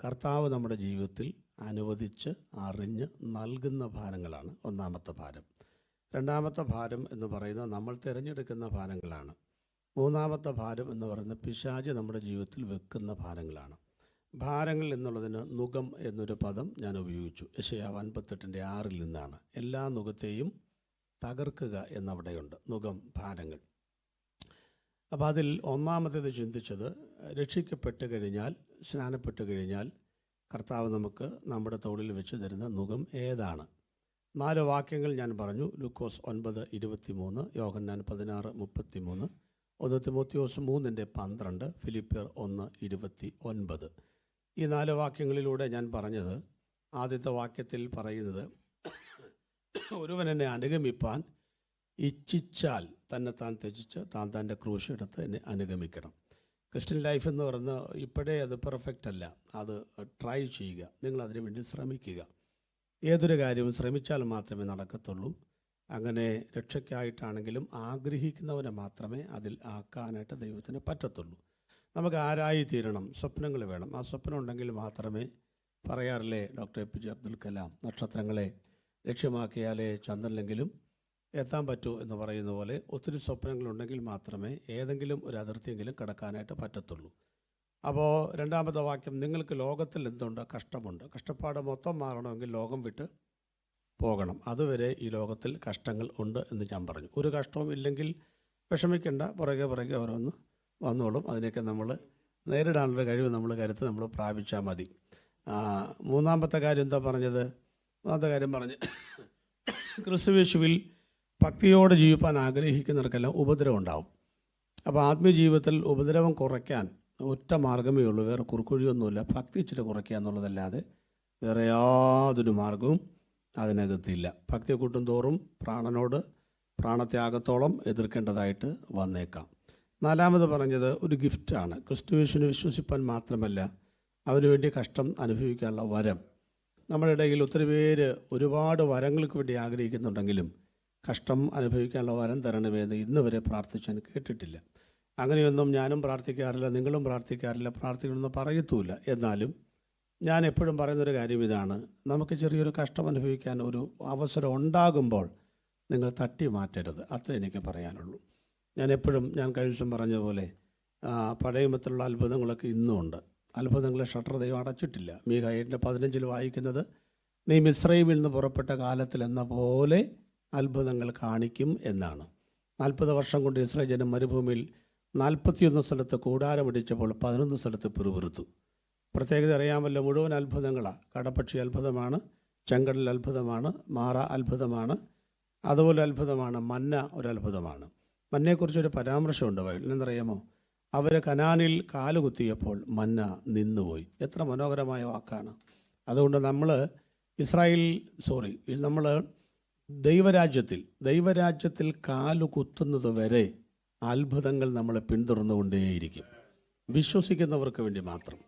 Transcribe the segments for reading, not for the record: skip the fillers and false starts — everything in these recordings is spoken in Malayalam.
കർത്താവ് നമ്മുടെ ജീവിതത്തിൽ അനുവദിച്ച് അറിഞ്ഞ് നൽകുന്ന ഭാരങ്ങളാണ് ഒന്നാമത്തെ ഭാരം. രണ്ടാമത്തെ ഭാരം എന്ന് പറയുന്നത് നമ്മൾ തിരഞ്ഞെടുക്കുന്ന ഭാരങ്ങളാണ്. മൂന്നാമത്തെ ഭാരം എന്ന് പറയുന്നത് പിശാച് നമ്മുടെ ജീവിതത്തിൽ വെക്കുന്ന ഭാരങ്ങളാണ്. ഭാരങ്ങൾ എന്നുള്ളതിന് നുകം എന്നൊരു പദം ഞാൻ ഉപയോഗിച്ചു. യെശയ്യാവ് 58:6 നിന്നാണ്. എല്ലാ നുകത്തെയും തകർക്കുക എന്നവിടെയുണ്ട്. നുകം, ഭാരങ്ങൾ. അപ്പോൾ അതിൽ ഒന്നാമത്തേത് ചിന്തിച്ചത്, രക്ഷിക്കപ്പെട്ട് കഴിഞ്ഞാൽ, സ്നാനപ്പെട്ട് കഴിഞ്ഞാൽ കർത്താവ് നമുക്ക് നമ്മുടെ തോളിൽ വെച്ച് തരുന്ന നുകം ഏതാണ്? 4 വാക്യങ്ങൾ ഞാൻ പറഞ്ഞു. ലൂക്കോസ് 9:23, യോഹന്നാൻ 16:33, 1 തിമോത്തിയോസ് 3:12, ഫിലിപ്പിയർ 1:29. ഈ 4 വാക്യങ്ങളിലൂടെ ഞാൻ പറഞ്ഞത്, ആദ്യത്തെ വാക്യത്തിൽ പറയുന്നത്, ഒരുവൻ എന്നെ അനുഗമിപ്പാൻ ഇച്ഛിച്ചാൽ തന്നെത്താൻ ത്യജിച്ച് താൻ തൻ്റെ ക്രൂശ് എടുത്ത് എന്നെ അനുഗമിക്കണം. ക്രിസ്ത്യൻ ലൈഫ് എന്ന് പറയുന്നത് ഇപ്പോഴേ അത് പെർഫെക്റ്റ് അല്ല. അത് ട്രൈ ചെയ്യുക, നിങ്ങൾ അതിനു വേണ്ടി ശ്രമിക്കുക. ഏതൊരു കാര്യവും ശ്രമിച്ചാൽ മാത്രമേ നടക്കത്തുള്ളൂ. അങ്ങനെ രക്ഷയ്ക്കായിട്ടാണെങ്കിലും ആഗ്രഹിക്കുന്നവനെ മാത്രമേ അതിൽ ആക്കാനായിട്ട് ദൈവത്തിന് പറ്റത്തുള്ളൂ. നമുക്ക് ആരായി തീരണം, സ്വപ്നങ്ങൾ വേണം. ആ സ്വപ്നം ഉണ്ടെങ്കിൽ മാത്രമേ, പറയാറില്ലേ ഡോക്ടർ APJ അബ്ദുൽ കലാം, നക്ഷത്രങ്ങളെ ലക്ഷ്യമാക്കിയാലേ ചന്ദ്രനിലെങ്കിലും എത്താൻ പറ്റൂ എന്ന് പറയുന്ന പോലെ ഒത്തിരി സ്വപ്നങ്ങളുണ്ടെങ്കിൽ മാത്രമേ ഏതെങ്കിലും ഒരു അതിർത്തിയെങ്കിലും കടക്കാനായിട്ട് പറ്റത്തുള്ളൂ. അപ്പോൾ രണ്ടാമത്തെ വാക്യം, നിങ്ങൾക്ക് ലോകത്തിൽ എന്തുണ്ട്? കഷ്ടമുണ്ട്. കഷ്ടപ്പാട് മൊത്തം മാറണമെങ്കിൽ ലോകം വിട്ട് പോകണം. അതുവരെ ഈ ലോകത്തിൽ കഷ്ടങ്ങൾ ഉണ്ട് എന്ന് ഞാൻ പറഞ്ഞു. ഒരു കഷ്ടവും ഇല്ലെങ്കിൽ വിഷമിക്കേണ്ട, പുറകെ ഓരോന്ന് വന്നോളും. അതിനൊക്കെ നമ്മൾ നേരിടാനുള്ള കഴിവ്, കരുത്ത് നമ്മൾ പ്രാപിച്ചാൽ മതി. മൂന്നാമത്തെ കാര്യം എന്താ പറഞ്ഞത്? മൂന്നാമത്തെ കാര്യം പറഞ്ഞ്, ക്രിസ്തുയേശുവിൽ ഭക്തിയോടെ ജീവിപ്പാൻ ആഗ്രഹിക്കുന്നവർക്കെല്ലാം ഉപദ്രവം ഉണ്ടാവും. അപ്പോൾ ആത്മീയ ജീവിതത്തിൽ ഉപദ്രവം കുറയ്ക്കാൻ ഒറ്റ മാർഗ്ഗമേ ഉള്ളൂ, വേറെ കുറുക്കുഴിയൊന്നുമില്ല. ഭക്തി ഇച്ചിരി കുറയ്ക്കുക എന്നുള്ളതല്ലാതെ വേറെ യാതൊരു മാർഗവും അതിനകത്തില്ല. ഭക്തി കൂട്ടും തോറും പ്രാണത്യാഗത്തോളം എതിർക്കേണ്ടതായിട്ട് വന്നേക്കാം. നാലാമത് പറഞ്ഞത് ഒരു ഗിഫ്റ്റാണ്. ക്രിസ്തുയേശുവിനെ വിശ്വസിപ്പാൻ മാത്രമല്ല, അവന് വേണ്ടി കഷ്ടം അനുഭവിക്കാനുള്ള വരം. നമ്മുടെ ഇടയിൽ ഒത്തിരി പേര് ഒരുപാട് വരങ്ങൾക്ക് വേണ്ടി ആഗ്രഹിക്കുന്നുണ്ടെങ്കിലും കഷ്ടം അനുഭവിക്കാനുള്ള വരം തരണമെന്ന് ഇന്ന് വരെ പ്രാർത്ഥിച്ചാൻ കേട്ടിട്ടില്ല. അങ്ങനെയൊന്നും ഞാനും പ്രാർത്ഥിക്കാറില്ല, നിങ്ങളും പ്രാർത്ഥിക്കാറില്ല, പ്രാർത്ഥിക്കണമെന്ന് പറയത്തുമില്ല. എന്നാലും ഞാൻ എപ്പോഴും പറയുന്നൊരു കാര്യം ഇതാണ്, നമുക്ക് ചെറിയൊരു കഷ്ടം അനുഭവിക്കാൻ ഒരു അവസരം ഉണ്ടാകുമ്പോൾ നിങ്ങൾ തട്ടി മാറ്റരുത്. അത്രേ എനിക്ക് പറയാനുള്ളൂ. ഞാൻ കഴിഞ്ഞ ദിവസം പറഞ്ഞ പോലെ പഴയ നിയമത്തിലുള്ള അത്ഭുതങ്ങളൊക്കെ ഇന്നും ഉണ്ട്. അത്ഭുതങ്ങളെ ഷട്ടർ ദൈവം അടച്ചിട്ടില്ല. മീഖാ 7:15 വായിക്കുന്നത്, നീ മിസ്രയീമിൽ നിന്ന് പുറപ്പെട്ട കാലത്തിൽ എന്ന പോലെ അത്ഭുതങ്ങൾ കാണിക്കും എന്നാണ്. 40 വർഷം കൊണ്ട് ഇസ്രായേൽ ജനം മരുഭൂമിയിൽ 41 സ്ഥലത്ത് കൂടാരമിടിച്ചപ്പോൾ 11 സ്ഥലത്ത് പിറുപിറുത്തു. പ്രത്യേകത അറിയാമല്ലോ, മുഴുവൻ അത്ഭുതങ്ങളാണ്. കടപ്പക്ഷി അത്ഭുതമാണ്, ചെങ്കടൽ അത്ഭുതമാണ്, മാറ അത്ഭുതമാണ്, അതുപോലെ അത്ഭുതമാണ് മന്ന, ഒരു അത്ഭുതമാണ്. മന്നയെക്കുറിച്ചൊരു പരാമർശമുണ്ട് ബൈബിളിൽ. എന്നറിയാമോ? അവർ കനാനിൽ കാലുകുത്തിയപ്പോൾ മന്ന നിന്നുപോയി. എത്ര മനോഹരമായ വാക്കാണ്. അതുകൊണ്ട് നമ്മൾ ദൈവരാജ്യത്തിൽ കാലുകുത്തുന്നത് വരെ അത്ഭുതങ്ങൾ നമ്മളെ പിന്തുടർന്നുകൊണ്ടേയിരിക്കും, വിശ്വസിക്കുന്നവർക്ക് വേണ്ടി മാത്രം.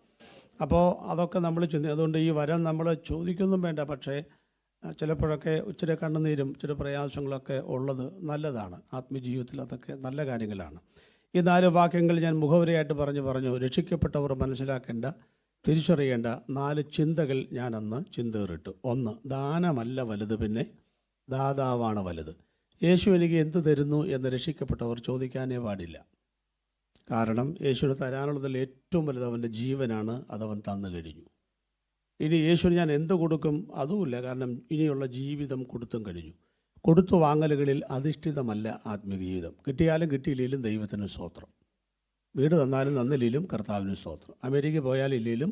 അപ്പോൾ അതൊക്കെ നമ്മൾ അതുകൊണ്ട് ഈ വരം നമ്മൾ ചോദിക്കൊന്നും വേണ്ട. പക്ഷേ ചിലപ്പോഴൊക്കെ ഇച്ചിരി കണ്ണുനീരും ഇച്ചിരി പ്രയാസങ്ങളൊക്കെ ഉള്ളത് നല്ലതാണ്. ആത്മീയ ജീവിതത്തിൽ അതൊക്കെ നല്ല കാര്യങ്ങളാണ്. ഈ 4 വാക്യങ്ങൾ ഞാൻ മുഖവരയായിട്ട് പറഞ്ഞു. രക്ഷിക്കപ്പെട്ടവർ മനസ്സിലാക്കേണ്ട, തിരിച്ചറിയേണ്ട 4 ചിന്തകൾ ഞാൻ അന്ന് ചിന്തേറിട്ടു. 1, ദാനമല്ല വലുത്, പിന്നെ ദാതാവാണ് വലുത്. യേശു എനിക്ക് എന്ത് തരുന്നു എന്ന് രക്ഷിക്കപ്പെട്ടവർ ചോദിക്കാനേ പാടില്ല. കാരണം യേശുവിന് തരാനുള്ളതിൽ ഏറ്റവും വലുത് അവൻ്റെ ജീവനാണ്. അതവൻ തന്നു കഴിഞ്ഞു. ഇനി യേശുവിന് ഞാൻ എന്ത് കൊടുക്കും? അതുമില്ല. കാരണം ഇനിയുള്ള ജീവിതം കൊടുത്തും കഴിഞ്ഞു. കൊടുത്തു വാങ്ങലുകളിൽ അധിഷ്ഠിതമല്ല ആത്മീയ ജീവിതം. കിട്ടിയാലും കിട്ടിയില്ലെങ്കിലും ദൈവത്തിന് സ്തോത്രം. വീട് തന്നാലും തന്നില്ലെങ്കിലും കർത്താവിന് സ്തോത്രം. അമേരിക്ക പോയാലും ഇല്ലെങ്കിലും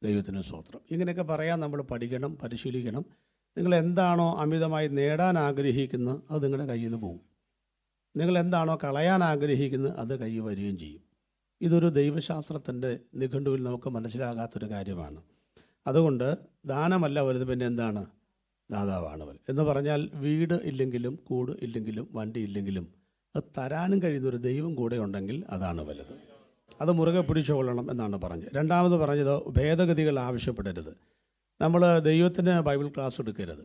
ദൈവത്തിന് സ്തോത്രം. ഇങ്ങനെയൊക്കെ പറയാൻ നമ്മൾ പഠിക്കണം, പരിശീലിക്കണം. നിങ്ങൾ എന്താണോ അമിതമായി നേടാൻ ആഗ്രഹിക്കുന്നത് അത് നിങ്ങളുടെ കയ്യിൽ നിന്ന് പോകും. നിങ്ങൾ എന്താണോ കളയാൻ ആഗ്രഹിക്കുന്നത് അത് കയ്യിൽ വരികയും ചെയ്യും. ഇതൊരു ദൈവശാസ്ത്രത്തിൻ്റെ നിഘണ്ടുവിൽ നമുക്ക് മനസ്സിലാകാത്തൊരു കാര്യമാണ്. അതുകൊണ്ട് ദാനമല്ല വലുത്, പിന്നെ എന്താണ്? ദാതാവാണ് വലുത്. എന്ന് പറഞ്ഞാൽ വീട് ഇല്ലെങ്കിലും, കൂട് ഇല്ലെങ്കിലും, വണ്ടി ഇല്ലെങ്കിലും അത് തരാനും കഴിയുന്നൊരു ദൈവം കൂടെ ഉണ്ടെങ്കിൽ അതാണ് വലുത്. അത് മുറുകെ പിടിച്ചുകൊള്ളണം എന്നാണ് പറഞ്ഞത്. രണ്ടാമത് പറഞ്ഞത്, ഭേദഗതികൾ ആവശ്യപ്പെടരുത്. നമ്മൾ ദൈവത്തിന് ബൈബിൾ ക്ലാസ് എടുക്കരുത്,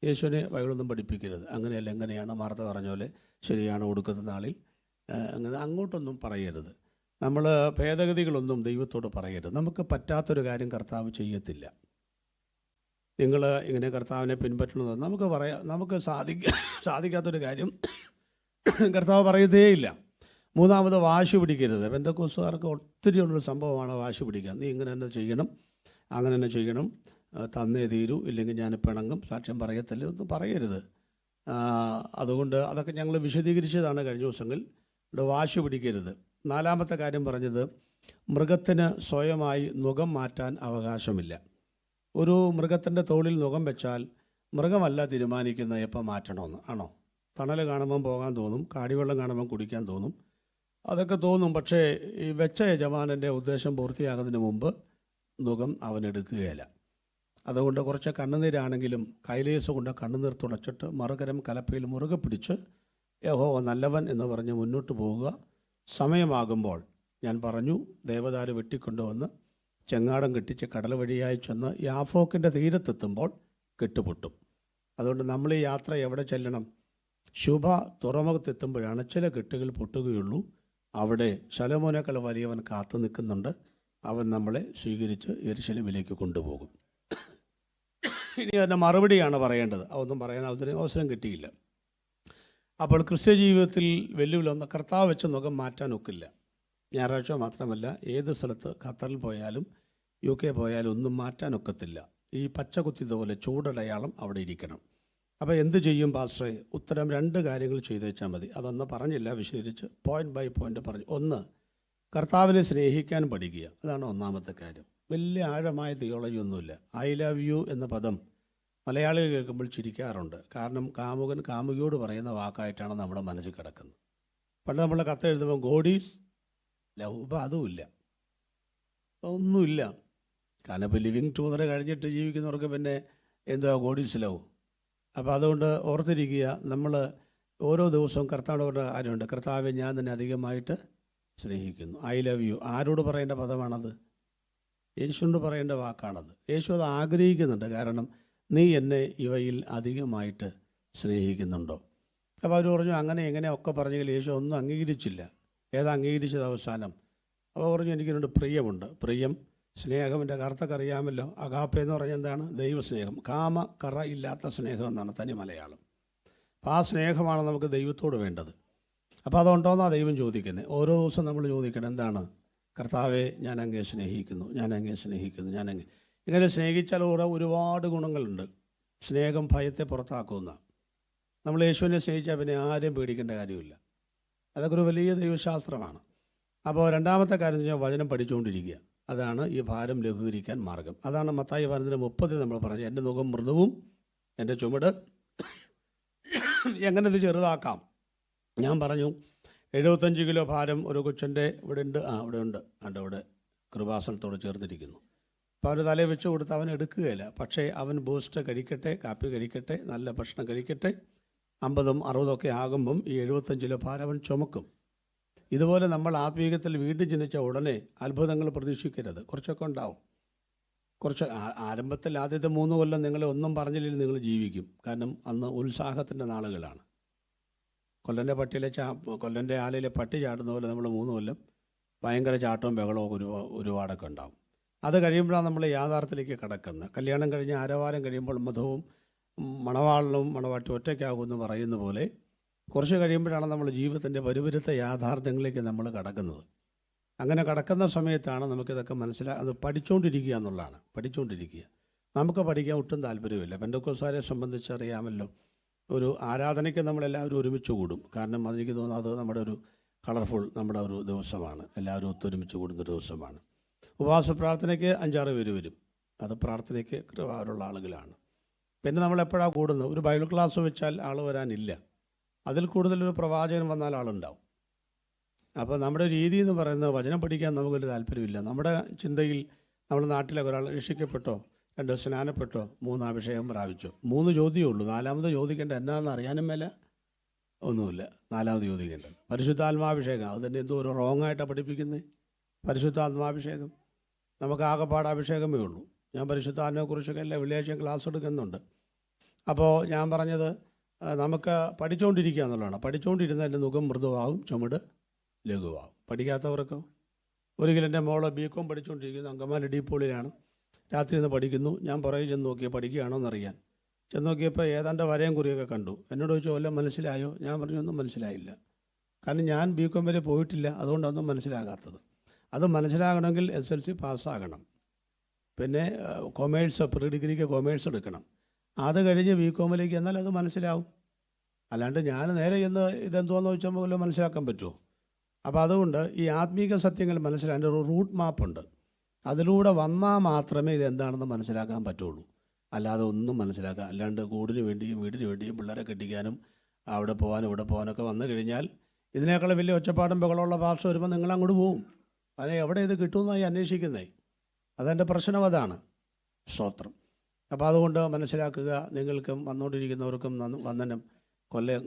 യേശുവിനെ ബൈബിളൊന്നും പഠിപ്പിക്കരുത്. അങ്ങനെയല്ല, എങ്ങനെയാണ് മാർത്ത പറഞ്ഞ പോലെ ശരിയാണ് ഒടുക്കത്തെ നാളിൽ, അങ്ങനെ അങ്ങോട്ടൊന്നും പറയരുത്. നമ്മൾ ഭേദഗതികളൊന്നും ദൈവത്തോട് പറയരുത്. നമുക്ക് പറ്റാത്തൊരു കാര്യം കർത്താവ് ചെയ്യത്തില്ല. നിങ്ങൾ ഇങ്ങനെ കർത്താവിനെ പിൻപറ്റണമെന്ന് നമുക്ക് സാധിക്കാത്തൊരു കാര്യം കർത്താവ് പറയത്തേയില്ല. മൂന്നാമത് വാശി പിടിക്കരുത്. പെന്തക്കോസ്തുകാർക്ക് ഒത്തിരിയുള്ളൊരു സംഭവമാണ് വാശി പിടിക്കുക. നീ ഇങ്ങനെ തന്നെ ചെയ്യണം, അങ്ങനെ തന്നെ ചെയ്യണം, തന്നേ തീരൂ, ഇല്ലെങ്കിൽ ഞാൻ പിണങ്ങും, സാക്ഷ്യം പറയത്തില്ല, ഒന്നും പറയരുത്. അതുകൊണ്ട് അതൊക്കെ ഞങ്ങൾ വിശദീകരിച്ചതാണ് കഴിഞ്ഞ ദിവസങ്ങളിൽ. ഇവിടെ വാശി പിടിക്കരുത്. നാലാമത്തെ കാര്യം പറഞ്ഞത്, മൃഗത്തിന് സ്വയമായി നുകം മാറ്റാൻ അവകാശമില്ല. ഒരു മൃഗത്തിൻ്റെ തോളിൽ നുകം വെച്ചാൽ മൃഗമല്ല തീരുമാനിക്കുന്നത് എപ്പോൾ മാറ്റണമെന്ന്. ആണോ? തണൽ കാണുമ്പം പോകാൻ തോന്നും, കാടിവെള്ളം കാണുമ്പം കുടിക്കാൻ തോന്നും, അതൊക്കെ തോന്നും. പക്ഷേ ഈ വെച്ച യജമാനൻ്റെ ഉദ്ദേശം പൂർത്തിയാകുന്നതിന് മുമ്പ് നുകം അവനെടുക്കുകയില്ല. അതുകൊണ്ട് കുറച്ച് കണ്ണുനീരാണെങ്കിലും കൈലേസ് കൊണ്ട് കണ്ണുനീർ തുടച്ചിട്ട് മറുകരം കലപ്പയിൽ മുറുകെ പിടിച്ച് യഹോവ നല്ലവൻ എന്ന് പറഞ്ഞ് മുന്നോട്ട് പോവുക. സമയമാകുമ്പോൾ ഞാൻ പറഞ്ഞു, ദേവദാരു വെട്ടിക്കൊണ്ടുവന്ന് ചെങ്ങാടം കെട്ടിച്ച് കടൽ വഴിയായി ചെന്ന് യാഫോക്കിൻ്റെ തീരത്തെത്തുമ്പോൾ കെട്ടുപൊട്ടും. അതുകൊണ്ട് നമ്മൾ ഈ യാത്ര എവിടെ ചെല്ലണം? ശുഭ തുറമുഖത്തെത്തുമ്പോഴാണ് ചില കെട്ടുകൾ പൊട്ടുകയുള്ളൂ. അവിടെ ശലോമോനേക്കാൾ വലിയവൻ കാത്തു നിൽക്കുന്നുണ്ട്. അവൻ നമ്മളെ സ്വീകരിച്ച് യെരുശലേമിലേക്ക് കൊണ്ടുപോകും. ഇനി അതിൻ്റെ മറുപടിയാണ് പറയേണ്ടത്. അതൊന്നും പറയാൻ അവസരം കിട്ടിയില്ല. അപ്പോൾ ക്രിസ്ത്യ ജീവിതത്തിൽ വെല്ലുവിളി ഒന്ന്, കർത്താവ് വെച്ച് നുകം മാറ്റാൻ ഒക്കില്ല. ഞായറാഴ്ച മാത്രമല്ല, ഏത് സ്ഥലത്ത് ഖത്തറിൽ പോയാലും UK പോയാലും ഒന്നും മാറ്റാനൊക്കത്തില്ല. ഈ പച്ചകുത്തിയതുപോലെ ചൂടടയാളം അവിടെ ഇരിക്കണം. അപ്പോൾ എന്ത് ചെയ്യും പാസ്റ്ററെ? ഉത്തരം 2 കാര്യങ്ങൾ ചെയ്തു വെച്ചാൽ മതി. അതൊന്ന് പറഞ്ഞില്ല, വിശദീകരിച്ച് പോയിൻ്റ് ബൈ പോയിൻ്റ് പറഞ്ഞു. ഒന്ന്, കർത്താവിനെ സ്നേഹിക്കാൻ പഠിക്കുക. അതാണ് ഒന്നാമത്തെ കാര്യം. വലിയ ആഴമായ തിയോളജി ഒന്നുമില്ല. ഐ ലവ് യു എന്ന പദം മലയാളികൾ കേൾക്കുമ്പോൾ ചിരിക്കാറുണ്ട്. കാരണം കാമുകൻ കാമുകിയോട് പറയുന്ന വാക്കായിട്ടാണ് നമ്മുടെ മനസ്സിൽ കിടക്കുന്നത്. പണ്ട് നമ്മൾ കത്ത് എഴുതുമ്പോൾ ഗോഡ് ഈസ് ലവ്, ഇപ്പോൾ അതുമില്ല, ഒന്നുമില്ല. കാരണം ഇപ്പോൾ ലിവിങ് ടൂതർ കഴിഞ്ഞിട്ട് ജീവിക്കുന്നവർക്ക് പിന്നെ എന്താ ഗോഡ് ഈസ് ലവ്? അപ്പോൾ അതുകൊണ്ട് ഓർത്തിരിക്കുക, നമ്മൾ ഓരോ ദിവസവും കർത്താവിനോട് കാര്യമുണ്ട്, കർത്താവെ ഞാൻ തന്നെ അധികമായിട്ട് സ്നേഹിക്കുന്നു. ഐ ലവ് യു ആരോട് പറയേണ്ട പദമാണത്? യേശുവിനോട് പറയേണ്ട വാക്കാണത്. യേശു അത് ആഗ്രഹിക്കുന്നുണ്ട്. കാരണം നീ എന്നെ ഇവയിൽ അധികമായിട്ട് സ്നേഹിക്കുന്നുണ്ടോ? അപ്പോൾ അവർ പറഞ്ഞു അങ്ങനെ എങ്ങനെയൊക്കെ പറഞ്ഞെങ്കിൽ യേശു ഒന്നും അംഗീകരിച്ചില്ല. ഏതാ അംഗീകരിച്ചത് അവസാനം? അപ്പോൾ പറഞ്ഞു എനിക്കിനോട് പ്രിയമുണ്ട്. പ്രിയം, സ്നേഹം, എൻ്റെ കറുത്തൊക്കെ അറിയാമല്ലോ. അഗാപ്പ എന്ന് പറഞ്ഞാൽ എന്താണ്? ദൈവസ്നേഹം. കാമ കറ ഇല്ലാത്ത സ്നേഹം എന്നാണ് തനി മലയാളം. അപ്പോൾ ആ സ്നേഹമാണ് നമുക്ക് ദൈവത്തോട് വേണ്ടത്. അപ്പോൾ അതുണ്ടോയെന്നാണ് ദൈവം ചോദിക്കുന്നത്. ഓരോ ദിവസം നമ്മൾ ചോദിക്കണം, എന്താണ്? കർത്താവെ ഞാൻ അങ്ങേ സ്നേഹിക്കുന്നു, ഞാൻ അങ്ങേ സ്നേഹിക്കുന്നു, ഞാൻ അങ്ങേ. ഇങ്ങനെ സ്നേഹിച്ചാൽ ഒരുപാട് ഗുണങ്ങളുണ്ട്. സ്നേഹം ഭയത്തെ പുറത്താക്കുന്ന. നമ്മൾ യേശുവിനെ സ്നേഹിച്ചാൽ പിന്നെ ആരെയും പേടിക്കേണ്ട കാര്യമില്ല. അതൊക്കെ ഒരു വലിയ ദൈവശാസ്ത്രമാണ്. അപ്പോൾ രണ്ടാമത്തെ കാര്യം എന്ന് വെച്ചാൽ വചനം പഠിച്ചുകൊണ്ടിരിക്കുക. അതാണ് ഈ ഭാരം ലഘൂകരിക്കാൻ മാർഗം. അതാണ് മത്തായി 11:30 നമ്മൾ പറഞ്ഞത്, എൻ്റെ മുഖം മൃദുവും എൻ്റെ ചുമട് എങ്ങനെ ഇത് ചെറുതാക്കാം. ഞാൻ പറഞ്ഞു 75 കിലോ ഭാരം ഒരു കൊച്ചൻ്റെ ഇവിടെ ഉണ്ട്. ഇവിടെ ഉണ്ട്, ഇവിടെ കൃപാസനത്തോട് ചേർന്നിരിക്കുന്നു. അപ്പോൾ അവർ തലയിൽ വെച്ച് കൊടുത്ത് അവൻ എടുക്കുകയില്ല. പക്ഷേ അവൻ ബൂസ്റ്റ് കഴിക്കട്ടെ, കാപ്പി കഴിക്കട്ടെ, നല്ല ഭക്ഷണം കഴിക്കട്ടെ, 50ഉം 60ഒക്കെ ആകുമ്പം ഈ 75 കിലോ ഭാരം അവൻ ചുമക്കും. ഇതുപോലെ നമ്മൾ ആത്മീയത്തിൽ വീണ്ടും ചിന്തിച്ച ഉടനെ അത്ഭുതങ്ങൾ പ്രതീക്ഷിക്കരുത്. കുറച്ചൊക്കെ ഉണ്ടാവും. കുറച്ച് ആരംഭത്തിൽ ആദ്യത്തെ 3 കൊല്ലം നിങ്ങളെ ഒന്നും പറഞ്ഞില്ലെങ്കിൽ നിങ്ങൾ ജീവിക്കും. കാരണം അന്ന് ഉത്സാഹത്തിൻ്റെ നാളുകളാണ്. കൊല്ലൻ്റെ ആലയിലെ പട്ടി ചാടുന്ന പോലെ നമ്മൾ 3 കൊല്ലം ഭയങ്കര ചാട്ടവും ബഹളവും ഒരുപാടൊക്കെ ഉണ്ടാവും. അത് കഴിയുമ്പോഴാണ് നമ്മൾ യാഥാർത്ഥ്യത്തിലേക്ക് കടക്കുന്നത്. കല്യാണം കഴിഞ്ഞ് ആരവാരം കഴിയുമ്പോൾ മധുവും മണവാളനും മണവാട്ടി ഒറ്റയ്ക്കാകുമെന്ന് പറയുന്ന പോലെ കുറച്ച് കഴിയുമ്പോഴാണ് നമ്മൾ ജീവിതത്തിൻ്റെ വരുവിരുത്ത യാഥാർത്ഥ്യങ്ങളിലേക്ക് നമ്മൾ കടക്കുന്നത്. അങ്ങനെ കടക്കുന്ന സമയത്താണ് നമുക്കിതൊക്കെ അത് പഠിച്ചുകൊണ്ടിരിക്കുക എന്നുള്ളതാണ്. പഠിച്ചുകൊണ്ടിരിക്കുക. നമുക്ക് പഠിക്കാൻ ഒട്ടും താല്പര്യമില്ല. പെന്തക്കോസ്തുകാരെ സംബന്ധിച്ച് അറിയാമല്ലോ, ഒരു ആരാധനയ്ക്ക് നമ്മളെല്ലാവരും ഒരുമിച്ച് കൂടും. കാരണം അതെനിക്ക് തോന്നുന്നു അത് നമ്മുടെ ഒരു കളർഫുൾ നമ്മുടെ ഒരു ദിവസമാണ്. എല്ലാവരും ഒത്തൊരുമിച്ച് കൂടുന്നൊരു ദിവസമാണ്. ഉപവാസ പ്രാർത്ഥനയ്ക്ക് 5-6 പേര് വരും. അത് പ്രാർത്ഥനയ്ക്ക് കൃപയുള്ള ആളുകളാണ്. പിന്നെ നമ്മളെപ്പോഴാണ് കൂടുന്നത്? ഒരു ബൈബിൾ ക്ലാസ് വെച്ചാൽ ആൾ വരാനില്ല. അതിൽ കൂടുതലൊരു പ്രവാചകൻ വന്നാൽ ആളുണ്ടാവും. അപ്പോൾ നമ്മുടെ രീതി എന്ന് പറയുന്നത് വചനം പഠിക്കാൻ നമുക്കൊരു താല്പര്യമില്ല. നമ്മുടെ ചിന്തയിൽ നമ്മുടെ നാട്ടിലൊക്കെ ഒരാൾ രക്ഷിക്കപ്പെട്ടോ, 2 സ്നാനപ്പെട്ടോ, 3 അഭിഷേകം പ്രാപിച്ചോ, 3 ചോദ്യമേ ഉള്ളൂ. 4ാമത് ചോദിക്കേണ്ട എന്നാന്ന് അറിയാനും മേല ഒന്നുമില്ല. 4ാമത് ചോദിക്കേണ്ടത് പരിശുദ്ധാത്മാഭിഷേകം. അത് തന്നെ എന്തോ ഒരു റോങ്ങായിട്ടാണ് പഠിപ്പിക്കുന്നത്. പരിശുദ്ധാത്മാഭിഷേകം നമുക്ക് ആകെപ്പാട് അഭിഷേകമേ ഉള്ളൂ. ഞാൻ പരിശുദ്ധാത്മാവിനെക്കുറിച്ചൊക്കെ എല്ലാ വെള്ളിയാഴ്ചയും ക്ലാസ് എടുക്കുന്നുണ്ട്. അപ്പോൾ ഞാൻ പറഞ്ഞത് നമുക്ക് പഠിച്ചുകൊണ്ടിരിക്കുക എന്നുള്ളതാണ്. പഠിച്ചുകൊണ്ടിരുന്ന എൻ്റെ മുഖം മൃദുവാകും, ചുമട് ലഘുവാകും. പഠിക്കാത്തവർക്ക് ഒരിക്കലും എൻ്റെ മോള് BCom പഠിച്ചുകൊണ്ടിരിക്കുന്നു, അങ്കമാലി ഡീപ്പോളിലാണ്. രാത്രി നിന്ന് പഠിക്കുന്നു. ഞാൻ പുറകെ ചെന്ന് നോക്കിയാൽ പഠിക്കുകയാണോ എന്നറിയാൻ ചെന്ന് നോക്കിയപ്പോൾ ഏതാണ്ട് വരയും കുറിയൊക്കെ കണ്ടു. എന്നോട് ചോദിച്ചു, വല്ലതും മനസ്സിലായോ? ഞാൻ പറഞ്ഞു, ഒന്നും മനസ്സിലായില്ല. കാരണം ഞാൻ BCom വരെ പോയിട്ടില്ല, അതുകൊണ്ടൊന്നും മനസ്സിലാകാത്തത്. അത് മനസ്സിലാകണമെങ്കിൽ SLC പാസ്സാകണം, പിന്നെ കൊമേഴ്സ് പ്രീ ഡിഗ്രിക്ക് കൊമേഴ്സ് എടുക്കണം, അത് കഴിഞ്ഞ് BComലേക്ക് എന്നാൽ അത് മനസ്സിലാവും. അല്ലാണ്ട് ഞാൻ നേരെ ചെന്ന് ഇതെന്തോന്ന് ചോദിച്ചാൽ പോലും മനസ്സിലാക്കാൻ പറ്റുമോ? അപ്പോൾ അതുകൊണ്ട് ഈ ആത്മീക സത്യങ്ങൾ മനസ്സിലാൻ്റെ ഒരു റൂട്ട് മാപ്പുണ്ട്. അതിലൂടെ വന്നാൽ മാത്രമേ ഇതെന്താണെന്ന് മനസ്സിലാക്കാൻ പറ്റുള്ളൂ. അല്ലാതെ ഒന്നും മനസ്സിലാക്കാം. അല്ലാണ്ട് കൂടിന് വേണ്ടിയും വീടിന് വേണ്ടിയും പിള്ളേരെ കെട്ടിക്കാനും അവിടെ പോകാനും ഇവിടെ പോകാനൊക്കെ വന്നു കഴിഞ്ഞാൽ ഇതിനേക്കാൾ വലിയ ഒച്ചപ്പാടും ബഹളമുള്ള ഭാഷ വരുമ്പോൾ നിങ്ങളങ്ങോട്ട് പോവും. അതിനെ എവിടെ ഇത് കിട്ടുമെന്നായി അന്വേഷിക്കുന്നേ. അതെൻ്റെ പ്രശ്നം അതാണ്. സ്തോത്രം. അപ്പോൾ അതുകൊണ്ട് മനസ്സിലാക്കുക. നിങ്ങൾക്കും വന്നുകൊണ്ടിരിക്കുന്നവർക്കും വന്ദനം.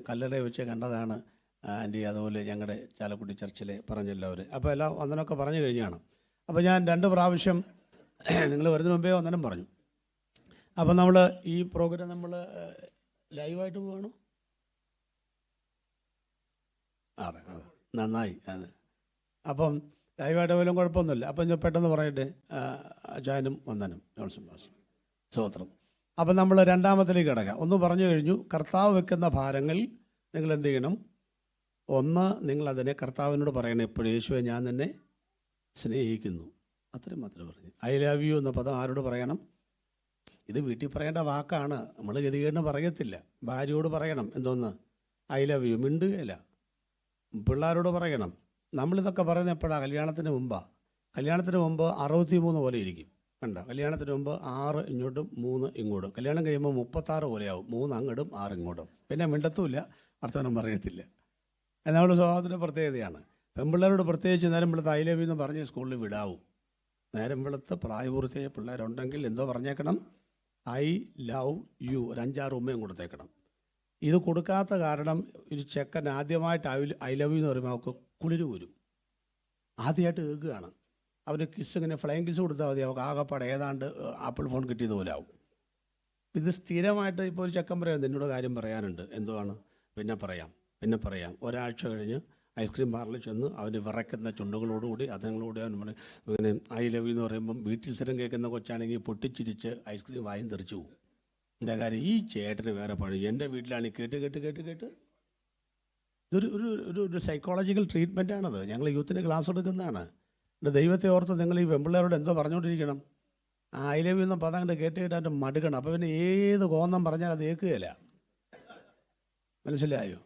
കല്ലറ വെച്ച് കണ്ടതാണ് ആൻറ്റി, അതുപോലെ ഞങ്ങളുടെ ചാലക്കുടി ചർച്ചിലെ പറഞ്ഞല്ലോ അവർ. അപ്പോൾ എല്ലാം വന്ദനമൊക്കെ പറഞ്ഞു കഴിഞ്ഞാണ്. അപ്പോൾ ഞാൻ 2 പ്രാവശ്യം നിങ്ങൾ വരുന്നതിന് മുമ്പേ വന്ദനം പറഞ്ഞു. അപ്പം നമ്മൾ ഈ പ്രോഗ്രാം നമ്മൾ ലൈവായിട്ട് പോകണോ? നന്നായി. അത് അപ്പം ലൈവായിട്ട് പോലും കുഴപ്പമൊന്നുമില്ല. അപ്പം ഞാൻ പെട്ടെന്ന് പറയട്ടെ. അച്ചായനും വന്ദനം, ജോൺസൺ മാസ്റ്റർ, സ്തോത്രം. അപ്പം നമ്മൾ രണ്ടാമത്തിലേക്ക് കിടക്കാം. ഒന്ന് പറഞ്ഞു കഴിഞ്ഞു. കർത്താവ് വെക്കുന്ന ഭാരങ്ങൾ നിങ്ങൾ എന്ത് ചെയ്യണം? ഒന്ന്, നിങ്ങളതിനെ കർത്താവിനോട് പറയണം. എപ്പോഴും യേശുവെ ഞാൻ നിന്നെ സ്നേഹിക്കുന്നു. അത്രയും മാത്രമേ പറഞ്ഞു. ഐ ലവ് യു എന്ന പദം ആരോട് പറയണം? ഇത് വീട്ടിൽ പറയേണ്ട വാക്കാണ്, നമ്മൾ ഗതികേടിന് പറയത്തില്ല. ഭാര്യയോട് പറയണം. എന്തോന്ന്? I love you. മിണ്ടുകയില്ല. പിള്ളേരോട് പറയണം. നമ്മളിതൊക്കെ പറയുന്നത് എപ്പോഴാണ്? കല്യാണത്തിന് മുമ്പാണ്. കല്യാണത്തിന് മുമ്പ് 63 പോലെ ഇരിക്കും. കണ്ട, കല്യാണത്തിന് മുമ്പ് 6 ഇങ്ങോട്ടും 3 ഇങ്ങോട്ടും. കല്യാണം കഴിയുമ്പോൾ 36 പോലെയാവും. 3 അങ്ങോട്ടും 6 ഇങ്ങോട്ടും. പിന്നെ മിണ്ടത്തുമില്ല, വർത്തമാനം പറയത്തില്ല. നമ്മുടെ സ്വഭാവത്തിൻ്റെ പ്രത്യേകതയാണ്. പെൺപിള്ളേരോട് പ്രത്യേകിച്ച് നേരം വെളുത്ത് ഐ ലവ് യു എന്ന് പറഞ്ഞ് സ്കൂളിൽ വിടാവും. നേരം വെളുത്ത് പ്രായപൂർത്തിയായ പിള്ളേരുണ്ടെങ്കിൽ എന്തോ പറഞ്ഞേക്കണം? I love you. ഒരു 5-6 ഉമ്മയും കൊടുത്തേക്കണം. ഇത് കൊടുക്കാത്ത കാരണം ഒരു ചെക്കൻ ആദ്യമായിട്ട് ഐ ലവ് യു എന്ന് പറയുമ്പോൾ അവർക്ക് കുളിര് വരും. ആദ്യമായിട്ട് കേൾക്കുകയാണ്. അവന് കിസ്, ഇങ്ങനെ ഫ്ലൈങ് കിസ് കൊടുത്താൽ മതി, അവർക്ക് ആകപ്പാടെ ഏതാണ്ട് ആപ്പിൾ ഫോൺ കിട്ടിയതുപോലെ ആവും. ഇത് സ്ഥിരമായിട്ട് ഇപ്പോൾ ഒരു ചെക്കൻ പറയുന്നത് എന്നോട് കാര്യം പറയാനുണ്ട്. എന്തുവാണ്? പിന്നെ പറയാം. ഒരാഴ്ച കഴിഞ്ഞ് ഐസ്ക്രീം പാർലറിൽ ചെന്ന് അവന് വിറയ്ക്കുന്ന ചുണ്ടുകളോടുകൂടി അതുങ്ങളോട് അവൻ ഇങ്ങനെ ഐ ലവ് യു എന്ന് പറയുമ്പം വീട്ടിൽ സ്ഥിരം കേൾക്കുന്ന കൊച്ചാണെങ്കിൽ പൊട്ടിച്ചിരിച്ച് ഐസ്ക്രീം വായും തെറിച്ചു പോകും. എൻ്റെ കാര്യം ഈ ചേട്ടന് വേറെ പണി. എൻ്റെ വീട്ടിലാണെങ്കിൽ കേട്ട് ഇതൊരു ഒരു സൈക്കോളജിക്കൽ ട്രീറ്റ്മെൻറ്റാണത്. ഞങ്ങൾ യൂത്തിന് ക്ലാസ് എടുക്കുന്നതാണ്. എൻ്റെ ദൈവത്തെ ഓർത്ത് നിങ്ങൾ ഈ പെമ്പിള്ളേരോട് എന്തോ പറഞ്ഞുകൊണ്ടിരിക്കണം? ഐ ലവ് യു എന്ന പദം അങ്ങോട്ട് കേട്ടിട്ട് മടുക്കണം. അപ്പോൾ പിന്നെ ഏത് കോന്നം പറഞ്ഞാൽ അത് കേൾക്കുകയില്ല. മനസ്സിലായോ?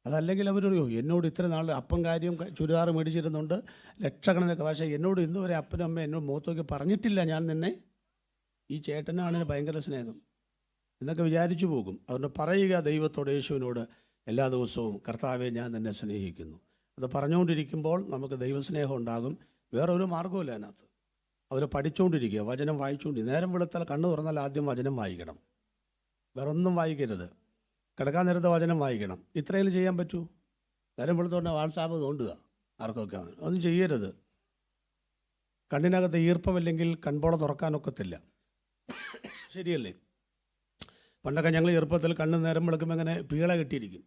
അതല്ലെങ്കിൽ അവരറിയോ എന്നോട് ഇത്ര നാൾ അപ്പം കാര്യം ചുരിദാർ മേടിച്ചിരുന്നുണ്ട് ലക്ഷക്കണക്കിന്. പക്ഷേ എന്നോട് ഇന്ന് വരെ അപ്പനും അമ്മ എന്നോട് മുഖത്തൊക്കെ പറഞ്ഞിട്ടില്ല ഞാൻ നിന്നെ. ഈ ചേട്ടനാണ് ഭയങ്കര സ്നേഹം എന്നൊക്കെ വിചാരിച്ചു പോകും. അതുകൊണ്ട് പറയുക ദൈവത്തോട്, യേശുവിനോട് എല്ലാ ദിവസവും, കർത്താവെ ഞാൻ നിന്നെ സ്നേഹിക്കുന്നു. അത് പറഞ്ഞുകൊണ്ടിരിക്കുമ്പോൾ നമുക്ക് ദൈവസ്നേഹം ഉണ്ടാകും. വേറെ ഒരു മാർഗ്ഗമില്ല അതിനകത്ത്. അവർ പഠിച്ചുകൊണ്ടിരിക്കുക, വചനം വായിച്ചുകൊണ്ടിരിക്കുക. നേരം വെളുത്താൽ കണ്ണ് തുറന്നാൽ ആദ്യം വചനം വായിക്കണം. വേറെ ഒന്നും വായിക്കരുത്. കിടക്കാൻ നേരത്തെ വചനം വായിക്കണം. ഇത്രയും ചെയ്യാൻ പറ്റൂ. നേരം വെളുത്തോണ്ട് വാട്സാപ്പ് തോണ്ടുക ആർക്കൊക്കെ. ഒന്നും ചെയ്യരുത്. കണ്ണിനകത്ത് ഈർപ്പമില്ലെങ്കിൽ കൺപോള തുറക്കാനൊക്കത്തില്ല. ശരിയല്ലേ? പണ്ടൊക്കെ ഞങ്ങൾ ചെറുപ്പത്തിൽ കണ്ണ് നേരം വെളുക്കുമ്പോൾ അങ്ങനെ പീള കെട്ടിയിരിക്കും.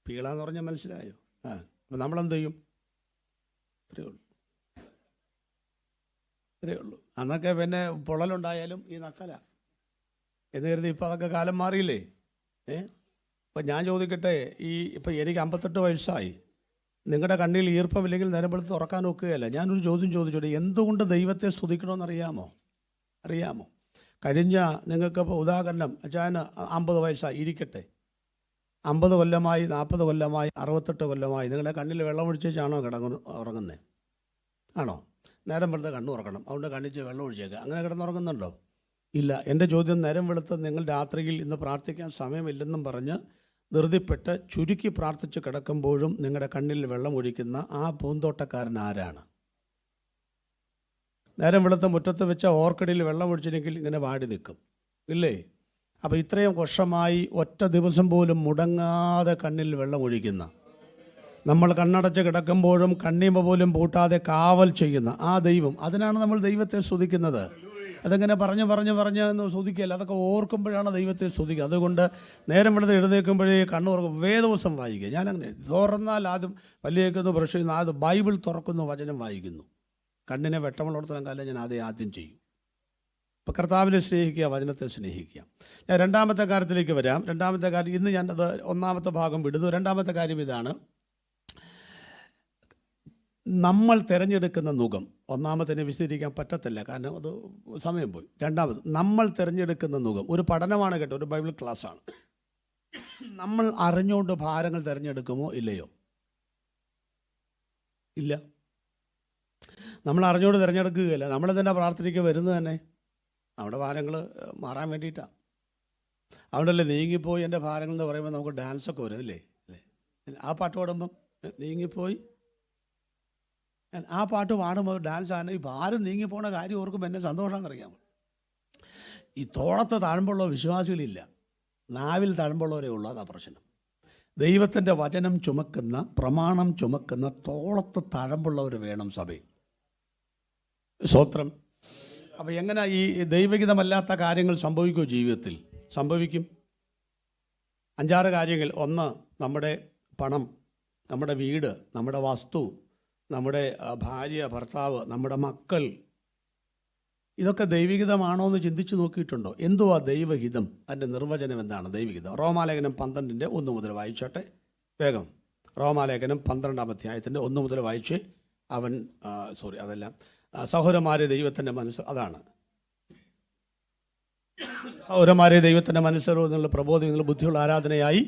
പീള എന്ന് പറഞ്ഞാൽ മനസ്സിലായോ? അപ്പം നമ്മളെന്ത് ചെയ്യും? ഇത്രയേ ഉള്ളൂ. അന്നൊക്കെ പിന്നെ പൊള്ളലുണ്ടായാലും ഈ നക്കല എന്ന് കരുതി. ഇപ്പം അതൊക്കെ കാലം മാറിയില്ലേ? ഇപ്പം ഞാൻ ചോദിക്കട്ടെ, ഇപ്പം എനിക്ക് 58 വയസ്സായി. നിങ്ങളുടെ കണ്ണിൽ ഈർപ്പമില്ലെങ്കിൽ നേരം വെളുത്ത് തുറക്കാൻ ഒക്കുകയല്ല. ഞാനൊരു ചോദ്യം ചോദിച്ചോട്ടെ, എന്തുകൊണ്ട് ദൈവത്തെ സ്തുതിക്കണമെന്ന് അറിയാമോ? കഴിഞ്ഞ നിങ്ങൾക്കിപ്പോൾ ഉദാഹരണം, അച്ചായന് 50 വയസ്സായി ഇരിക്കട്ടെ. 50 കൊല്ലമായി, 40 കൊല്ലമായി, 68 കൊല്ലമായി നിങ്ങളുടെ കണ്ണിൽ വെള്ളം ഒഴിച്ചാണോ ഉറങ്ങുന്നത്? ആണോ? നേരം വെളുത്ത് കണ്ണ് തുറക്കണം, അതുകൊണ്ട് കണ്ണിച്ച് വെള്ളം ഒഴിച്ചേക്കുക. അങ്ങനെ കിടന്നുറങ്ങുന്നുണ്ടോ? ഇല്ല. എൻ്റെ ചോദ്യം, നേരം വെളുത്ത് നിങ്ങൾ രാത്രിയിൽ ഇന്ന് പ്രാർത്ഥിക്കാൻ സമയമില്ലെന്നും പറഞ്ഞ് ധൃതിപ്പെട്ട് ചുരുക്കി പ്രാർത്ഥിച്ച് കിടക്കുമ്പോഴും നിങ്ങളുടെ കണ്ണിൽ വെള്ളം ഒഴിക്കുന്ന ആ പൂന്തോട്ടക്കാരൻ ആരാണ്? നേരം വെളുത്ത മുറ്റത്ത് വെച്ച ഓർക്കിഡിൽ വെള്ളം ഒഴിച്ചില്ലെങ്കിൽ ഇങ്ങനെ വാടി നിൽക്കും, ഇല്ലേ? അപ്പോൾ ഇത്രയും വർഷമായി ഒറ്റ ദിവസം പോലും മുടങ്ങാതെ കണ്ണിൽ വെള്ളം ഒഴിക്കുന്ന, നമ്മൾ കണ്ണടച്ച് കിടക്കുമ്പോഴും കണ്ണീമ പോലും പൂട്ടാതെ കാവൽ ചെയ്യുന്ന ആ ദൈവം, അതിനാണ് നമ്മൾ ദൈവത്തെ സ്തുതിക്കുന്നത്. അതങ്ങനെ പറഞ്ഞ് സ്തുതിക്കുകയല്ല, അതൊക്കെ ഓർക്കുമ്പോഴാണ് ദൈവത്തെ സ്തുതിക്കുക. അതുകൊണ്ട് നേരം വെളുത്ത് എഴുന്നേൽക്കുമ്പോഴേ കണ്ണുറക്കും, വേദവസം വായിക്കുക. ഞാനങ്ങനെ തുറന്നാൽ ആദ്യം പല്ലിയേക്കുന്നു, ബ്രഷ് ചെയ്യുന്നു, ആദ്യം ബൈബിൾ തുറക്കുന്നു, വചനം വായിക്കുന്നു. കണ്ണിനെ വെട്ടമുള്ളിടത്തോളം കാലം ഞാൻ ആദ്യം ചെയ്യും. അപ്പോൾ കർത്താവിനെ സ്നേഹിക്കുക, വചനത്തെ സ്നേഹിക്കുക. ഞാൻ രണ്ടാമത്തെ കാര്യത്തിലേക്ക് വരാം. രണ്ടാമത്തെ കാര്യം, ഇന്ന് ഞാനത് ഒന്നാമത്തെ ഭാഗം വിടുന്നു. രണ്ടാമത്തെ കാര്യം ഇതാണ്, നമ്മൾ തിരഞ്ഞെടുക്കുന്ന നുകം. ഒന്നാമതിനെ വിശദീകരിക്കാൻ പറ്റത്തില്ല, കാരണം അത് സമയം പോയി. രണ്ടാമത്, നമ്മൾ തിരഞ്ഞെടുക്കുന്ന നുകം ഒരു പഠനമാണ് കേട്ടോ, ഒരു ബൈബിൾ ക്ലാസ്സാണ്. നമ്മൾ അറിഞ്ഞുകൊണ്ട് ഭാരങ്ങൾ തിരഞ്ഞെടുക്കുമോ ഇല്ലയോ? ഇല്ല, നമ്മൾ അറിഞ്ഞുകൊണ്ട് തിരഞ്ഞെടുക്കുകയില്ല. നമ്മൾ തന്നെ പ്രാർത്ഥനയ്ക്ക് വരുന്നത് തന്നെ നമ്മുടെ ഭാരങ്ങൾ മാറാൻ വേണ്ടിയിട്ടാണ്. അതുകൊണ്ടല്ലേ നീങ്ങിപ്പോയി എൻ്റെ ഭാരങ്ങൾ എന്ന് പറയുമ്പോൾ നമുക്ക് ഡാൻസൊക്കെ വരും, അല്ലേ? ആ പാട്ട് പാടുമ്പം നീങ്ങിപ്പോയി, ആ പാട്ട് പാടുമ്പോൾ ഡാൻസ് ആണ്. ഈ ഭാരം നീങ്ങിപ്പോണ കാര്യം ഓർക്കുമ്പോൾ എന്നെ സന്തോഷമെന്നറിയാമോ? ഈ തോളത്ത് താഴ്മ്പുള്ള വിശ്വാസികളില്ല, നാവിൽ താഴ്മ്പുള്ളവരേ ഉള്ളൂ. അതാ പ്രശ്നം. ദൈവത്തിൻ്റെ വചനം ചുമക്കുന്ന, പ്രമാണം ചുമക്കുന്ന തോളത്ത് താഴ്മ്പുള്ളവർ വേണം സഭയിൽ. സ്തോത്രം. അപ്പോൾ എങ്ങനെ ഈ ദൈവഹിതമല്ലാത്ത കാര്യങ്ങൾ സംഭവിക്കുമോ? ജീവിതത്തിൽ സംഭവിക്കും. 5-6 കാര്യങ്ങൾ. ഒന്ന്, നമ്മുടെ പണം, നമ്മുടെ വീട്, നമ്മുടെ വസ്തു, നമ്മുടെ ഭാര്യ, ഭർത്താവ്, നമ്മുടെ മക്കൾ, ഇതൊക്കെ ദൈവഹിതമാണോ എന്ന് ചിന്തിച്ച് നോക്കിയിട്ടുണ്ടോ? എന്തുവാ ദൈവഹിതം? അതിൻ്റെ നിർവചനം എന്താണ് ദൈവഹിതം? റോമാലേഖനം 12-ന്റെ 1 മുതൽ വായിച്ചോട്ടെ വേഗം. റോമാലേഖനം 12-ാം അധ്യായത്തിൻ്റെ 1 മുതൽ വായിച്ച് അതെല്ലാം സഹോദരന്മാരെ ദൈവത്തിൻ്റെ മനസ്സ്, അതാണ് സഹോദരന്മാരെ ദൈവത്തിൻ്റെ മനസ്സറിവ് നിങ്ങൾ പ്രബോധം, നിങ്ങൾ ബുദ്ധിയുള്ള ആരാധനയായി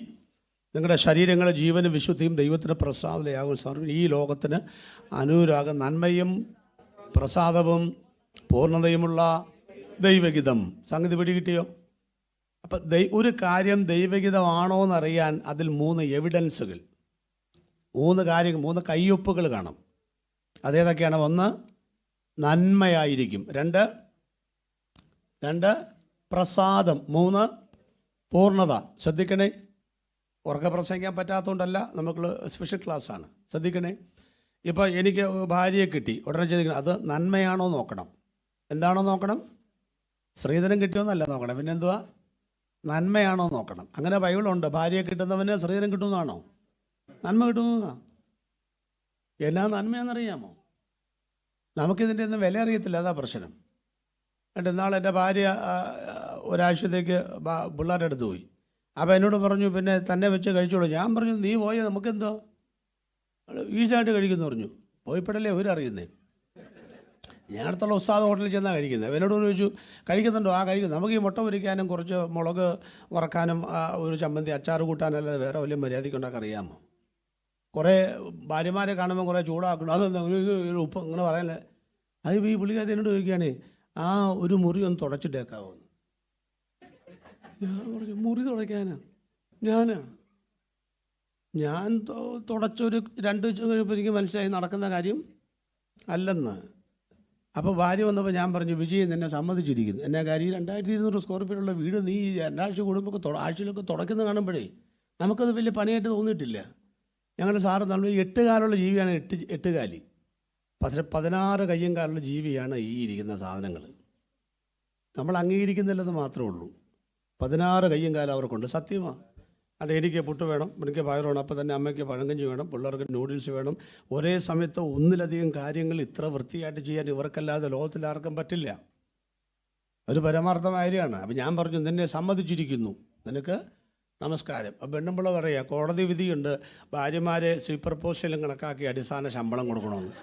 നിങ്ങളുടെ ശരീരങ്ങളെ ജീവനും വിശുദ്ധിയും ദൈവത്തിന് പ്രസാദയാകും. ഈ ലോകത്തിന് അനുരാഗം, നന്മയും പ്രസാദവും പൂർണ്ണതയുമുള്ള ദൈവഗീതം. സംഗതി പിടികിട്ടിയോ? അപ്പം ഒരു കാര്യം ദൈവഗീതമാണോ എന്നറിയാൻ അതിൽ 3 എവിഡൻസുകൾ, 3 കാര്യങ്ങൾ, 3 കയ്യൊപ്പുകൾ കാണും. അതേതൊക്കെയാണ്? 1, നന്മയായിരിക്കും. 2 പ്രസാദം. 3 പൂർണ്ണത. ശ്രദ്ധിക്കണേ, ഉറക്കെ പ്രസംഗിക്കാൻ പറ്റാത്തതുകൊണ്ടല്ല, നമുക്ക് സ്പെഷ്യൽ ക്ലാസ്സാണ്. ശ്രദ്ധിക്കണേ. ഇപ്പോൾ എനിക്ക് ഭാര്യയെ കിട്ടി, ഉടനെ ചോദിക്കണം അത് നന്മയാണോ നോക്കണം. എന്താണോ നോക്കണം? സ്ത്രീധനം കിട്ടിയോന്നല്ല നോക്കണം, പിന്നെ എന്തുവാ? നന്മയാണോ നോക്കണം. അങ്ങനെ ബൈബിളുണ്ട്. ഭാര്യയെ കിട്ടുന്നവന് സ്ത്രീധനം കിട്ടുന്നതാണോ? നന്മ കിട്ടുന്നതാണ്. എന്നാ നന്മയാണെന്നറിയാമോ? നമുക്കിതിൻ്റെ ഒന്നും വില അറിയത്തില്ല, അതാ പ്രശ്നം. എന്നിട്ട് ഇന്നാൾ എൻ്റെ ഭാര്യ ഒരാഴ്ചത്തേക്ക് പിള്ളേരുടെ അടുത്ത് പോയി. അപ്പോൾ എന്നോട് പറഞ്ഞു, പിന്നെ തന്നെ വെച്ച് കഴിച്ചോളൂ. ഞാൻ പറഞ്ഞു, നീ പോയ നമുക്കെന്തോ, ഈസായിട്ട് കഴിക്കുന്നു പറഞ്ഞു. പോയിപ്പോഴല്ലേ അവരറിയുന്നേ. ഞാൻ അടുത്തുള്ള ഉസ്താദ് ഹോട്ടലിൽ ചെന്നാൽ കഴിക്കുന്നത്. എന്നോട് ചോദിച്ചു, കഴിക്കുന്നുണ്ടോ? കഴിക്കുന്നു. നമുക്ക് ഈ മുട്ട പൊരിക്കാനും കുറച്ച് മുളക് വറക്കാനും ഒരു ചമ്മന്തി അച്ചാർ കൂട്ടാനല്ലാതെ വേറെ വലിയ മര്യാദയ്ക്കുണ്ടാക്കാൻ അറിയാമോ? കുറേ ഭാര്യമാരെ കാണുമ്പോൾ കുറേ ചൂടാക്കണം, അതെന്താ ഒരു ഉപ്പ് ഇങ്ങനെ പറയാനല്ലേ. അത് ഈ പുള്ളിക്കാരി എന്നോട് ചോദിക്കുകയാണേ, ഒരു മുറി ഒന്ന് തുടച്ചിട്ടേക്കാവോ? ഞാൻ പറഞ്ഞു, മുറി തുടയ്ക്കാനാ? ഞാൻ തുടച്ചൊരു 2 കഴിയുമ്പോൾ എനിക്ക് മനസ്സിലായി നടക്കുന്ന കാര്യം അല്ലെന്ന്. അപ്പോൾ ഭാര്യ വന്നപ്പോൾ ഞാൻ പറഞ്ഞു, വിജയ് എന്നെ സമ്മതിച്ചിരിക്കുന്നു. എന്നാ കാര്യം? 2200 സ്ക്വയർ ഫീറ്റുള്ള വീട് നീ 2 ആഴ്ച കൂടുമ്പോൾ ആഴ്ചയിലൊക്കെ തുടയ്ക്കുന്നത് കാണുമ്പോഴേ നമുക്കത് വലിയ പണിയായിട്ട് തോന്നിയിട്ടില്ല. ഞങ്ങളുടെ സാറ് നമ്മൾ 8 കാലുള്ള ജീവിയാണ്. 8 കാലി. പക്ഷേ 16 കയ്യും കാലുള്ള ജീവിയാണ് ഈ ഇരിക്കുന്ന സാധനങ്ങൾ. നമ്മൾ അംഗീകരിക്കുന്നില്ലെന്ന് മാത്രമേ ഉള്ളൂ. 16 കയ്യും കാലം അവർക്കുണ്ട്. സത്യമാണ്. അത് എനിക്ക് പുട്ട് വേണം, എനിക്ക് പയർ വേണം, അപ്പോൾ തന്നെ അമ്മയ്ക്ക് പഴങ്കഞ്ഞി വേണം, പിള്ളേർക്ക് നൂഡിൽസ് വേണം. ഒരേ സമയത്ത് ഒന്നിലധികം കാര്യങ്ങൾ ഇത്ര വൃത്തിയായിട്ട് ചെയ്യാൻ ഇവർക്കല്ലാതെ ലോകത്തിൽ ആർക്കും പറ്റില്ല. ഒരു പരമാർത്ഥമായ കാര്യമാണ്. അപ്പം ഞാൻ പറഞ്ഞു, നിന്നെ സമ്മതിച്ചിരിക്കുന്നു, നിനക്ക് നമസ്കാരം. അപ്പം പെണ്ണുമ്പിള്ള പറയുക, കോടതി വിധിയുണ്ട്, ഭാര്യമാരെ സൂപ്പർ പോസ്റ്റിലും കണക്കാക്കി അടിസ്ഥാന ശമ്പളം കൊടുക്കണമെന്ന്.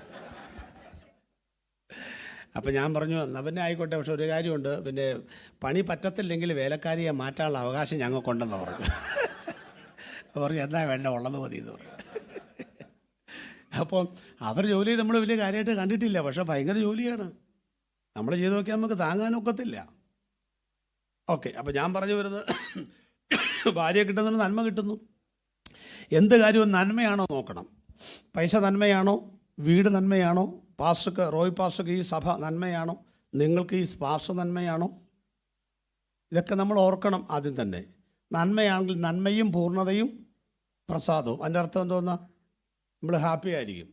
അപ്പം ഞാൻ പറഞ്ഞു, എന്നാൽ പിന്നെ ആയിക്കോട്ടെ, പക്ഷെ ഒരു കാര്യമുണ്ട്, പിന്നെ പണി പറ്റത്തില്ലെങ്കിൽ വേലക്കാരിയെ മാറ്റാനുള്ള അവകാശം ഞങ്ങൾക്കുണ്ടെന്ന് പറഞ്ഞു. പറഞ്ഞു, എന്താ വേണ്ട, ഉള്ളത് മതി എന്ന് പറഞ്ഞു. അപ്പോൾ അവർ ജോലി നമ്മൾ വലിയ കാര്യമായിട്ട് കണ്ടിട്ടില്ല, പക്ഷെ ഭയങ്കര ജോലിയാണ്. നമ്മൾ ചെയ്ത് നോക്കിയാൽ നമുക്ക് താങ്ങാനൊക്കത്തില്ല. ഓക്കെ, അപ്പോൾ ഞാൻ പറഞ്ഞു വരുന്നത്, ഭാര്യ കിട്ടുന്നതിന് നന്മ കിട്ടുന്നു. എന്ത് കാര്യവും നന്മയാണോ നോക്കണം. പൈസ നന്മയാണോ? വീട് നന്മയാണോ? റോയ് പാസ്റ്റർക്ക് ഈ സഭ നന്മയാണോ? നിങ്ങൾക്ക് ഈ പാസ്റ്റർ നന്മയാണോ? ഇതൊക്കെ നമ്മൾ ഓർക്കണം ആദ്യം തന്നെ. നന്മയാണെങ്കിൽ നന്മയും പൂർണ്ണതയും പ്രസാദവും. അതിൻ്റെ അർത്ഥം എന്തോന്നാ? നമ്മൾ ഹാപ്പി ആയിരിക്കും.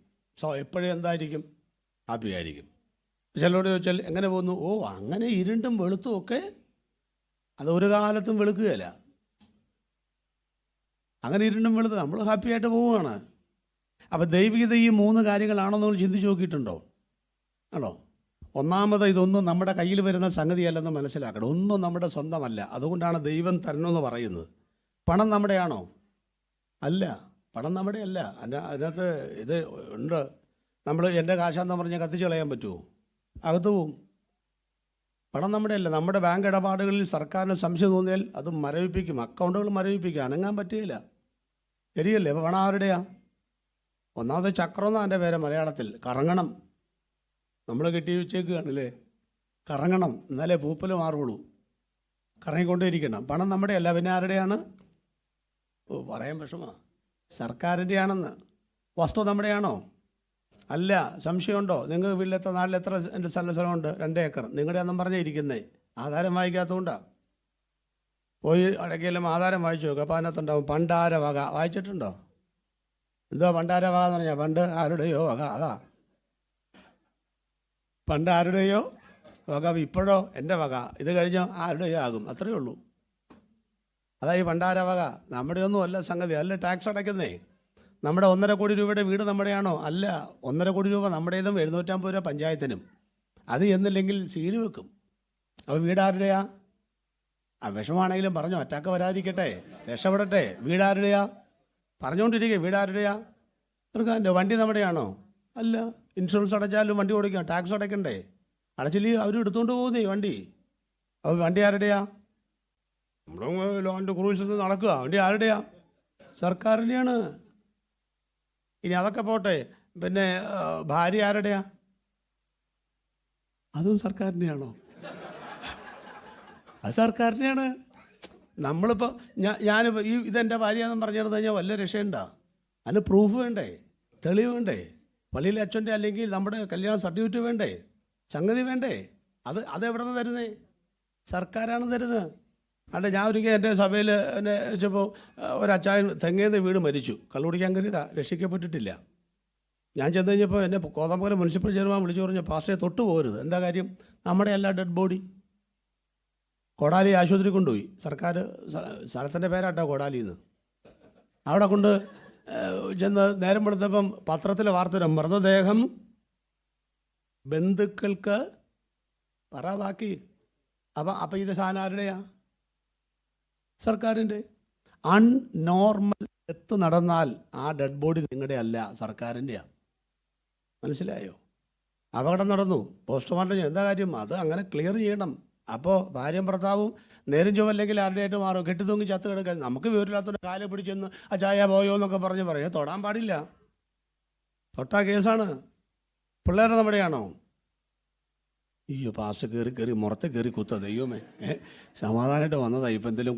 എപ്പോഴും എന്തായിരിക്കും? ഹാപ്പി ആയിരിക്കും. ചിലരോട് ചോദിച്ചാൽ എങ്ങനെ പോകുന്നു? ഓ, അങ്ങനെ ഇരുണ്ടും വെളുത്തും ഒക്കെ അത് ഒരു കാലത്തും വെളുക്കുകയില്ല. അങ്ങനെ ഇരുണ്ടും വെളുത്ത് നമ്മൾ ഹാപ്പിയായിട്ട് പോവുകയാണ്. അപ്പം ദൈവികത ഈ 3 കാര്യങ്ങളാണെന്ന് ചിന്തിച്ച് നോക്കിയിട്ടുണ്ടോ? ആണോ? ഒന്നാമത്, ഇതൊന്നും നമ്മുടെ കയ്യിൽ വരുന്ന സംഗതിയല്ലെന്ന് മനസ്സിലാക്കണം. ഒന്നും നമ്മുടെ സ്വന്തമല്ല. അതുകൊണ്ടാണ് ദൈവം തരണമെന്ന് പറയുന്നത്. പണം നമ്മുടെയാണോ? അല്ല, പണം നമ്മുടെ അല്ല. അതിനകത്ത് ഇത് ഉണ്ട്. നമ്മൾ എൻ്റെ കാശാന്ന് പറഞ്ഞാൽ കത്തിച്ച് കളയാൻ പറ്റുമോ? അകത്ത് പോവും. പണം നമ്മുടെ അല്ല. നമ്മുടെ ബാങ്ക് ഇടപാടുകളിൽ സർക്കാരിന് സംശയം തോന്നിയാൽ അത് മരവിപ്പിക്കും, അക്കൗണ്ടുകൾ മരവിപ്പിക്കും, അനങ്ങാൻ പറ്റുകയില്ല. ശരിയല്ലേ? അപ്പോൾ പണം ആരുടെയാ? ഒന്നാമത് ചക്രം എന്നാണ് എൻ്റെ പേര് മലയാളത്തിൽ. കറങ്ങണം. നമ്മൾ കെട്ടി വെച്ചേക്കുകയാണല്ലേ. കറങ്ങണം, എന്നാലേ പൂപ്പൽ മാറുള്ളൂ. കറങ്ങിക്കൊണ്ടേയിരിക്കണം. പണം നമ്മുടെ അല്ല. പിന്നെ ആരുടെയാണ്? ഓ, പറയാൻ വിഷമമാണ്. സർക്കാരിൻ്റെ ആണെന്ന്. വസ്തു നമ്മുടെയാണോ? അല്ല. സംശയമുണ്ടോ? നിങ്ങൾക്ക് വീട്ടിലെത്ര, നാട്ടിൽ എത്ര എൻ്റെ സ്ഥലമുണ്ട്? 2 ഏക്കർ. നിങ്ങളുടെ അന്നും പറഞ്ഞിരിക്കുന്നേ. ആധാരം വായിക്കാത്തതുകൊണ്ടാണ്. പോയി ഇടയ്ക്കെല്ലാം ആധാരം വായിച്ചു നോക്കുക. അപ്പോൾ അതിനകത്തുണ്ടാവും പണ്ടാര വക. വായിച്ചിട്ടുണ്ടോ? എന്തോ പണ്ടാര വക എന്ന് പറഞ്ഞാൽ പണ്ട് ആരുടെയോ വക. അതാ പണ്ട് ആരുടെയോ വക. ഇപ്പോഴോ എൻ്റെ വക. ഇത് കഴിഞ്ഞോ ആരുടെയോ ആകും. അത്രയേ ഉള്ളൂ. അതാ ഈ പണ്ടാര വക. നമ്മുടെ ഒന്നും അല്ല സംഗതി. അല്ല ടാക്സ് അടയ്ക്കുന്നേ. നമ്മുടെ 1.5 കോടി രൂപയുടെ വീട് നമ്മുടെയാണോ? അല്ല. 1.5 കോടി രൂപ നമ്മുടേതും 750 രൂപ പഞ്ചായത്തിനും. അത് എന്നില്ലെങ്കിൽ സീല് വെക്കും. അപ്പോൾ വീടാരുടെയാ? വിഷമാണെങ്കിലും പറഞ്ഞോ, അറ്റാക്ക് വരാതിരിക്കട്ടെ, രക്ഷപ്പെടട്ടെ. വീടാരുടെയാ? പറഞ്ഞുകൊണ്ടിരിക്കുക. വീടാരുടെയാ? സർക്കാരിൻ്റെ. വണ്ടി നമ്മുടെയാണോ? അല്ല. ഇൻഷുറൻസ് അടച്ചാലും വണ്ടി ഓടിക്കാം, ടാക്സ് അടയ്ക്കണ്ടേ? അടച്ചില്ലേ അവർ എടുത്തുകൊണ്ട് പോകുന്നേ വണ്ടി. അപ്പോൾ വണ്ടി ആരുടെയാ? നമ്മൾ ലോൻ്റെ ക്രൂസിൽ നടക്കുക. വണ്ടി ആരുടെയാ? സർക്കാരിൻ്റെയാണ്. ഇനി അതൊക്കെ പോട്ടെ. പിന്നെ ഭാര്യ ആരുടെയാ? അതും സർക്കാരിൻ്റെയാണോ? അത് സർക്കാരിൻ്റെയാണ്. നമ്മളിപ്പോൾ ഞാനിപ്പോൾ ഇതെൻ്റെ ഭാര്യയാണെന്ന് പറഞ്ഞിരുന്നു കഴിഞ്ഞാൽ വല്ല രക്ഷയുണ്ടോ? അതിന് പ്രൂഫ് വേണ്ടേ? തെളിവ് വേണ്ടേ? പള്ളിയിലെ അച്ഛൻ്റെ അല്ലെങ്കിൽ നമ്മുടെ കല്യാണ സർട്ടിഫിക്കറ്റ് വേണ്ടേ? സംഗതി വേണ്ടേ? അതെവിടെ നിന്ന് തരുന്നേ? സർക്കാരാണ് തരുന്നത്. അല്ല, ഞാൻ ഒരിക്കൽ എൻ്റെ സഭയിൽ എന്നെ വെച്ചപ്പോൾ ഒരച്ചായൻ തെങ്ങേന്ന് വീട് മരിച്ചു. കള്ളുകുടിക്കാൻ കയറിയതാ, രക്ഷിക്കപ്പെട്ടിട്ടില്ല. ഞാൻ ചെന്ന് കഴിഞ്ഞപ്പോൾ എന്നെ കോതമംഗലം മുനിസിപ്പൽ ചെയർമാൻ വിളിച്ചു പറഞ്ഞു, പാസ്റ്ററെ തൊട്ട് പോകരുത്. എന്താ കാര്യം? നമ്മുടെ അല്ല ഡെഡ് ബോഡി. കോടാലി ആശുപത്രി കൊണ്ടുപോയി. സർക്കാർ സ്ഥലത്തിൻ്റെ പേരാട്ടോ കോടാലിന്ന്. അവിടെ കൊണ്ട് ചെന്ന് നേരം വെളുത്തപ്പം പത്രത്തിൽ വാർത്ത വരും, മൃതദേഹം ബന്ധുക്കൾക്ക് ബാക്കി. അപ്പം ഇത് സാധനം ആരുടെയാ? സർക്കാരിൻ്റെ. അൺനോർമൽ ഡെത്ത് നടന്നാൽ ആ ഡെഡ് ബോഡി നിങ്ങളുടെ അല്ല, സർക്കാരിൻ്റെയാണ്. മനസ്സിലായോ? അപകടം നടന്നു, പോസ്റ്റ്മോർട്ടം. എന്താ കാര്യം? അത് അങ്ങനെ ക്ലിയർ ചെയ്യണം. അപ്പോൾ ഭാര്യയും ഭർത്താവും നേരും ചുവല്ലെങ്കിൽ ആരുടെയായിട്ട് മാറും. കെട്ടിത്തൂങ്ങി ചത്ത് കിടക്കാൻ. നമുക്ക് വിവരമില്ലാത്തൊരു കാലെ പിടിച്ചെന്ന് ആ ചായ പോയോ എന്നൊക്കെ പറഞ്ഞ് പറയും. തൊടാൻ പാടില്ല. തൊട്ടാ കേസാണ്. പിള്ളേരെ നമ്മുടെയാണോ? അയ്യോ, പാസ്റ്റ് കയറി മുറത്തെ കയറി കുത്ത. ദൈവമേ, സമാധാനമായിട്ട് വന്നതാണ്. ഇപ്പം എന്തെങ്കിലും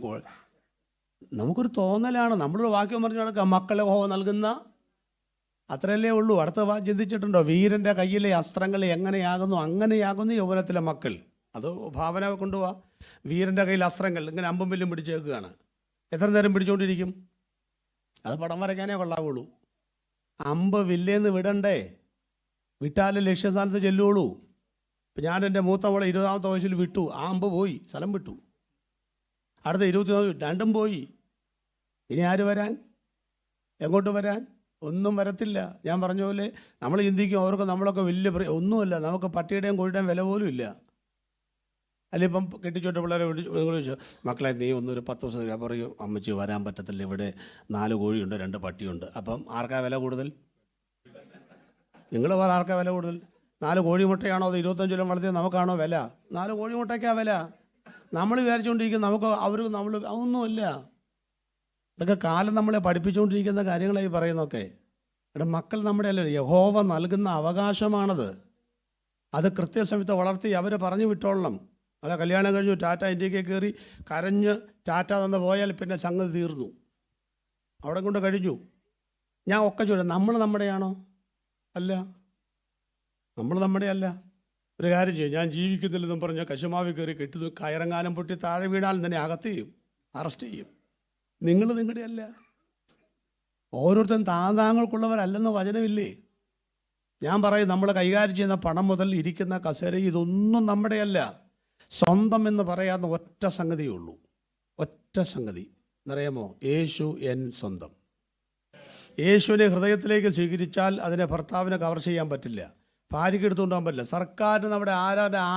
നമുക്കൊരു തോന്നലാണ്. നമ്മളൊരു വാക്യം പറഞ്ഞു നടക്കുക, മക്കളെ ഹോ നൽകുന്ന. അത്രയല്ലേ ഉള്ളൂ. അടുത്ത ചിന്തിച്ചിട്ടുണ്ടോ? വീരൻ്റെ കയ്യിലെ അസ്ത്രങ്ങൾ എങ്ങനെയാകുന്നു അങ്ങനെയാകുന്നു യൗവനത്തിലെ മക്കൾ. അത് ഭാവന കൊണ്ടുപോവാ. വീരൻ്റെ കയ്യിൽ അസ്ത്രങ്ങൾ ഇങ്ങനെ അമ്പും വില്ലും പിടിച്ചേക്കുകയാണ്. എത്ര നേരം പിടിച്ചുകൊണ്ടിരിക്കും? അത് പടം വരയ്ക്കാനേ കൊള്ളാവുള്ളൂ. അമ്പ് വില്ലേന്ന് വിടണ്ടേ? വിട്ടാലേ ലക്ഷ്യസ്ഥാനത്ത് ചെല്ലുള്ളൂ. ഇപ്പം ഞാൻ എൻ്റെ മൂത്ത മോളെ 20ാമത്തെ വയസ്സിൽ വിട്ടു. ആ അമ്പ് പോയി, സ്ഥലം വിട്ടു. അടുത്ത 24 രണ്ടും പോയി. ഇനി ആര് വരാൻ? എങ്ങോട്ട് വരാൻ? ഒന്നും വരത്തില്ല. ഞാൻ പറഞ്ഞ പോലെ നമ്മൾ ചിന്തിക്കും അവർക്ക് നമ്മളൊക്കെ വലിയ ഒന്നുമില്ല. നമുക്ക് പട്ടിയുടെയും കോഴിയുടെയും വില പോലും ഇല്ല. അല്ലെ, ഇപ്പം കെട്ടിച്ചോട്ട് പിള്ളേരെ നിങ്ങൾ ചോദിച്ചു, മക്കളെ നീ ഒന്നൊരു 10 ദിവസം പറയും, അമ്മച്ചി വരാൻ പറ്റത്തില്ല, ഇവിടെ 4 കോഴിയുണ്ട് 2 പട്ടിയുണ്ട്. അപ്പം ആർക്കാ വില കൂടുതൽ? നിങ്ങൾ പറ, ആർക്കാ വില കൂടുതൽ? 4 കോഴിമുട്ടയാണോ അത് 25 കൊല്ലം വളർത്തിയത് നമുക്കാണോ വില? 4 കോഴിമുട്ടയ്ക്കാ വില. നമ്മൾ വിചാരിച്ചുകൊണ്ടിരിക്കും നമുക്ക് നമ്മൾ അതൊന്നുമില്ല. ഇതൊക്കെ കാലം നമ്മളെ പഠിപ്പിച്ചുകൊണ്ടിരിക്കുന്ന കാര്യങ്ങളായി പറയുന്നതൊക്കെ. ഇവിടെ മക്കൾ നമ്മുടെ അല്ലേ, യഹോവ നൽകുന്ന അവകാശമാണത്. അത് കൃത്യസമയത്ത് വളർത്തി അവർ പറഞ്ഞു വിട്ടോളണം. അല്ല, കല്യാണം കഴിഞ്ഞു ടാറ്റ ഇന്ത്യക്ക് കയറി കരഞ്ഞ് ടാറ്റ തന്ന് പോയാൽ പിന്നെ സംഗതി തീർന്നു, അവിടെ കൊണ്ട് കഴിഞ്ഞു. ഞാൻ ഒക്കെ ചോദിച്ചു, നമ്മൾ നമ്മുടെയാണോ? അല്ല, നമ്മൾ നമ്മുടെ അല്ല. ഒരു കാര്യം ചെയ്യും, ഞാൻ ജീവിക്കുന്നില്ലെന്നും പറഞ്ഞാൽ കശുമാവി കയറി കെട്ടി കയറങ്ങാനം പൊട്ടി താഴെ വീണാൽ തന്നെ അകത്ത് ചെയ്യും, അറസ്റ്റ് ചെയ്യും. നിങ്ങൾ നിങ്ങളുടെ അല്ല. ഓരോരുത്തരും താങ്ങൾക്കുള്ളവരല്ലെന്ന് വചനമില്ലേ? ഞാൻ പറയും, നമ്മൾ കൈകാര്യം ചെയ്യുന്ന പണം മുതൽ ഇരിക്കുന്ന കസേര ഇതൊന്നും നമ്മുടെയല്ല. സ്വന്തം എന്ന് പറയാവുന്ന ഒറ്റ സംഗതിയേ ഉള്ളൂ. ഒറ്റ സംഗതി എന്നറിയാമോ? യേശു എൻ സ്വന്തം. യേശുവിനെ ഹൃദയത്തിലേക്ക് സ്വീകരിച്ചാൽ അതിനെ ഭർത്താവിനെ കവർ ചെയ്യാൻ പറ്റില്ല, ഭാര്യയ്ക്ക് എടുത്തുകൊണ്ടാൻ പറ്റില്ല, സർക്കാരിന് നമ്മുടെ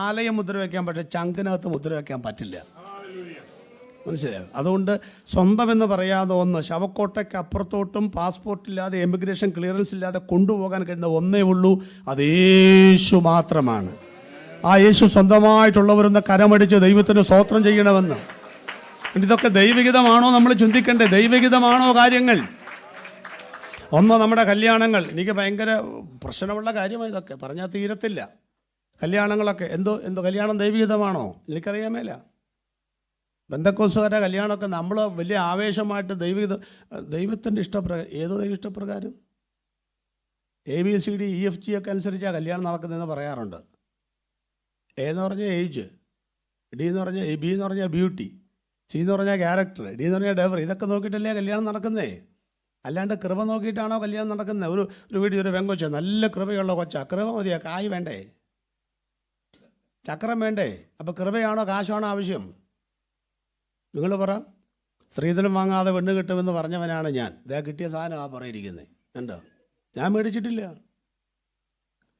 ആലയം മുദ്ര വയ്ക്കാൻ പറ്റില്ല, ചങ്കിനകത്ത് മുദ്ര വയ്ക്കാൻ പറ്റില്ല. മനസ്സിലായോ? അതുകൊണ്ട് സ്വന്തം എന്ന് പറയാതെ ഒന്ന്, ശവക്കോട്ടയ്ക്ക് അപ്പുറത്തോട്ടും പാസ്പോർട്ടില്ലാതെ എമിഗ്രേഷൻ ക്ലിയറൻസ് ഇല്ലാതെ കൊണ്ടുപോകാൻ കഴിയുന്ന ഒന്നേ ഉള്ളൂ, അത് യേശു മാത്രമാണ്. ആ യേശു സ്വന്തമായിട്ടുള്ളവരൊന്ന് കരമടിച്ച് ദൈവത്തിന് സ്തോത്രം ചെയ്യണമെന്ന്. ഇതൊക്കെ ദൈവഹിതമാണോ നമ്മൾ ചിന്തിക്കണ്ടേ? ദൈവഹിതമാണോ കാര്യങ്ങൾ? ഒന്ന്, നമ്മുടെ കല്യാണങ്ങൾ. എനിക്ക് ഭയങ്കര പ്രശ്നമുള്ള കാര്യമാണ് ഇതൊക്കെ, പറഞ്ഞാൽ തീരത്തില്ല. കല്യാണങ്ങളൊക്കെ എന്തോ കല്യാണം ദൈവഹിതമാണോ? എനിക്കറിയാമേല. ബന്ധക്കോസുകാരുടെ കല്യാണമൊക്കെ നമ്മൾ വലിയ ആവേശമായിട്ട് ദൈവത്തിൻ്റെ ഇഷ്ടപ്രകാരം. ഏതോ ദൈവ ഇഷ്ടപ്രകാരം ABCD EFG ഒക്കെ അനുസരിച്ചാണ് കല്യാണം നടക്കുന്നതെന്ന് പറയാറുണ്ട്. A എന്ന് പറഞ്ഞാൽ ഏജ്, D എന്ന് പറഞ്ഞാൽ B എന്ന് പറഞ്ഞാൽ ബ്യൂട്ടി, C എന്ന് പറഞ്ഞാൽ ക്യാരക്ടർ, D എന്ന് പറഞ്ഞാൽ ഡെവർ. ഇതൊക്കെ നോക്കിയിട്ടല്ലേ കല്യാണം നടക്കുന്നേ. അല്ലാണ്ട് കൃപ നോക്കിയിട്ടാണോ കല്യാണം നടക്കുന്നത്? ഒരു വീട്ടിൽ ഒരു പെങ്കൊച്ച, നല്ല കൃപയുള്ള കൊച്ചാ. കൃപ മതിയാ, കായ് വേണ്ടേ? ചക്രം വേണ്ടേ? അപ്പോൾ കൃപയാണോ കാശാണോ ആവശ്യം? നിങ്ങൾ പറ. സ്ത്രീധനം വാങ്ങാതെ പെണ്ണ് കിട്ടുമെന്ന് പറഞ്ഞവനാണ് ഞാൻ. ഇതാ കിട്ടിയ സാധനം ആ പറയിരിക്കുന്നത് ഉണ്ടോ? ഞാൻ മേടിച്ചിട്ടില്ല.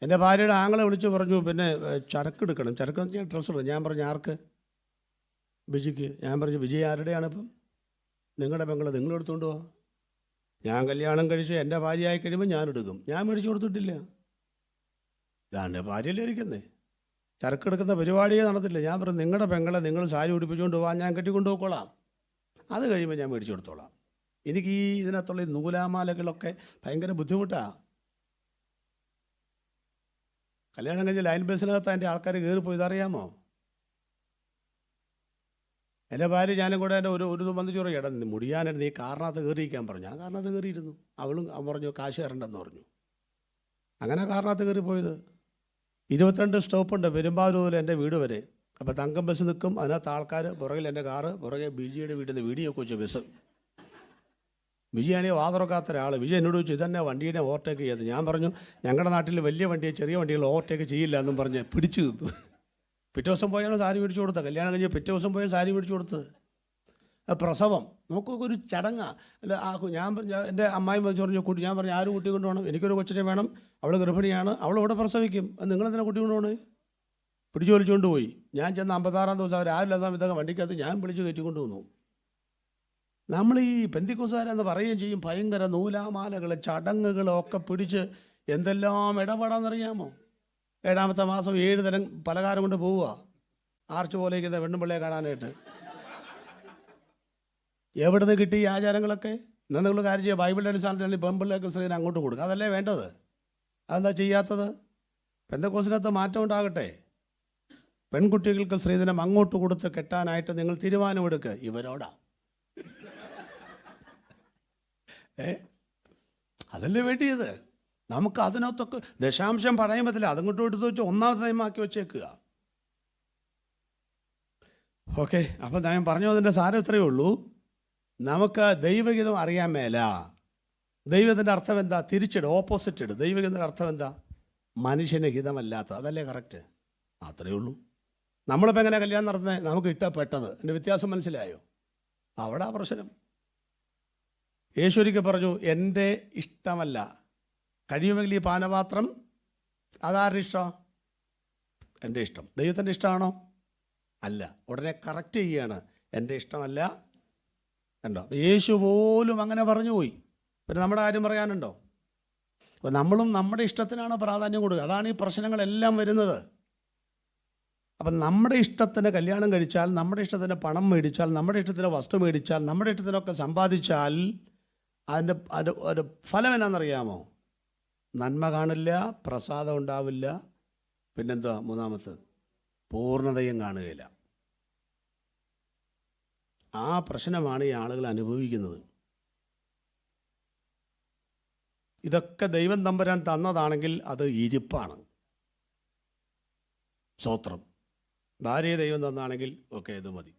എൻ്റെ ഭാര്യയുടെ ആങ്ങളെ വിളിച്ച് പറഞ്ഞു, പിന്നെ ചരക്കെടുക്കണം. ചരക്കെന്ന് വെച്ചാൽ ഡ്രസ്സ് എടുക്കും. ഞാൻ പറഞ്ഞു, ആർക്ക്? ബിജിക്ക്. ഞാൻ പറഞ്ഞു, വിജയ് ആരുടെയാണ് ഇപ്പം? നിങ്ങളുടെ പെങ്ങളെ നിങ്ങളെടുത്തുകൊണ്ട് പോവാ. ഞാൻ കല്യാണം കഴിച്ച് എൻ്റെ ഭാര്യയായി കഴിയുമ്പോൾ ഞാൻ എടുക്കും. ഞാൻ മേടിച്ചു കൊടുത്തിട്ടില്ല. ഇതാണ് ഭാര്യയല്ലേ ഇരിക്കുന്നേ. ചരക്കെടുക്കുന്ന പരിപാടിയെ നടത്തില്ല. ഞാൻ പറഞ്ഞു, നിങ്ങളുടെ പെങ്ങളെ നിങ്ങൾ സാരി ഉടുപ്പിച്ചുകൊണ്ട് പോകാൻ, ഞാൻ കെട്ടിക്കൊണ്ടു പോയിക്കോളാം. അത് കഴിയുമ്പോൾ ഞാൻ മേടിച്ചു കൊടുത്തോളാം. എനിക്ക് ഇതിനകത്തുള്ള ഈ നൂലാമാലകളൊക്കെ ഭയങ്കര ബുദ്ധിമുട്ടാണ്. കല്യാണം കഴിഞ്ഞ് ലൈൻ ബസ്സിനകത്ത് എൻ്റെ ആൾക്കാർ കയറിപ്പോയി. ഇതറിയാമോ? എൻ്റെ ഭാര്യ ഞാനും കൂടെ എൻ്റെ ഒരു ബന്ധിച്ചു പറയും, എടാ മുടിയാനായിട്ട് നീ കാറിനകത്ത് കയറിയിരിക്കാൻ പറഞ്ഞു. ഞാൻ കാറിനകത്ത് കയറിയിരുന്നു. അവൻ പറഞ്ഞു കാശ് തരണ്ടെന്ന് പറഞ്ഞു. അങ്ങനെ കാറിനകത്ത് കയറിപ്പോയത്. 22 സ്റ്റോപ്പുണ്ട് പെരുമ്പാവൂർ മുതൽ എൻ്റെ വീട് വരെ. അപ്പോൾ തങ്കം ബസ് നിൽക്കും, അതിനകത്ത് ആൾക്കാർ, പുറകിൽ എൻ്റെ കാറ്, പുറകെ ബിജിയുടെ വീട്ടിൽ നിന്ന് വീഡിയോ ഒക്കെ വെച്ച് ബസ്. വിജയാണെങ്കിൽ വാതുറക്കാത്ത ഒരാൾ. വിജയ് എന്നോട് ചോദിച്ചു, ഇതന്നെ വണ്ടീനെ ഓവർടേക്ക് ചെയ്ത്. ഞാൻ പറഞ്ഞു, ഞങ്ങളുടെ നാട്ടിൽ വലിയ വണ്ടിയെ ചെറിയ വണ്ടികൾ ഓവർടേക്ക് ചെയ്യില്ല എന്നും പറഞ്ഞ് പിടിച്ചു നിന്നു. പിറ്റേ ദിവസം പോയാണ് സാരി മേടിച്ചു കൊടുത്തത്. കല്യാണം കഴിഞ്ഞ് പിറ്റേ ദിവസം പോയാൽ സാരി മേടിച്ചു കൊടുത്തത്. പ്രസവം നമുക്കൊക്കെ ഒരു ചടങ്ങാണ്. അല്ല ഞാൻ എൻ്റെ അമ്മായി പറഞ്ഞു കുട്ടി. ഞാൻ പറഞ്ഞു, ആരും കുട്ടി കൊണ്ടുപോകണം? എനിക്കൊരു കൊച്ചിനെ വേണം, അവൾ ഗർഭിണിയാണ്, അവൾ ഇവിടെ പ്രസവിക്കും. നിങ്ങളെന്തിനാ കുട്ടി കൊണ്ടുപോകണേ? പിടിച്ചു വലിച്ചുകൊണ്ട് പോയി. ഞാൻ ചെന്ന് 56-ാം ദിവസം അവരാരില്ലാത്ത വിധം വണ്ടിക്കകത്ത് ഞാൻ പിടിച്ച് കയറ്റിക്കൊണ്ട് വന്നു. നമ്മൾ ഈ പെന്തിക്കോസുകാരെന്ന് പറയുകയും ചെയ്യും. ഭയങ്കര നൂലാമാലകൾ, ചടങ്ങുകളൊക്കെ പിടിച്ച് എന്തെല്ലാം ഇടപെടാമെന്നറിയാമോ? 7-ാമത്തെ മാസം 7 തരം പലഹാരം കൊണ്ട് പോവുക ആർച്ച് പോലേക്കുന്ന പെണ്ണുപിള്ളയെ കാണാനായിട്ട്. എവിടെ നിന്ന് കിട്ടി ഈ ആചാരങ്ങളൊക്കെ? എന്നാൽ നിങ്ങൾ കാര്യം ചെയ്യുക, ബൈബിളിൻ്റെ അടിസ്ഥാനത്തിൽ പെൺപിള്ളേർക്ക് സ്ത്രീധനം അങ്ങോട്ട് കൊടുക്കുക. അതല്ലേ വേണ്ടത്? അതെന്താ ചെയ്യാത്തത്? പെന്തക്കോസിനകത്ത് മാറ്റം ഉണ്ടാകട്ടെ. പെൺകുട്ടികൾക്ക് സ്ത്രീധനം അങ്ങോട്ട് കൊടുത്ത് കെട്ടാനായിട്ട് നിങ്ങൾ തീരുമാനമെടുക്കുക. ഇവരോടാ അതല്ലേ വേണ്ടിയത്? നമുക്ക് അതിനകത്തൊക്കെ ദശാംശം പറയാൻ പറ്റില്ല. അതങ്ങോട്ട് എടുത്ത് വെച്ച് ഒന്നാമത്തെ ടൈമാക്കി വെച്ചേക്കുക. ഓക്കെ, അപ്പം ഞാൻ പറഞ്ഞു അതിൻ്റെ സാരം ഇത്രയേ ഉള്ളൂ. നമുക്ക് ദൈവഗീതം അറിയാൻ മേല. ദൈവത്തിൻ്റെ അർത്ഥം എന്താ? തിരിച്ചിട്, ഓപ്പോസിറ്റ് ഇട്. ദൈവഗീതത്തിൻ്റെ അർത്ഥം എന്താ? മനുഷ്യന് ഹിതമല്ലാത്ത. അതല്ലേ കറക്റ്റ്? അത്രയേ ഉള്ളൂ. നമ്മളിപ്പോൾ എങ്ങനെ കല്യാണം നടത്തുന്നത്? നമുക്ക് ഇഷ്ടപ്പെട്ടത്. എൻ്റെ വ്യത്യാസം മനസ്സിലായോ? അവിടെ ആ പ്രശ്നം. യേശുരിക്ക് പറഞ്ഞു, എൻ്റെ ഇഷ്ടമല്ല, കഴിയുമെങ്കിൽ ഈ പാനപാത്രം അതാരുടെ ഇഷ്ടം? എൻ്റെ ഇഷ്ടം. ദൈവത്തിൻ്റെ ഇഷ്ടമാണോ? അല്ല. ഉടനെ കറക്റ്റ് ചെയ്യുകയാണ്, എൻ്റെ ഇഷ്ടമല്ല. കണ്ടോ? യേശു പോലും അങ്ങനെ പറഞ്ഞു പോയി. പിന്നെ നമ്മുടെ കാര്യം പറയാനുണ്ടോ? അപ്പോൾ നമ്മളും നമ്മുടെ ഇഷ്ടത്തിനാണ് പ്രാധാന്യം കൊടുക്കുക. അതാണ് ഈ പ്രശ്നങ്ങളെല്ലാം വരുന്നത്. അപ്പം നമ്മുടെ ഇഷ്ടത്തിന് കല്യാണം കഴിച്ചാൽ, നമ്മുടെ ഇഷ്ടത്തിന് പണം മേടിച്ചാൽ, നമ്മുടെ ഇഷ്ടത്തിന് വസ്തു മേടിച്ചാൽ, നമ്മുടെ ഇഷ്ടത്തിനൊക്കെ സമ്പാദിച്ചാൽ അതിൻ്റെ ഒരു ഫലം എന്നാണെന്നറിയാമോ? നന്മ കാണില്ല, പ്രസാദം ഉണ്ടാവില്ല, പിന്നെന്താ മൂന്നാമത്തത്? പൂർണ്ണതയും കാണുകയില്ല. ആ പ്രശ്നമാണ് ഈ ആളുകൾ അനുഭവിക്കുന്നത്. ഇതൊക്കെ ദൈവം തമ്പുരാൻ തന്നതാണെങ്കിൽ അത് ഇരിപ്പാണ്. സ്തോത്രം. ഭാര്യയെ ദൈവം തന്നാണെങ്കിൽ ഓക്കെ, ഇത് മതി.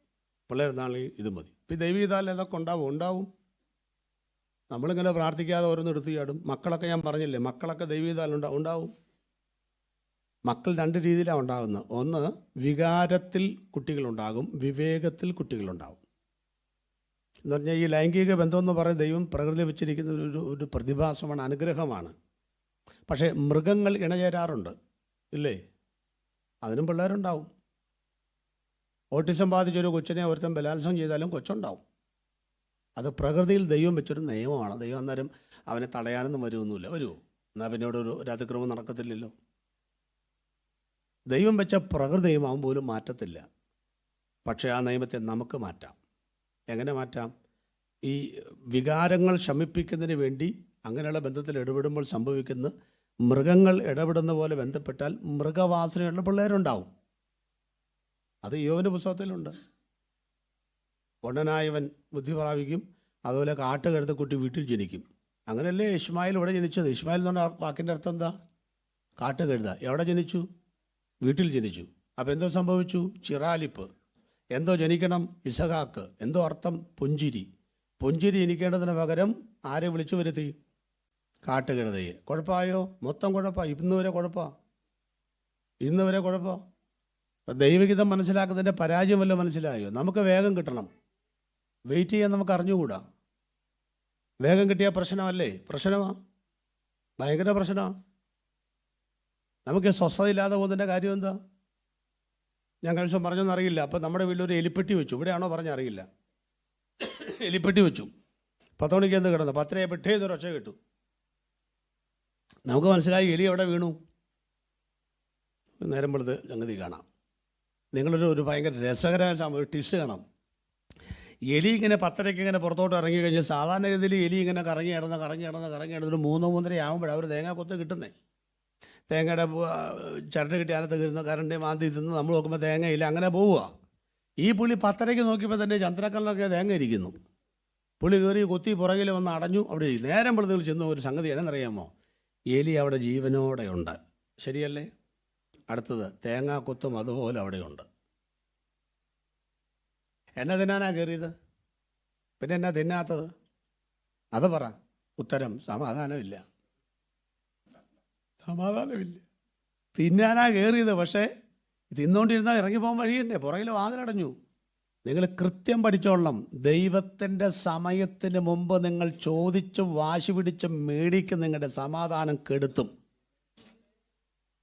പിള്ളേർ തന്നാണെങ്കിൽ ഇത് മതി. ഇപ്പം ദൈവീതാൽ ഇതൊക്കെ ഉണ്ടാവും. നമ്മളിങ്ങനെ പ്രാർത്ഥിക്കാതെ ഓരോന്ന് എടുത്തു ചാടും. മക്കളൊക്കെ ഞാൻ പറഞ്ഞില്ലേ, മക്കളൊക്കെ ദൈവീകതാൽ ഉണ്ടാവും. മക്കൾ രണ്ട് രീതിയിലാണ് ഉണ്ടാകുന്നത്. ഒന്ന്, വികാരത്തിൽ കുട്ടികളുണ്ടാകും, വിവേകത്തിൽ കുട്ടികളുണ്ടാകും. എന്ന് പറഞ്ഞാൽ ഈ ലൈംഗിക ബന്ധം എന്ന് പറയുന്നത് ദൈവം പ്രകൃതി വെച്ചിരിക്കുന്ന ഒരു പ്രതിഭാസമാണ്, അനുഗ്രഹമാണ്. പക്ഷേ മൃഗങ്ങൾ ഇണചേരാറുണ്ട്, ഇല്ലേ? അതിനും പിള്ളേരുണ്ടാവും. ഓട്ടിസം ബാധിച്ചൊരു കൊച്ചിനെ ഒരുത്തൻ ബലാത്സംഗം ചെയ്താലും കൊച്ചുണ്ടാവും. അത് പ്രകൃതിയിൽ ദൈവം വെച്ചൊരു നിയമമാണ്. ദൈവം അന്നേരം അവനെ തടയാനൊന്നും വരുമൊന്നുമില്ല. വരുമോ? എന്നാൽ പിന്നെ ഇവിടെ ഒരു അതിക്രമം നടക്കത്തില്ലല്ലോ. ദൈവം വെച്ച പ്രകൃതി നിയമം പോലും മാറ്റത്തില്ല. പക്ഷേ ആ നിയമത്തെ നമുക്ക് മാറ്റാം. എങ്ങനെ മാറ്റാം? ഈ വികാരങ്ങൾ ശമിപ്പിക്കുന്നതിന് വേണ്ടി അങ്ങനെയുള്ള ബന്ധത്തിൽ ഇടപെടുമ്പോൾ സംഭവിക്കുന്ന, മൃഗങ്ങൾ ഇടപെടുന്ന പോലെ ബന്ധപ്പെട്ടാൽ മൃഗവാസനയുള്ള പിള്ളേരുണ്ടാവും. അത് യോബിൻ്റെ പുസ്തകത്തിലുണ്ട്. പൊണ്ണനായവൻ ബുദ്ധി പ്രാപിക്കും, അതുപോലെ കാട്ടുകഴുത കുട്ടി വീട്ടിൽ ജനിക്കും. അങ്ങനെയല്ലേ ഇശ്മായിൽ ഇവിടെ ജനിച്ചത്? ഇശ്മായിൽ എന്ന് പറഞ്ഞ വാക്കിൻ്റെ അർത്ഥം എന്താ? കാട്ടുകഴുത. എവിടെ ജനിച്ചു? വീട്ടിൽ ജനിച്ചു. അപ്പോൾ എന്തോ സംഭവിച്ചു? ചിറാലിപ്പ്. എന്തോ ജനിക്കണം? ഇസഹാക്ക്. എന്തോ അർത്ഥം? പുഞ്ചിരി. പുഞ്ചിരി ജനിക്കേണ്ടതിന് പകരം ആരെ വിളിച്ചു വരുത്തി? കാട്ടുകഴുതയെ. കുഴപ്പമായോ? മൊത്തം കുഴപ്പമാണ്. ഇന്ന് വരെ കുഴപ്പമാണ്. ദൈവഗീതം മനസ്സിലാക്കുന്നതിൻ്റെ പരാജയം വല്ലതും മനസ്സിലായോ? നമുക്ക് വേഗം കിട്ടണം, വെയിറ്റ് ചെയ്യാൻ നമുക്ക് അറിഞ്ഞുകൂടാ. വേഗം കിട്ടിയ പ്രശ്നമല്ലേ? പ്രശ്നമാണ്, ഭയങ്കര പ്രശ്നമാണ്. നമുക്ക് സ്വസ്ഥതയില്ലാതെ പോകുന്നതിൻ്റെ കാര്യം എന്താ? ഞാൻ കഴിഞ്ഞ ദിവസം പറഞ്ഞൊന്നറിയില്ല. അപ്പം നമ്മുടെ വീട്ടിലൊരു എലിപ്പെട്ടി വെച്ചു. ഇവിടെയാണോ പറഞ്ഞറിയില്ല. എലിപ്പെട്ടി വെച്ചു. 10 മണിക്ക് എന്ത് കിടന്നു? 10 പെട്ടേന്നൊരു ഒച്ച കിട്ടു. നമുക്ക് മനസ്സിലായി എലി എവിടെ വീണു. നേരം വെളുത്ത് സംഗതി കാണാം. നിങ്ങളൊരു ഭയങ്കര രസകരമായ ട്വിസ്റ്റ് കാണാം. എലി ഇങ്ങനെ 10:30 ഇങ്ങനെ പുറത്തോട്ട് ഇറങ്ങി കഴിഞ്ഞാൽ സാധാരണഗതിയിൽ എലി ഇങ്ങനെ കറങ്ങി നടന്ന് ഒരു 3-3:30 ആകുമ്പോഴാണ് ഒരു തേങ്ങാക്കൊത്ത് കിട്ടുന്നത്. തേങ്ങയുടെ ചരട് കിട്ടി അതിനകത്ത് കയറുന്ന കരണ്ട് മാന്തി തിന്ന് നമ്മൾ നോക്കുമ്പോൾ തേങ്ങയില്ല, അങ്ങനെ പോവുക. ഈ പുള്ളി 10:30 നോക്കിയപ്പോൾ തന്നെ ചന്ദ്രക്കല്ലിലൊക്കെ തേങ്ങ ഇരിക്കുന്നു. പുള്ളി കയറി കൊത്തി പുറകിൽ വന്ന് അടഞ്ഞു. അവിടെ നേരം വെളുത്തിൽ ചെന്ന ഒരു സംഗതി എന്നറിയാമോ? എലി അവിടെ ജീവനോടെ ഉണ്ട്. ശരിയല്ലേ? അടുത്തത് തേങ്ങാക്കൊത്തും അതുപോലെ അവിടെയുണ്ട്. എന്നെ തിന്നാനാ കയറിയത്, പിന്നെ എന്നാ തിന്നാത്തത്? അത് പറ. ഉത്തരം സമാധാനമില്ല. തിന്നാനാ കയറിയത്, പക്ഷേ തിന്നുകൊണ്ടിരുന്നാൽ ഇറങ്ങിപ്പോകാൻ വഴി തന്നെ. പുറകിൽ വാതിലടഞ്ഞു. നിങ്ങൾ കൃത്യം പഠിച്ചോളണം. ദൈവത്തിൻ്റെ സമയത്തിന് മുമ്പ് നിങ്ങൾ ചോദിച്ചും വാശി പിടിച്ചും മേടിക്കും, നിങ്ങളുടെ സമാധാനം കെടുത്തും.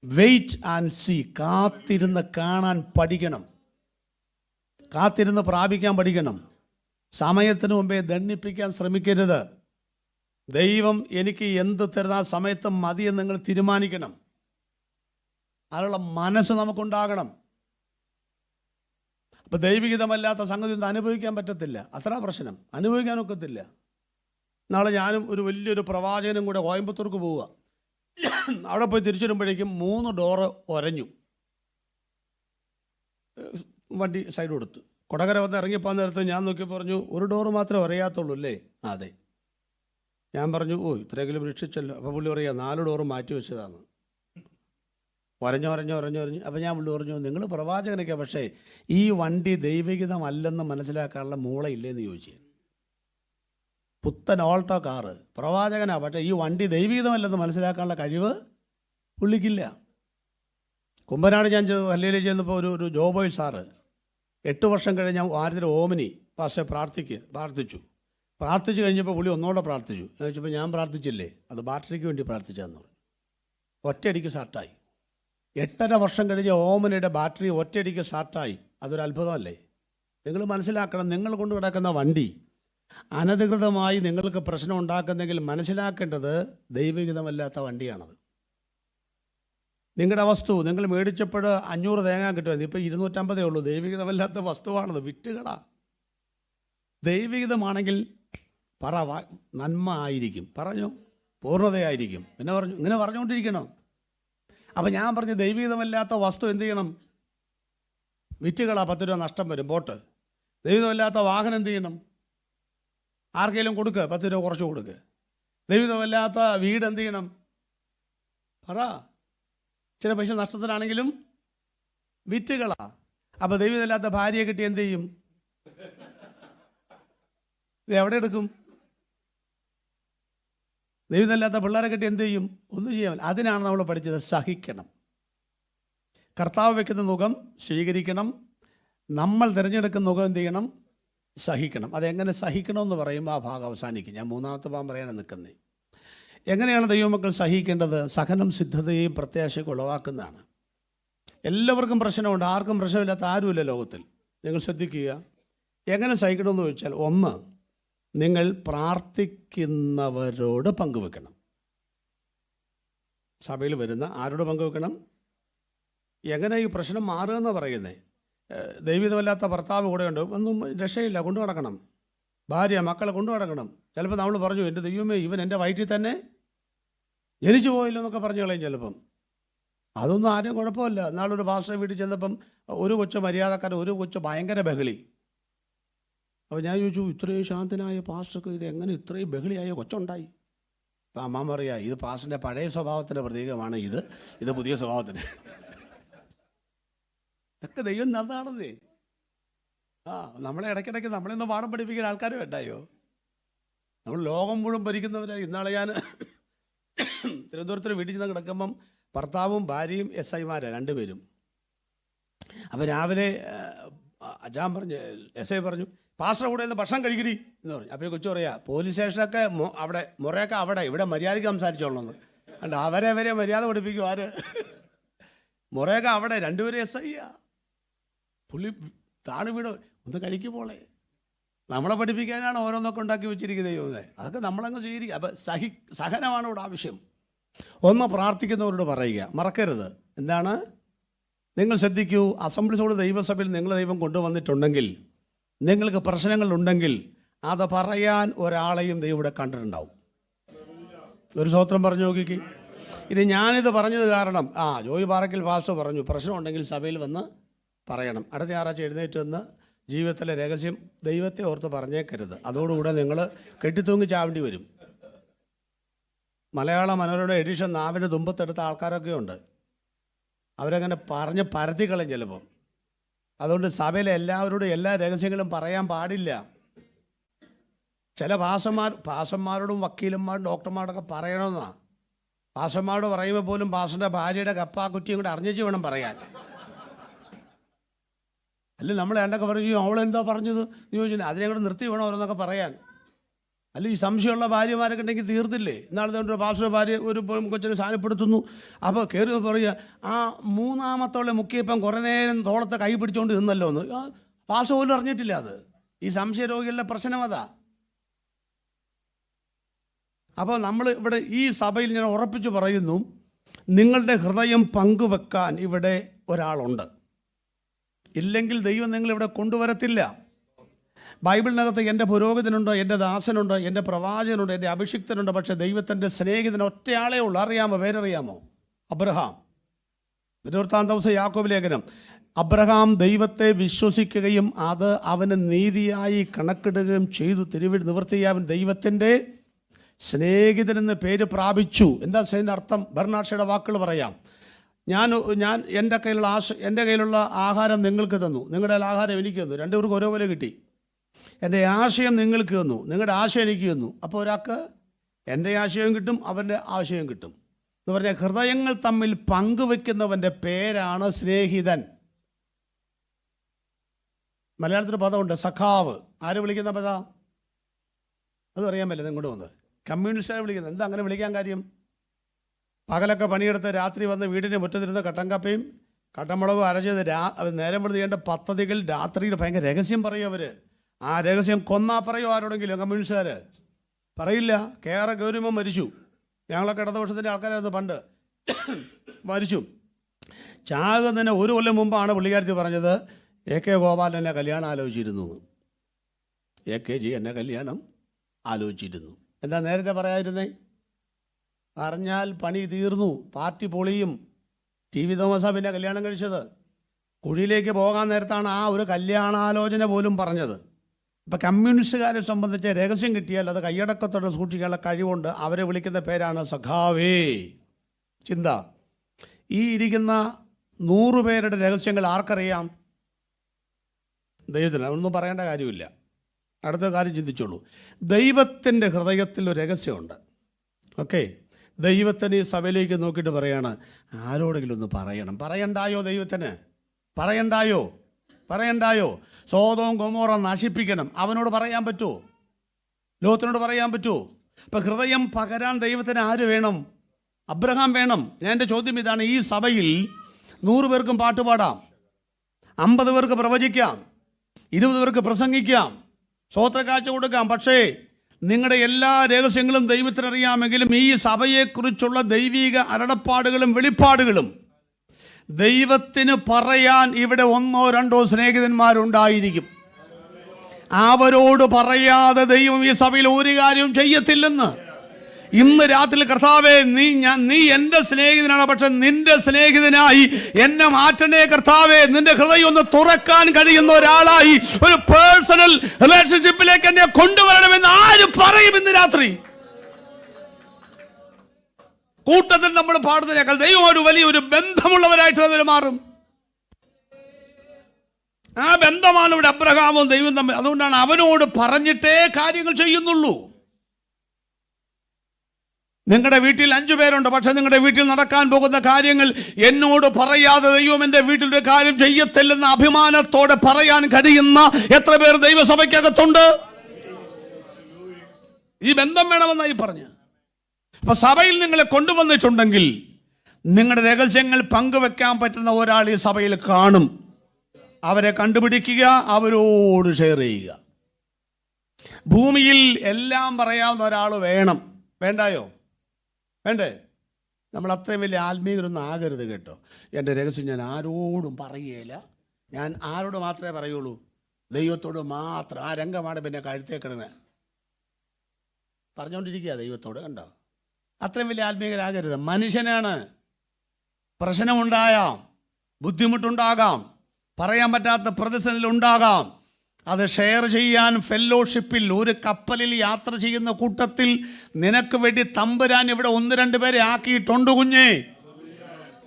Wait and see. കാത്തിരുന്ന് കാണാൻ പഠിക്കണം, കാത്തിരുന്ന് പ്രാപിക്കാൻ പഠിക്കണം. സമയത്തിന് മുമ്പേ ദണ്ണിപ്പിക്കാൻ ശ്രമിക്കരുത്. ദൈവം എനിക്ക് എന്ത് തരുന്ന സമയത്ത് മതിയെന്ന് നിങ്ങൾ തീരുമാനിക്കണം. അതിനുള്ള മനസ്സ് നമുക്കുണ്ടാകണം. അപ്പം ദൈവികതമല്ലാത്ത സംഗതി ഒന്നും അനുഭവിക്കാൻ പറ്റത്തില്ല. അത്ര പ്രശ്നം. അനുഭവിക്കാനൊക്കത്തില്ല. നാളെ ഞാനും ഒരു വലിയൊരു പ്രവാചകനും കൂടെ കോയമ്പത്തൂർക്ക് പോവുക. അവിടെ പോയി തിരിച്ചു വരുമ്പോഴേക്കും 3 ഡോറ് ഒരഞ്ഞു. വണ്ടി സൈഡ് കൊടുത്തു. കൊടകര വന്ന് ഇറങ്ങിപ്പോകാൻ നേരത്ത് ഞാൻ നോക്കി പറഞ്ഞു, ഒരു ഡോറ് മാത്രമേ അറിയാത്തുള്ളൂ അല്ലേ? അതെ. ഞാൻ പറഞ്ഞു, ഓ ഇത്രയെങ്കിലും രക്ഷിച്ചല്ലോ. അപ്പോൾ പുള്ളി പറയുക 4 ഡോറ് മാറ്റി വെച്ചതാണ്. ഒരഞ്ഞു. അപ്പോൾ ഞാൻ പുള്ളി പറഞ്ഞു, നിങ്ങൾ പ്രവാചകനൊക്കെ, പക്ഷേ ഈ വണ്ടി ദൈവികതമല്ലെന്ന് മനസ്സിലാക്കാനുള്ള മൂളയില്ലേന്ന് ചോദിച്ചു. പുത്തൻ ഓൾട്ടോ കാറ്, പ്രവാചകനാണ്, പക്ഷേ ഈ വണ്ടി ദൈവികതമല്ലെന്ന് മനസ്സിലാക്കാനുള്ള കഴിവ് പുള്ളിക്കില്ല. കുമ്പനാട് ഞാൻ ഹല്ലേലൂയ ചെന്നപ്പോൾ ഒരു ജോബോയ് സാറ് 8 വർഷം കഴിഞ്ഞ് ആദ്യത്തെ ഓമനി പക്ഷേ പ്രാർത്ഥിച്ചു കഴിഞ്ഞപ്പോൾ പുള്ളി ഒന്നുകൂടെ പ്രാർത്ഥിച്ചു. എന്ന് വെച്ചപ്പോൾ ഞാൻ പ്രാർത്ഥിച്ചില്ലേ, അത് ബാറ്ററിക്ക് വേണ്ടി പ്രാർത്ഥിച്ചതെന്ന് പറഞ്ഞു. ഒറ്റയടിക്ക് സ്റ്റാർട്ടായി. 8.5 വർഷം കഴിഞ്ഞ് ഓമനയുടെ ബാറ്ററി ഒറ്റയടിക്ക് സ്റ്റാർട്ടായി. അതൊരു അത്ഭുതമല്ലേ? നിങ്ങൾ മനസ്സിലാക്കണം, നിങ്ങൾ കൊണ്ട് കിടക്കുന്ന വണ്ടി അനധികൃതമായി നിങ്ങൾക്ക് പ്രശ്നം ഉണ്ടാക്കുന്നെങ്കിൽ മനസ്സിലാക്കേണ്ടത് ദൈവികതമല്ലാത്ത വണ്ടിയാണത്. നിങ്ങളുടെ വസ്തു നിങ്ങൾ മേടിച്ചപ്പോൾ 500 തേങ്ങ കിട്ടുമായിരുന്നു, ഇപ്പോൾ 250 ഉള്ളൂ. ദൈവികതമല്ലാത്ത വസ്തുവാണത്, വിറ്റുകളാ. ദൈവികതമാണെങ്കിൽ പറ, നന്മ ആയിരിക്കും, പറഞ്ഞു പൂർണ്ണതയായിരിക്കും. പിന്നെ പറഞ്ഞു, ഇങ്ങനെ പറഞ്ഞുകൊണ്ടിരിക്കണം. അപ്പം ഞാൻ പറഞ്ഞു, ദൈവികതമല്ലാത്ത വസ്തു എന്ത് ചെയ്യണം? വിറ്റുകളാ, 10 രൂപ നഷ്ടം വരും, പോട്ട്. ദൈവികതമല്ലാത്ത വാഹനം എന്ത് ചെയ്യണം? ആർക്കെങ്കിലും കൊടുക്കുക, 10 രൂപ കുറച്ച് കൊടുക്കുക. ദൈവികതമല്ലാത്ത വീട് എന്ത് ചെയ്യണം? പറ. ചില പൈസ നഷ്ടത്തിലാണെങ്കിലും വിറ്റുകളാ. അപ്പോൾ ദൈവികതമല്ലാത്ത ഭാര്യയെ കിട്ടി എന്ത് ചെയ്യും? ഇത് എവിടെ എടുക്കും? ദൈവമില്ലാത്ത പിള്ളേരെ കെട്ടി എന്ത് ചെയ്യും? ഒന്നും ചെയ്യാൻ. അതിനാണ് നമ്മൾ പഠിച്ചത് സഹിക്കണം. കർത്താവ് വയ്ക്കുന്ന നുകം സ്വീകരിക്കണം. നമ്മൾ തിരഞ്ഞെടുക്കുന്ന നുകം എന്ത് ചെയ്യണം? സഹിക്കണം. അതെങ്ങനെ സഹിക്കണമെന്ന് പറയുമ്പോൾ ആ ഭാഗം അവസാനിക്കും. ഞാൻ മൂന്നാമത്തെ ഭാഗം പറയാനാണ് നിൽക്കുന്നത്. എങ്ങനെയാണ് ദൈവമക്കൾ സഹിക്കേണ്ടത്? സഹനം സിദ്ധതയും പ്രത്യാശയൊക്കെ ഉളവാക്കുന്നതാണ്. എല്ലാവർക്കും പ്രശ്നമുണ്ട്, ആർക്കും പ്രശ്നമില്ലാത്ത ആരുമില്ല ലോകത്തിൽ. നിങ്ങൾ ശ്രദ്ധിക്കുക, എങ്ങനെ സഹിക്കണമെന്ന് ചോദിച്ചാൽ, ഒന്ന്, നിങ്ങൾ പ്രാർത്ഥിക്കുന്നവരോട് പങ്കുവെക്കണം. സഭയിൽ വരുന്ന ആരോട് പങ്കുവെക്കണം? എങ്ങനെ ഈ പ്രശ്നം മാറുമെന്ന് പറയുന്നത്? ദൈവികമല്ലാത്ത ഭർത്താവ് കൂടെയുണ്ട്, ഒന്നും രക്ഷയില്ല, കൊണ്ടു നടക്കണം. ഭാര്യ മക്കളെ കൊണ്ടു നടക്കണം. ചിലപ്പോൾ നമ്മൾ പറഞ്ഞു, എൻ്റെ ദൈവമേ, ഇവൻ എൻ്റെ വയറ്റിൽ തന്നെ ജനിച്ചു പോയില്ലോ എന്നൊക്കെ പറഞ്ഞു കളയും ചിലപ്പം. അതൊന്നും ആരും കുഴപ്പമില്ല. എന്നാളൊരു പാസ്റ്റർ വീട്ടിൽ ചെന്നപ്പം ഒരു കൊച്ചു മര്യാദക്കാരൻ, ഒരു കൊച്ചു ഭയങ്കര ബഹളി. അപ്പോൾ ഞാൻ ചോദിച്ചു, ഇത്രയും ശാന്തനായ പാസ്റ്റർക്ക് ഇത് എങ്ങനെ ഇത്രയും ബഹളിയായ കൊച്ചുണ്ടായി? അപ്പം അമ്മ പറയാ, ഇത് പാസ്റ്ററിൻ്റെ പഴയ സ്വഭാവത്തിൻ്റെ പ്രതീകമാണ്, ഇത് പുതിയ സ്വഭാവത്തിന്. ഇതൊക്കെ ദൈവം നന്നാണെന്നേ. നമ്മളെ ഇടയ്ക്കിടയ്ക്ക് നമ്മളിന്ന് പാഠം പഠിപ്പിക്കുന്ന ആൾക്കാർ വേണ്ടായോ? നമ്മൾ ലോകം മുഴുവൻ ഭരിക്കുന്നവരായി. ഇന്നാളെ ഞാൻ തിരുവനന്തപുരത്തിന് വീട്ടിൽ ചെന്ന് കിടക്കുമ്പം ഭർത്താവും ഭാര്യയും SI രണ്ടുപേരും. അപ്പോൾ രാവിലെ അജാൻ പറഞ്ഞു, SI പറഞ്ഞു, പാസ്റ്റർ കൂടെ ഒന്ന് ഭക്ഷണം കഴിക്കടി എന്ന് പറഞ്ഞു. അപ്പോൾ കൊച്ചു പറയാ, പോലീസ് സ്റ്റേഷനൊക്കെ അവിടെ, മുറയൊക്കെ അവിടെ, ഇവിടെ മര്യാദയ്ക്ക് സംസാരിച്ചോളണമെന്ന്. അല്ല, അവരെ മര്യാദ പഠിപ്പിക്കും ആര്? മുറയൊക്കെ അവിടെ, രണ്ടുപേരും SI. പുള്ളി താണ് വീട് ഒന്ന് കഴിക്കുമ്പോളേ. നമ്മളെ പഠിപ്പിക്കാനാണ് ഓരോന്നൊക്കെ ഉണ്ടാക്കി വെച്ചിരിക്കുന്നത് ദൈവമേ. അതൊക്കെ നമ്മളങ്ങ് സ്വീകരിക്കുക. അപ്പം സഹനമാണ് ഇവിടെ ആവശ്യം. ഒന്ന്, പ്രാർത്ഥിക്കുന്നവരോട് പറയുക, മറക്കരുത്. എന്താണ്? നിങ്ങൾ ശ്രദ്ധിക്കൂ, അസംബ്ലിസോട് ദൈവസഭയിൽ നിങ്ങൾ ദൈവം കൊണ്ടുവന്നിട്ടുണ്ടെങ്കിൽ, നിങ്ങൾക്ക് പ്രശ്നങ്ങളുണ്ടെങ്കിൽ അത് പറയാൻ ഒരാളെയും ദൈവം ഇവിടെ കണ്ടിട്ടുണ്ടാവും. ഒരു സ്തോത്രം പറഞ്ഞു നോക്കിക്ക്. ഇനി ഞാനിത് പറഞ്ഞത് കാരണം, ജോയി പാറയ്ക്കൽ പാസ്റ്റർ പറഞ്ഞു, പ്രശ്നമുണ്ടെങ്കിൽ സഭയിൽ വന്ന് പറയണം. അടുത്ത ഞായറാഴ്ച എഴുന്നേറ്റ് വന്ന് ജീവിതത്തിലെ രഹസ്യം ദൈവത്തെ ഓർത്ത് പറഞ്ഞേക്കരുത്. അതോടുകൂടെ നിങ്ങൾ കെട്ടിത്തൂങ്ങി ചാവേണ്ടി വരും. മലയാള മനോരമ എഡിഷൻ നാവിന് തുമ്പത്തെടുത്ത ആൾക്കാരൊക്കെ ഉണ്ട്. അവരങ്ങനെ പറഞ്ഞ് പരത്തിക്കളയും ചിലപ്പം. അതുകൊണ്ട് സഭയിലെ എല്ലാവരോടും എല്ലാ രഹസ്യങ്ങളും പറയാൻ പാടില്ല. ചില പാസന്മാരോടും വക്കീലന്മാരും ഡോക്ടർമാരോടൊക്കെ പറയണമെന്നാണ്. പാസന്മാരോട് പറയുമ്പോൾ പോലും പാസൻ്റെ ഭാര്യയുടെ കപ്പാക്കുറ്റിയും കൂടെ അറിഞ്ഞേച്ച് വേണം പറയാൻ. അല്ല, നമ്മൾ ഏണ്ടൊക്കെ പറയും, അവളെന്താ പറഞ്ഞത് ചോദിച്ചിട്ട് അതിനെ കൂടെ നിർത്തി വേണം ഓരോന്നൊക്കെ പറയാൻ. അല്ല, ഈ സംശയമുള്ള ഭാര്യമാരൊക്കെ ഉണ്ടെങ്കിൽ തീർത്തില്ലേ? ഇന്നാളത്തെ ഒരു പാസ്റ്റർ ഭാര്യ ഒരു കൊച്ചിനെ സാധനപ്പെടുത്തുന്നു. അപ്പോൾ കയറി പറയുക, ആ മൂന്നാമത്തോളെ മുക്കിയപ്പം കുറേ നേരം തോളത്തെ കൈ പിടിച്ചുകൊണ്ട് നിന്നല്ലോ എന്ന്. പാസ്റ്റർ പോലും അറിഞ്ഞിട്ടില്ല. അത് ഈ സംശയ രോഗികളുടെ പ്രശ്നം അതാ. അപ്പോൾ നമ്മൾ ഇവിടെ ഈ സഭയിൽ ഞാൻ ഉറപ്പിച്ച് പറയുന്നു, നിങ്ങളുടെ ഹൃദയം പങ്കുവെക്കാൻ ഇവിടെ ഒരാളുണ്ട്. ഇല്ലെങ്കിൽ ദൈവം നിങ്ങളിവിടെ കൊണ്ടുവരത്തില്ല. ബൈബിളിനകത്ത് എൻ്റെ പുരോഹിതനുണ്ട്, എൻ്റെ ദാസനുണ്ട്, എൻ്റെ പ്രവാചകനുണ്ട്, എൻ്റെ അഭിഷിക്തനുണ്ട്. പക്ഷേ ദൈവത്തിൻ്റെ സ്നേഹിതന് ഒറ്റയാളേ ഉള്ളൂ. അറിയാമോ? പേരറിയാമോ? അബ്രഹാം. വൃത്താന്തം യാക്കോബ് ലേഖനം. അബ്രഹാം ദൈവത്തെ വിശ്വസിക്കുകയും അത് അവന് നീതിയായി കണക്കിടുകയും ചെയ്തു. നിവൃത്തിയാവൻ ദൈവത്തിൻ്റെ സ്നേഹിതനെന്ന് പേര് പ്രാപിച്ചു. എന്താ അർത്ഥം? ബർണാഡ്ഷയുടെ വാക്കുകൾ പറയാം. ഞാൻ എൻ്റെ കയ്യിലുള്ള ആഹാരം നിങ്ങൾക്ക് തന്നു, നിങ്ങളുടെ ആഹാരം എനിക്ക് തന്നു. രണ്ടുപേർക്കും ഒരേപോലെ കിട്ടി. എൻ്റെ ആശയം നിങ്ങൾക്ക് തന്നു, നിങ്ങളുടെ ആശയം എനിക്ക് തന്നു. അപ്പോൾ ഒരാൾക്ക് എൻ്റെ ആശയവും കിട്ടും, അവൻ്റെ ആശയവും കിട്ടും എന്ന് പറഞ്ഞാൽ ഹൃദയങ്ങൾ തമ്മിൽ പങ്കുവെക്കുന്നവൻ്റെ പേരാണ് സ്നേഹിതൻ. മലയാളത്തിൽ പദമുണ്ട്, സഖാവ്. ആര് വിളിക്കുന്ന പദം? അത് അറിയാൻ പറ്റില്ല. നിങ്ങോട്ട് വന്ന് കമ്മ്യൂണിസ്റ്റാണ് വിളിക്കുന്നത്. എന്താ അങ്ങനെ വിളിക്കാൻ കാര്യം? പകലൊക്കെ പണിയെടുത്ത് രാത്രി വന്ന് വീടിൻ്റെ മുറ്റത്തിരുന്ന് കട്ടൻ കപ്പയും കട്ടമുളകും അരച്ചത് നേരം വെറുതെ ചെയ്യേണ്ട പദ്ധതികൾ രാത്രിയിൽ ഭയങ്കര രഹസ്യം പറയും അവർ. ആ രഹസ്യം കൊന്നാ പറയോ ആരോടെങ്കിലും? കമ്മ്യൂണിസ്റ്റുകാർ പറയില്ല. ഗൗരിമ മരിച്ചു. ഞങ്ങളൊക്കെ ഇടതുപക്ഷത്തിൻ്റെ ആൾക്കാരായിരുന്നു പണ്ട്. മരിച്ചു. ചാകുന്നതിന് 1 കൊല്ലം മുമ്പാണ് പുള്ളിക്കാരത്തി പറഞ്ഞത്, AK ഗോപാലൻ എന്നെ കല്യാണം ആലോചിച്ചിരുന്നു. AKG എന്നെ കല്യാണം ആലോചിച്ചിരുന്നു. എന്താ നേരത്തെ പറയാതിരുന്നേ? പറഞ്ഞാൽ പണി തീർന്നു, പാർട്ടി പൊളിയും. TV തോമസാ പിന്നെ കല്യാണം കഴിച്ചത്. കുഴിയിലേക്ക് പോകാൻ നേരത്താണ് ആ ഒരു കല്യാണാലോചന പോലും പറഞ്ഞത്. ഇപ്പം കമ്മ്യൂണിസ്റ്റുകാരെ സംബന്ധിച്ച് രഹസ്യം കിട്ടിയാൽ അത് കൈയടക്കത്തോടെ സൂക്ഷിക്കാനുള്ള കഴിവുണ്ട്. അവരെ വിളിക്കുന്ന പേരാണ് സഖാവേ. ചിന്ത. ഈ ഇരിക്കുന്ന 100 പേരുടെ രഹസ്യങ്ങൾ ആർക്കറിയാം? ദൈവത്തിന്. ഒന്നും പറയേണ്ട കാര്യമില്ല. അടുത്ത കാര്യം ചിന്തിച്ചോളൂ. ദൈവത്തിൻ്റെ ഹൃദയത്തിൽ ഒരു രഹസ്യമുണ്ട്. ഓക്കെ. ദൈവത്തിന് ഈ സഭയിലേക്ക് നോക്കിയിട്ട് പറയാണ്, ആരോടെങ്കിലും ഒന്ന് പറയണം. പറയണ്ടായോ? ദൈവത്തിന് പറയണ്ടായോ? സോദോം ഗൊമോറ നശിപ്പിക്കണം, അവനോട് പറയാൻ പറ്റുമോ? ലോത്തിനോട് പറയാൻ പറ്റുമോ? അപ്പം ഹൃദയം പകരാൻ ദൈവത്തിന് ആര് വേണം? അബ്രഹാം വേണം. ഞാൻ എൻ്റെ ചോദ്യം ഇതാണ്, ഈ സഭയിൽ 100 പേർക്കും പാട്ടുപാടാം, 50 പേർക്ക് പ്രവചിക്കാം, 20 പേർക്ക് പ്രസംഗിക്കാം, സ്വോത്രക്കാഴ്ച കൊടുക്കാം. പക്ഷേ നിങ്ങളുടെ എല്ലാ രഹസ്യങ്ങളും ദൈവത്തിനറിയാമെങ്കിലും ഈ സഭയെക്കുറിച്ചുള്ള ദൈവിക അരുളപ്പാടുകളും വെളിപ്പാടുകളും ദൈവത്തിന് പറയാൻ ഇവിടെ 1 or 2 സ്നേഹിതന്മാരുണ്ടായിരിക്കും. അവരോട് പറയാതെ ദൈവം ഈ സഭയിൽ ഒരു കാര്യവും ചെയ്യത്തില്ലെന്ന്. ഇന്ന് രാത്രി കർത്താവേ, നീ എൻ്റെ സ്നേഹിതനാണ്, പക്ഷെ നിന്റെ സ്നേഹിതനായി എന്നെ മാറ്റണേ കർത്താവേ. നിന്റെ ഹൃദയം ഒന്ന് തുറക്കാൻ കഴിയുന്ന ഒരാളായി ഒരു പേഴ്സണൽ റിലേഷൻഷിപ്പിലേക്ക് എന്നെ കൊണ്ടുവരണമെന്ന് ആര് പറയും ഇന്ന് രാത്രി? കൂട്ടത്തിൽ നമ്മൾ പാടുന്നതിനേക്കാൾ ദൈവം ഒരു വലിയൊരു ബന്ധമുള്ളവരായിട്ട് അവർ മാറും. ആ ബന്ധമാണ് ഇവിടെ അബ്രഹാമും ദൈവം തമ്മിൽ. അതുകൊണ്ടാണ് അവനോട് പറഞ്ഞിട്ടേ കാര്യങ്ങൾ ചെയ്യുന്നുള്ളൂ. നിങ്ങളുടെ വീട്ടിൽ 5 പേരുണ്ട്, പക്ഷെ നിങ്ങളുടെ വീട്ടിൽ നടക്കാൻ പോകുന്ന കാര്യങ്ങൾ എന്നോട് പറയാതെ ദൈവം എൻ്റെ വീട്ടിലൊരു കാര്യം ചെയ്യത്തില്ലെന്ന അഭിമാനത്തോടെ പറയാൻ കഴിയുന്ന എത്ര പേർ ദൈവസഭയ്ക്കകത്തുണ്ട്? ഈ ബന്ധം വേണമെന്നായി പറഞ്ഞ്. അപ്പൊ സഭയിൽ നിങ്ങളെ കൊണ്ടുവന്നിട്ടുണ്ടെങ്കിൽ നിങ്ങളുടെ രഹസ്യങ്ങൾ പങ്കുവെക്കാൻ പറ്റുന്ന ഒരാൾ ഈ സഭയിൽ കാണും. അവരെ കണ്ടുപിടിക്കുക, അവരോട് ഷെയർ ചെയ്യുക. ഭൂമിയിൽ എല്ലാം പറയാവുന്ന ഒരാൾ വേണം. വേണ്ടായോ? വേണ്ടേ? നമ്മൾ അത്രയും വലിയ ആത്മീയരൊന്നും ആകരുത് കേട്ടോ. എൻ്റെ രഹസ്യം ഞാൻ ആരോടും പറയുകയില്ല. ഞാൻ ആരോട് മാത്രമേ പറയുള്ളൂ? ദൈവത്തോട് മാത്രം. ആ രംഗമാണ് പിന്നെ കഴുത്തേക്കിടുന്നത്. പറഞ്ഞുകൊണ്ടിരിക്കുക ദൈവത്തോട്. കണ്ടോ? അത്രയും വലിയ ആത്മീയരാകരുത്. മനുഷ്യനാണ്. പ്രശ്നമുണ്ടായാം, ബുദ്ധിമുട്ടുണ്ടാകാം, പറയാൻ പറ്റാത്ത പ്രതിസന്ധി ഉണ്ടാകാം. അത് ഷെയർ ചെയ്യാൻ ഫെല്ലോഷിപ്പിൽ ഒരു കപ്പലിൽ യാത്ര ചെയ്യുന്ന കൂട്ടത്തിൽ നിനക്ക് വേണ്ടി തമ്പുരാൻ ഇവിടെ 1-2 പേരെ ആക്കിയിട്ടുണ്ട് കുഞ്ഞേ.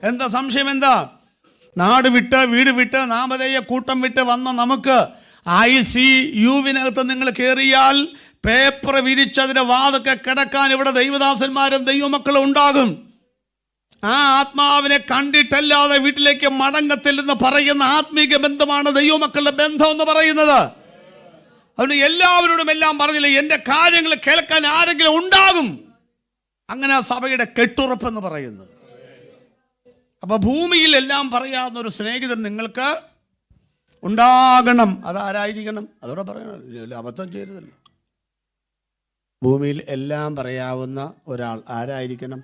എന്താ സംശയം? എന്താ? നാട് വിട്ട് വീട് വിട്ട് നാമധേയ കൂട്ടം വിട്ട് വന്ന നമുക്ക് ICUവിനകത്ത് നിങ്ങൾ കയറിയാൽ പേപ്പർ വിരിച്ചതിൻ്റെ വാതൊക്കെ കിടക്കാൻ ഇവിടെ ദൈവദാസന്മാരും ദൈവമക്കളും ഉണ്ടാകും. ആ ആത്മാവിനെ കണ്ടിട്ടല്ലാതെ വീട്ടിലേക്ക് മടങ്ങത്തില്ലെന്ന് പറയുന്ന ആത്മീക ബന്ധമാണ് ദൈവമക്കളുടെ ബന്ധം എന്ന് പറയുന്നത്. അതുകൊണ്ട് എല്ലാവരോടും എല്ലാം പറഞ്ഞില്ല, എൻ്റെ കാര്യങ്ങൾ കേൾക്കാൻ ആരെങ്കിലും ഉണ്ടാകും. അങ്ങനെ ആ സഭയുടെ കെട്ടുറപ്പെന്ന് പറയുന്നത്. അപ്പൊ ഭൂമിയിൽ എല്ലാം പറയാവുന്ന ഒരു സ്നേഹിതൻ നിങ്ങൾക്ക് ഉണ്ടാകണം. അതാരായിരിക്കണം? അതോടെ പറയണം, അബദ്ധം ചെയ്തതല്ല. ഭൂമിയിൽ എല്ലാം പറയാവുന്ന ഒരാൾ ആരായിരിക്കണം?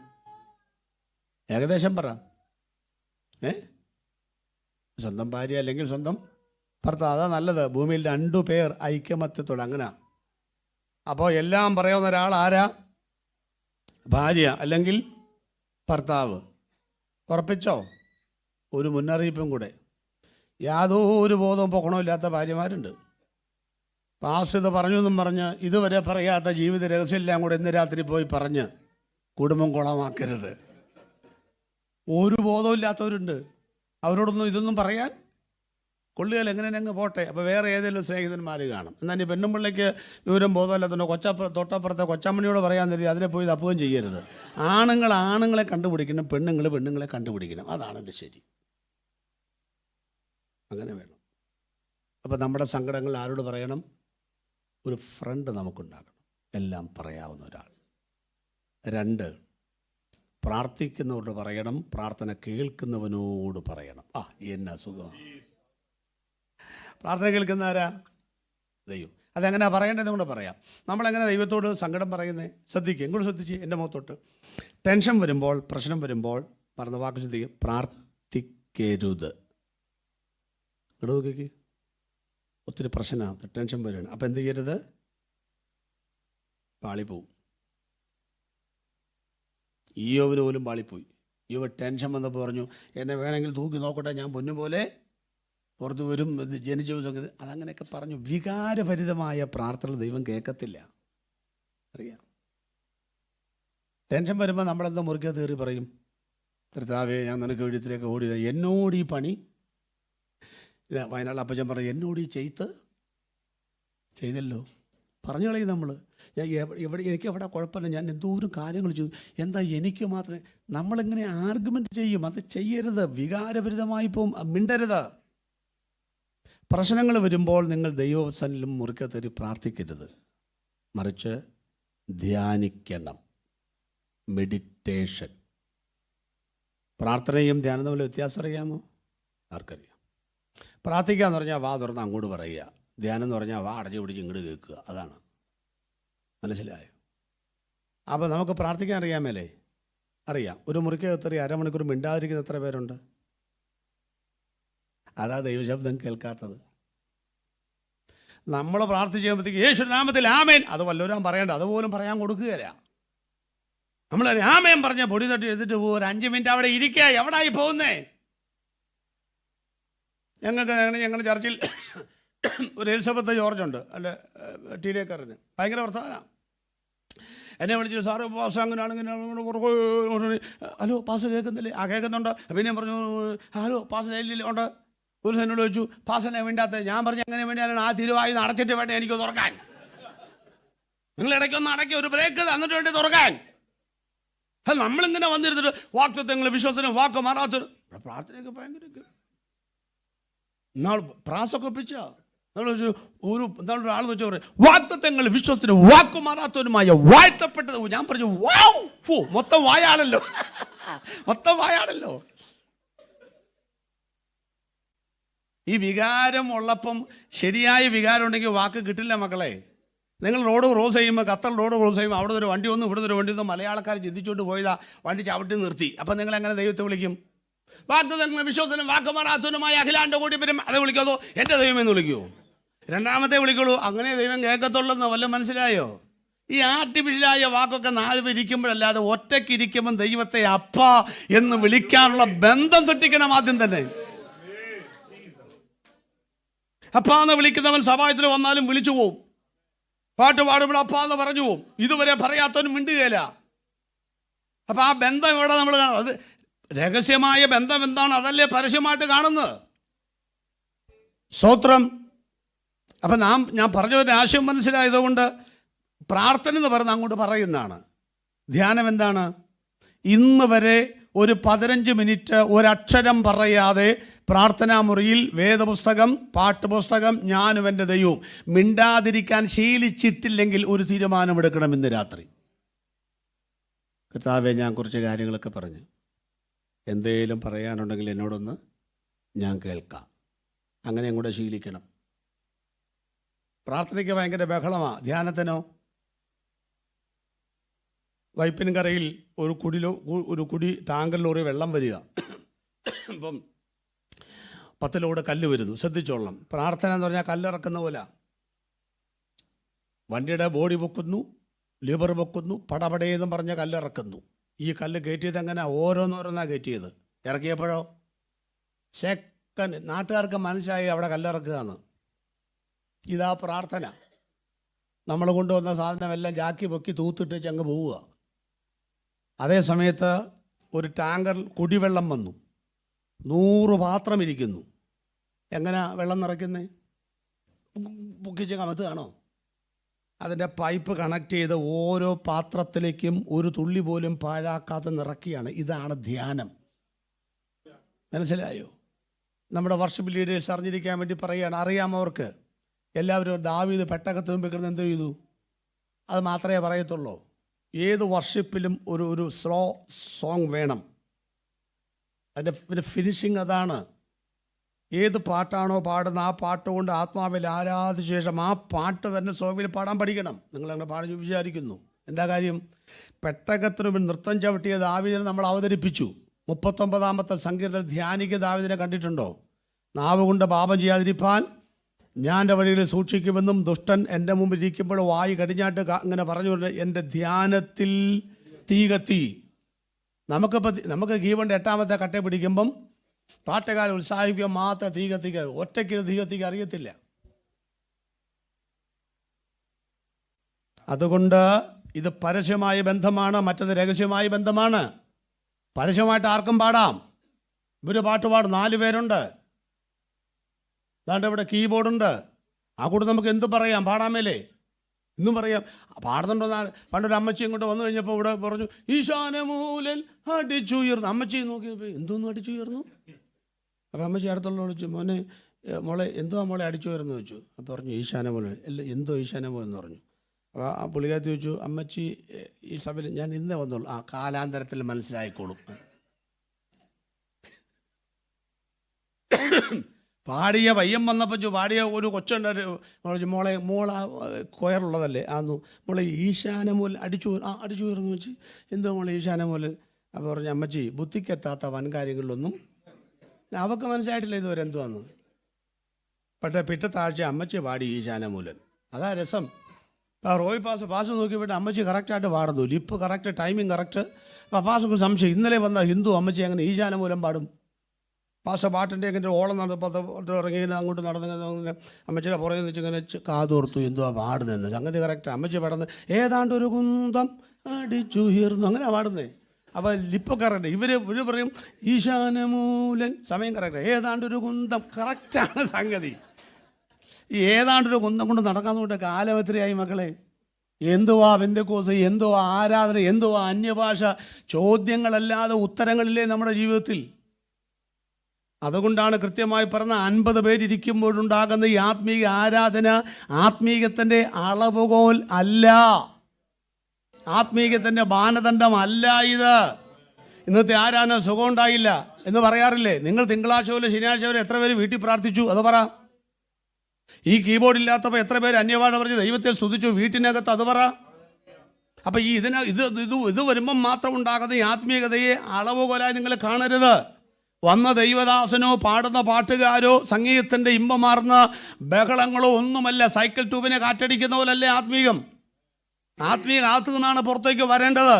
ഏകദേശം പറ. സ്വന്തം ഭാര്യ അല്ലെങ്കിൽ സ്വന്തം ഭർത്താവ്, അതാ നല്ലത്. ഭൂമിയിൽ 2 പേർ ഐക്യമത്യത്തോടെ അങ്ങനെ. അപ്പോൾ എല്ലാം പറയാവുന്ന ഒരാൾ ആരാ? ഭാര്യ അല്ലെങ്കിൽ ഭർത്താവ്. ഉറപ്പിച്ചോ? ഒരു മുന്നറിയിപ്പും കൂടെ. യാതൊരു ബോധവും പൊക്കണമില്ലാത്ത ഭാര്യമാരുണ്ട്. പാസ്റ്റർ പറഞ്ഞു എന്നും പറഞ്ഞ് ഇതുവരെ പറയാത്ത ജീവിത രഹസ്യമെല്ലാം കൂടെ ഇന്ന് രാത്രി പോയി പറഞ്ഞ് കുടുംബം കുളമാക്കരുത്. ഒരു ബോധമില്ലാത്തവരുണ്ട്. അവരോടൊന്നും ഇതൊന്നും പറയാൻ കൊള്ളുകയിൽ എങ്ങനെ അങ്ങ് പോട്ടെ. അപ്പോൾ വേറെ ഏതെങ്കിലും സ്നേഹിതന്മാർ കാണും. എന്നാൽ ഈ പെണ്ണുമ്പിള്ളയ്ക്ക് വിവരം ബോധമില്ലാത്തതുകൊണ്ട് തൊട്ടപ്പുറത്തെ കൊച്ചമ്മണിയോട് പറയാൻ തരുതി അതിനെ പോയി തപ്പുകയും ചെയ്യരുത്. ആണുങ്ങളെ കണ്ടുപിടിക്കണം, പെണ്ണുങ്ങളെ കണ്ടുപിടിക്കണം. അതാണ് എൻ്റെ ശരി. അങ്ങനെ വേണം. അപ്പോൾ നമ്മുടെ സങ്കടങ്ങൾ ആരോട് പറയണം? ഒരു ഫ്രണ്ട് നമുക്കുണ്ടാകണം, എല്ലാം പറയാവുന്ന ഒരാൾ. 2, പ്രാർത്ഥിക്കുന്നവരോട് പറയണം, പ്രാർത്ഥന കേൾക്കുന്നവനോട് പറയണം. എന്നാ സുഖം! പ്രാർത്ഥന കേൾക്കുന്ന ആരാ? ദൈവം. അതെങ്ങനെയാ പറയേണ്ടതെന്ന് കൂടെ പറയാം. നമ്മളെങ്ങനെ ദൈവത്തോട് സങ്കടം പറയുന്നത്? ശ്രദ്ധിക്കുക, ഇങ്ങോട്ട് ശ്രദ്ധിച്ച് എൻ്റെ മുഖത്തോട്ട്. ടെൻഷൻ വരുമ്പോൾ, പ്രശ്നം വരുമ്പോൾ പറഞ്ഞ വാക്ക് ശ്രദ്ധിക്കുക. പ്രാർത്ഥിക്കരുത്. ഇടവയ്ക്ക് ഒത്തിരി പ്രശ്നമാണ്, ടെൻഷൻ വരികയാണ്. അപ്പം എന്ത് ചെയ്യരുത്? പാളിപ്പോവും. ഈയോവിന് പോലും പാളിപ്പോയി. ഈയോ ടെൻഷൻ വന്നപ്പോൾ പറഞ്ഞു, എന്നെ വേണമെങ്കിൽ തൂക്കി നോക്കട്ടെ, ഞാൻ പൊന്നുപോലെ പുറത്ത് വരും, ജനിച്ചു. അതങ്ങനെയൊക്കെ പറഞ്ഞു. വികാരഭരിതമായ പ്രാർത്ഥന ദൈവം കേൾക്കത്തില്ല. അറിയാം. ടെൻഷൻ വരുമ്പോൾ നമ്മളെന്താ മുറിക്കുക തീറി പറയും, കർത്താവേ ഞാൻ നിനക്ക് എഴുത്തിലേക്ക് ഓടി, എന്നോട് ഈ പണി. വയനാട് അപ്പച്ചൻ പറഞ്ഞു, എന്നോട് ഈ ചെയ്തല്ലോ പറഞ്ഞു കളയും നമ്മൾ. എനിക്ക് എവിടെ കുഴപ്പമില്ല, ഞാൻ എന്തോരം കാര്യങ്ങൾ ചെയ്തു, എന്താ എനിക്ക് മാത്രമേ. നമ്മളിങ്ങനെ ആർഗ്യുമെൻ്റ് ചെയ്യും. അത് ചെയ്യരുത്. വികാരഭരിതമായി പോവും. മിണ്ടരുത്. പ്രശ്നങ്ങൾ വരുമ്പോൾ നിങ്ങൾ ദൈവസന്നിധിയിലും മുറുക്കത്തേറി പ്രാർത്ഥിക്കരുത്, മറിച്ച് ധ്യാനിക്കണം. മെഡിറ്റേഷൻ. പ്രാർത്ഥനയും ധ്യാനം തമ്മിൽ വ്യത്യാസം അറിയാമോ? ആർക്കറിയാം? പ്രാർത്ഥിക്കുക എന്ന് പറഞ്ഞാൽ വാ തുറന്ന് അങ്ങോട്ട് പറയുക. ധ്യാനം എന്ന് പറഞ്ഞാൽ വാ അടച്ചു പിടിച്ച് ഇങ്ങോട്ട് കേൾക്കുക. അതാണ്. മനസ്സിലായോ? അപ്പോൾ നമുക്ക് പ്രാർത്ഥിക്കാൻ അറിയാമേലേ? അറിയാം. ഒരു മുറിക്കകത്തെറി അരമണിക്കൂർ മിണ്ടാതിരിക്കുന്ന എത്ര പേരുണ്ട്? അതാ ദൈവശബ്ദം കേൾക്കാത്തത്. നമ്മൾ പ്രാർത്ഥിച്ച് ചെയ്യുമ്പോഴത്തേക്ക് യേശുനാമത്തിൽ ആമേൻ, അത് വല്ലവരും പറയണ്ട, അതുപോലും പറയാൻ കൊടുക്കുകയില്ല. നമ്മൾ ആമേൻ പറഞ്ഞ പൊടി തട്ടി എടുത്തിട്ട് പോകും. ഒരു 5 മിനിറ്റ് അവിടെ ഇരിക്കുക. എവിടായി പോകുന്നേ? ഞങ്ങളുടെ ചർച്ചിൽ ഒരു എലിസബത്ത് ജോർജ് ഉണ്ട്, അല്ല ടീലേക്ക് അറിഞ്ഞ് ഭയങ്കര വർത്തമാനമാണ്. എന്നെ വിളിച്ചിട്ട് സാറ് പാസ് അങ്ങനെയാണെങ്കിൽ ഹലോ പാസ് കേൾക്കുന്നില്ലേ? ആ കേൾക്കുന്നുണ്ട്. പിന്നെ പറഞ്ഞു ഹലോ പാസ് ഉണ്ട്. ഒരു എന്നോട് ചോദിച്ചു പാസനെ വേണ്ടാത്ത. ഞാൻ പറഞ്ഞു എങ്ങനെ വേണ്ടിയാണ്? ആ തിരുവായി അടച്ചിട്ട് വേണ്ടേ എനിക്ക് തുറക്കാൻ. നിങ്ങൾ ഇടയ്ക്കൊന്ന് അടയ്ക്കുക, ഒരു ബ്രേക്ക് തന്നിട്ട് വേണ്ടി തുറക്കാൻ. അത് നമ്മളിങ്ങനെ വന്നിരുന്നിട്ട് വാക്തത്വങ്ങൾ വിശ്വസനം വാക്ക് മാറാത്തൊരു പ്രാർത്ഥനയൊക്കെ ഭയങ്കര നാൾ പ്രാസൊക്കെ ഒപ്പിച്ച ഒരാൾ വെച്ച് പറയും വാക്തത്വങ്ങൾ വിശ്വസത്തിന് വാക്കു മാറാത്തവരുമായ വാഴ്ത്തപ്പെട്ടത്. ഞാൻ പറഞ്ഞു വാവ്, മൊത്തം വായാണല്ലോ, മൊത്തം വായാണല്ലോ. ഈ വികാരം ഉള്ളപ്പം ശരിയായ വികാരം ഉണ്ടെങ്കിൽ വാക്ക് കിട്ടില്ല മക്കളെ. നിങ്ങൾ റോഡ് ക്രോസ് ചെയ്യുമ്പോൾ, ഖത്തർ റോഡ് ക്രോസ് ചെയ്യുമ്പോൾ അവിടെ ഒരു വണ്ടി വന്നു, ഇവിടെ ഒരു വണ്ടി വന്നു, മലയാളക്കാർ ചിന്തിച്ചുകൊണ്ട് പോയതാ, വണ്ടി ചവിട്ടി നിർത്തി. അപ്പം നിങ്ങൾ എങ്ങനെ ദൈവത്തെ വിളിക്കും? വാഗ്ദത്തങ്ങൾ വിശ്വസനും വാക്കുമാറാത്തവനുമായ അഖിലാണ്ട് കൂടി വരും. അത് വിളിക്കാതോ എൻ്റെ ദൈവമെന്ന് വിളിക്കുമോ? രണ്ടാമത്തെ വിളിക്കുള്ളൂ. അങ്ങനെ ദൈവം കേൾക്കത്തുള്ളെന്ന് വല്ലതും മനസ്സിലായോ? ഈ ആർട്ടിഫിഷ്യലായ വാക്കൊക്കെ നാല് ഇരിക്കുമ്പോഴല്ലാതെ ഒറ്റയ്ക്ക് ഇരിക്കുമ്പം ദൈവത്തെ അപ്പ എന്ന് വിളിക്കാനുള്ള ബന്ധം സൃഷ്ടിക്കണം ആദ്യം തന്നെ. അപ്പാന്ന് വിളിക്കുന്നവൻ സഭായത്തിൽ വന്നാലും വിളിച്ചു പോവും. പാട്ട് പാടുമ്പോൾ അപ്പാന്ന് പറഞ്ഞു പോവും. ഇതുവരെ പറയാത്തവനും മിണ്ടുകയില്ല. അപ്പം ആ ബന്ധം ഇവിടെ നമ്മൾ കാണും. അത് രഹസ്യമായ ബന്ധം എന്താണ്? അതല്ലേ പരസ്യമായിട്ട് കാണുന്നത്. സ്തോത്രം. അപ്പം ഞാൻ പറഞ്ഞതിൻ്റെ ആശയം മനസ്സിലായതുകൊണ്ട് പ്രാർത്ഥന എന്ന് പറയുന്നത് അങ്ങോട്ട് പറയുന്നതാണ്. ധ്യാനം എന്താണ്? ഇന്ന് വരെ ഒരു 15 മിനിറ്റ് ഒരക്ഷരം പറയാതെ പ്രാർത്ഥനാ മുറിയിൽ വേദപുസ്തകം, പാട്ടുപുസ്തകം, ഞാനും എൻ്റെ ദൈവവും മിണ്ടാതിരിക്കാൻ ശീലിച്ചിട്ടില്ലെങ്കിൽ ഒരു തീരുമാനമെടുക്കണം ഇന്ന് രാത്രി. കർത്താവേ, ഞാൻ കുറച്ച് കാര്യങ്ങളൊക്കെ പറഞ്ഞു, എന്തേലും പറയാനുണ്ടെങ്കിൽ എന്നോടൊന്ന് ഞാൻ കേൾക്കാം. അങ്ങനെ അങ്ങോട്ട് ശീലിക്കണം. പ്രാർത്ഥനയ്ക്ക് ഭയങ്കര ബഹളമാണ്. ധ്യാനത്തിനോ? വൈപ്പിൻകരയിൽ ഒരു കുടി ടാങ്കർ ലോറി വെള്ളം വരിക. ഇപ്പം 10 ലോഡ് കല്ല് വരുന്നു. ശ്രദ്ധിച്ചോളണം. പ്രാർത്ഥന എന്ന് പറഞ്ഞാൽ കല്ലിറക്കുന്ന പോലെ. വണ്ടിയുടെ ബോഡി പൊക്കുന്നു, ലിവർ പൊക്കുന്നു, പടപടയെന്നും പറഞ്ഞ കല്ലിറക്കുന്നു. ഈ കല്ല് കയറ്റിയത് എങ്ങനെ? ഓരോന്നോരോന്നാണ് കയറ്റിയത്. ഇറക്കിയപ്പോഴോ സെക്കൻഡ് നാട്ടുകാർക്ക് മനസ്സിലായി അവിടെ കല്ലിറക്കുകയെന്ന്. ഇതാ പ്രാർത്ഥന. നമ്മൾ കൊണ്ടുവന്ന സാധനമെല്ലാം ജാക്കി പൊക്കി തൂത്തിട്ട് ചങ്ങ് പോവുക. അതേ സമയത്ത് ഒരു ടാങ്കർ കുടിവെള്ളം വന്നു, 100 പാത്രം ഇരിക്കുന്നു. എങ്ങനെ വെള്ളം നിറയ്ക്കുന്നത്? പൊക്കിച്ച് കമത്തുകയാണോ? അതിൻ്റെ പൈപ്പ് കണക്ട് ചെയ്ത് ഓരോ പാത്രത്തിലേക്കും ഒരു തുള്ളി പോലും പാഴാക്കാതെ നിറക്കുകയാണ്. ഇതാണ് ധ്യാനം. മനസ്സിലായോ? നമ്മുടെ വർഷിപ്പ് ലീഡേഴ്സ് അറിഞ്ഞിരിക്കാൻ വേണ്ടി പറയുകയാണ്. അറിയാമവർക്ക് എല്ലാവരും ദാവീദ് പെട്ടകത്ത് മുമ്പിൽ കിടന്ന് എന്ത് ചെയ്തു? അത് മാത്രമേ പറയത്തുള്ളൂ. ഏത് വർഷിപ്പിലും ഒരു സ്ലോ സോങ് വേണം. അതിൻ്റെ ഫിനിഷിങ് അതാണ്. ഏത് പാട്ടാണോ പാടുന്ന ആ പാട്ട് കൊണ്ട് ആത്മാവിൽ ആരാധിച്ച ശേഷം ആ പാട്ട് തന്നെ സോങ്ങിൽ പാടാൻ പഠിക്കണം. നിങ്ങളങ്ങനെ പാടി വിചാരിക്കുന്നു. എന്താ കാര്യം? പെട്ടകത്തിന് മുമ്പിൽ നൃത്തം ചവിട്ടിയ ദാവീദിനെ നമ്മൾ അവതരിപ്പിച്ചു. 39-ാമത്തെ സങ്കീർത്തനത്തിൽ ധ്യാനിക്ക് ദാവീദിനെ കണ്ടിട്ടുണ്ടോ? നാവ് കൊണ്ട് പാപം ചെയ്യാതിരിപ്പാൻ ഞാൻ എൻ്റെ വഴിയിൽ സൂക്ഷിക്കുമെന്നും ദുഷ്ടൻ എൻ്റെ മുമ്പിൽ ഇരിക്കുമ്പോൾ വായി കടിഞ്ഞാട്ട് ഇങ്ങനെ പറഞ്ഞുകൊണ്ട് എൻ്റെ ധ്യാനത്തിൽ തീ കത്തി. നമുക്ക് ഗീവൻ്റെ 8-ാമത്തെ കട്ട പിടിക്കുമ്പം പാട്ടുകാരെ ഉത്സാഹിക്കുക മാത്രം തീ കത്തിക്കുക. ഒറ്റയ്ക്ക് തീ കത്തിക്കുക അറിയത്തില്ല. അതുകൊണ്ട് ഇത് പരസ്യമായ ബന്ധമാണ്, മറ്റത് രഹസ്യമായ ബന്ധമാണ്. പരസ്യമായിട്ട് ആർക്കും പാടാം. ഇവർ പാട്ട് പാടും. 4 പേരുണ്ട്. അതാണ്ട് ഇവിടെ കീബോർഡുണ്ട്. ആ കൂടെ നമുക്ക് എന്ത് പറയാം? പാടാമേലേ? ഇന്നും പറയാം പാടുന്നുണ്ടോ. പണ്ടൊരു അമ്മച്ചി ഇങ്ങോട്ട് വന്നു കഴിഞ്ഞപ്പോൾ ഇവിടെ പറഞ്ഞു ഈശാനമൂലൻ അടിച്ചുയർന്നു. അമ്മച്ചി നോക്കിയപ്പോൾ എന്തോന്നും അടിച്ചുയർന്നു. അപ്പോൾ അമ്മച്ചി അടുത്തുള്ള വിളിച്ചു, മോളെ എന്തോ മോളെ അടിച്ചുയർന്നു വെച്ചു. അപ്പോൾ പറഞ്ഞു ഈശാനമൂലൻ. അല്ല എന്തോ ഈശാനമൂലൻ എന്ന് പറഞ്ഞു. അപ്പോൾ ആ പുള്ളിക്കാരത്തി ചോദിച്ചു, അമ്മച്ചി ഈ സഭയിൽ ഞാൻ ഇന്നേ വന്നോളൂ. ആ കാലാന്തരത്തിൽ മനസ്സിലായിക്കോളും. പാടിയ പയ്യൻ വന്നപ്പോൾ പാടിയ ഒരു കൊച്ചുണ്ട്, മോളെ കൊയറുള്ളതല്ലേ ആന്നു, മോളെ ഈശാനമൂലൻ അടിച്ചുയർന്നു വെച്ച്. എന്തോ മോളെ ഈശാനമൂലൻ. അപ്പോൾ പറഞ്ഞു അമ്മച്ചി ബുദ്ധിക്കെത്താത്ത വൻകാര്യങ്ങളിലൊന്നും അവൾക്ക് മനസ്സിലായിട്ടില്ല ഇതുവരെ എന്തുവാന്ന്. പക്ഷേ പിറ്റത്താഴ്ച അമ്മച്ചി പാടി ഈശാനമൂലൻ. അതാ രസം. റോയ് പാസ് നോക്കിയിട്ട് അമ്മച്ചി കറക്റ്റായിട്ട് പാടുന്നു, ലിപ്പ് കറക്റ്റ്, ടൈമിങ് കറക്റ്റ്. അപ്പോൾ പാസ്സൊക്കെ സംശയം, ഇന്നലെ വന്ന ഹിന്ദു അമ്മച്ചി അങ്ങനെ ഈശാനമൂലം പാടും. പാട്ടിൻ്റെ അങ്ങനെ ഓളം ഇറങ്ങി അങ്ങോട്ട് നടന്ന് അമ്മച്ചിയുടെ പുറകെ വെച്ച് ഇങ്ങനെ കാതോർത്തു എന്തുവാ പാടുന്നതെന്ന്. സംഗതി കറക്റ്റ്. അമ്മച്ചി പാടുന്നത് ഏതാണ്ടൊരു കുന്തം അടിച്ചുയർന്നു അങ്ങനെ പാടുന്നേ. അപ്പോൾ ലിപ്പ് കറക്റ്റ്. ഇവർ പറയും ഈശാനമൂലൻ, സമയം കറക്റ്റ്. ഏതാണ്ടൊരു കുന്തം കറക്റ്റാണ് സംഗതി. ഈ ഏതാണ്ടൊരു കുന്തം കൊണ്ട് നടക്കാൻ തൊട്ട് കാലം എത്രയായി മക്കളെ. എന്തുവാ പെന്തക്കോസ്, എന്തുവാ ആരാധന, എന്തുവാ അന്യഭാഷ, ചോദ്യങ്ങളല്ലാതെ ഉത്തരങ്ങളില്ലേ നമ്മുടെ ജീവിതത്തിൽ. അതുകൊണ്ടാണ് കൃത്യമായി പറഞ്ഞ 50 പേരിയ്ക്കുമ്പോഴുണ്ടാകുന്ന ഈ ആത്മീയ ആരാധന ആത്മീയത്തിൻ്റെ അളവുകോൽ അല്ല, ആത്മീയത്തിൻ്റെ മാനദണ്ഡം അല്ല ഇത്. ഇന്നത്തെ ആരാധന സുഖം ഉണ്ടായില്ല എന്ന് പറയാറില്ലേ? നിങ്ങൾ തിങ്കളാഴ്ച പോലെ ശനിയാഴ്ച വരെ എത്ര പേര് വീട്ടിൽ പ്രാർത്ഥിച്ചു അത് പറ. ഈ കീബോർഡ് ഇല്ലാത്തപ്പോൾ എത്ര പേര് അന്യഭാഷ പറഞ്ഞ് ദൈവത്തെ സ്തുതിച്ചു വീട്ടിനകത്ത് അത് പറ. അപ്പം ഇത് വരുമ്പം മാത്രം ഉണ്ടാകുന്ന ഈ ആത്മീയതയെ അളവുകോലായി നിങ്ങൾ കാണരുത്. വന്ന ദൈവദാസനോ പാടുന്ന പാട്ടുകാരോ സംഗീതത്തിൻ്റെ ഇമ്പമാർന്ന ബഹളങ്ങളോ ഒന്നുമല്ല. സൈക്കിൾ ട്യൂബിനെ കാറ്റടിക്കുന്ന പോലല്ലേ ആത്മീകം. ആത്മീയകത്ത് നിന്നാണ് പുറത്തേക്ക് വരേണ്ടത്.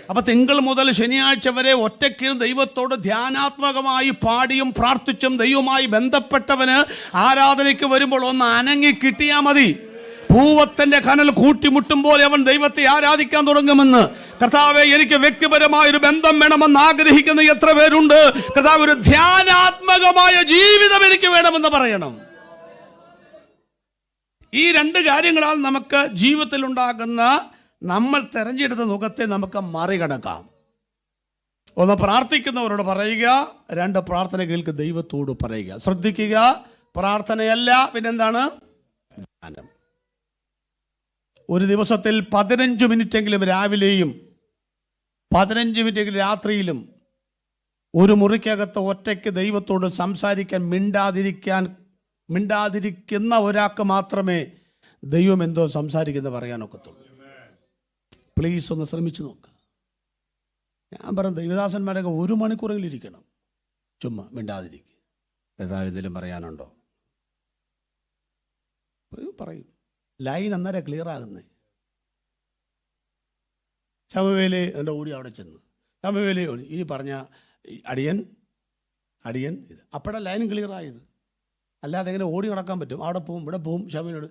അപ്പം തിങ്കൾ മുതൽ ശനിയാഴ്ച വരെ ഒറ്റയ്ക്ക് ദൈവത്തോട് ധ്യാനാത്മകമായി പാടിയും പ്രാർത്ഥിച്ചും ദൈവവുമായി ബന്ധപ്പെട്ടവന് ആരാധനയ്ക്ക് വരുമ്പോൾ ഒന്ന് അനങ്ങി കിട്ടിയാൽ മതി. പൂവത്തിന്റെ കനൽ കൂട്ടിമുട്ടുമ്പോൾ അവൻ ദൈവത്തെ ആരാധിക്കാൻ തുടങ്ങുമെന്ന്. കർത്താവേ, എനിക്ക് വ്യക്തിപരമായൊരു ബന്ധം വേണമെന്ന് ആഗ്രഹിക്കുന്ന എത്ര പേരുണ്ട്? കർത്താവ്, ഒരു ധ്യാനാത്മകമായ ജീവിതം എനിക്ക് വേണമെന്ന് പറയണം. ഈ 2 കാര്യങ്ങളാൽ നമുക്ക് ജീവിതത്തിൽ ഉണ്ടാകുന്ന നമ്മൾ തെരഞ്ഞെടുത്ത മുഖത്തെ നമുക്ക് മറികടക്കാം. ഒന്ന് പ്രാർത്ഥിക്കുന്നവരോട് പറയുക, 2 പ്രാർത്ഥന കേൾക്ക് ദൈവത്തോട് പറയുക. ശ്രദ്ധിക്കുക, പ്രാർത്ഥനയല്ല പിന്നെന്താണ്? ധ്യാനം. ഒരു ദിവസത്തിൽ 15 മിനിറ്റെങ്കിലും രാവിലെയും 15 മിനിറ്റെങ്കിലും രാത്രിയിലും ഒരു മുറിക്കകത്ത് ഒറ്റയ്ക്ക് ദൈവത്തോട് സംസാരിക്കാൻ മിണ്ടാതിരിക്കുന്ന ഒരാൾക്ക് മാത്രമേ ദൈവം എന്തോ സംസാരിക്കുന്നത് പറയാനൊക്കത്തുള്ളൂ. പ്ലീസ് ഒന്ന് ശ്രമിച്ചു നോക്ക്. ഞാൻ പറഞ്ഞു ദൈവദാസന്മാരൊക്കെ 1 മണിക്കൂറെങ്കിലും ഇരിക്കണം, ചുമ്മാ മിണ്ടാതിരിക്കുക. എന്തെങ്കിലും പറയാനുണ്ടോ പറയും. ലൈൻ അന്നേരം ക്ലിയർ ആകുന്നേ. ശമുവേലി എൻ്റെ ഓടി അവിടെ ചെന്ന് ശമുവേലി ഇനി പറഞ്ഞ അടിയൻ ഇത് അപ്പോഴാണ് ലൈൻ ക്ലിയർ ആയത്. അല്ലാതെ എങ്ങനെ ഓടി നടക്കാൻ പറ്റും? അവിടെ പോവും ഇവിടെ പോവും. ശമുവേലിനോട്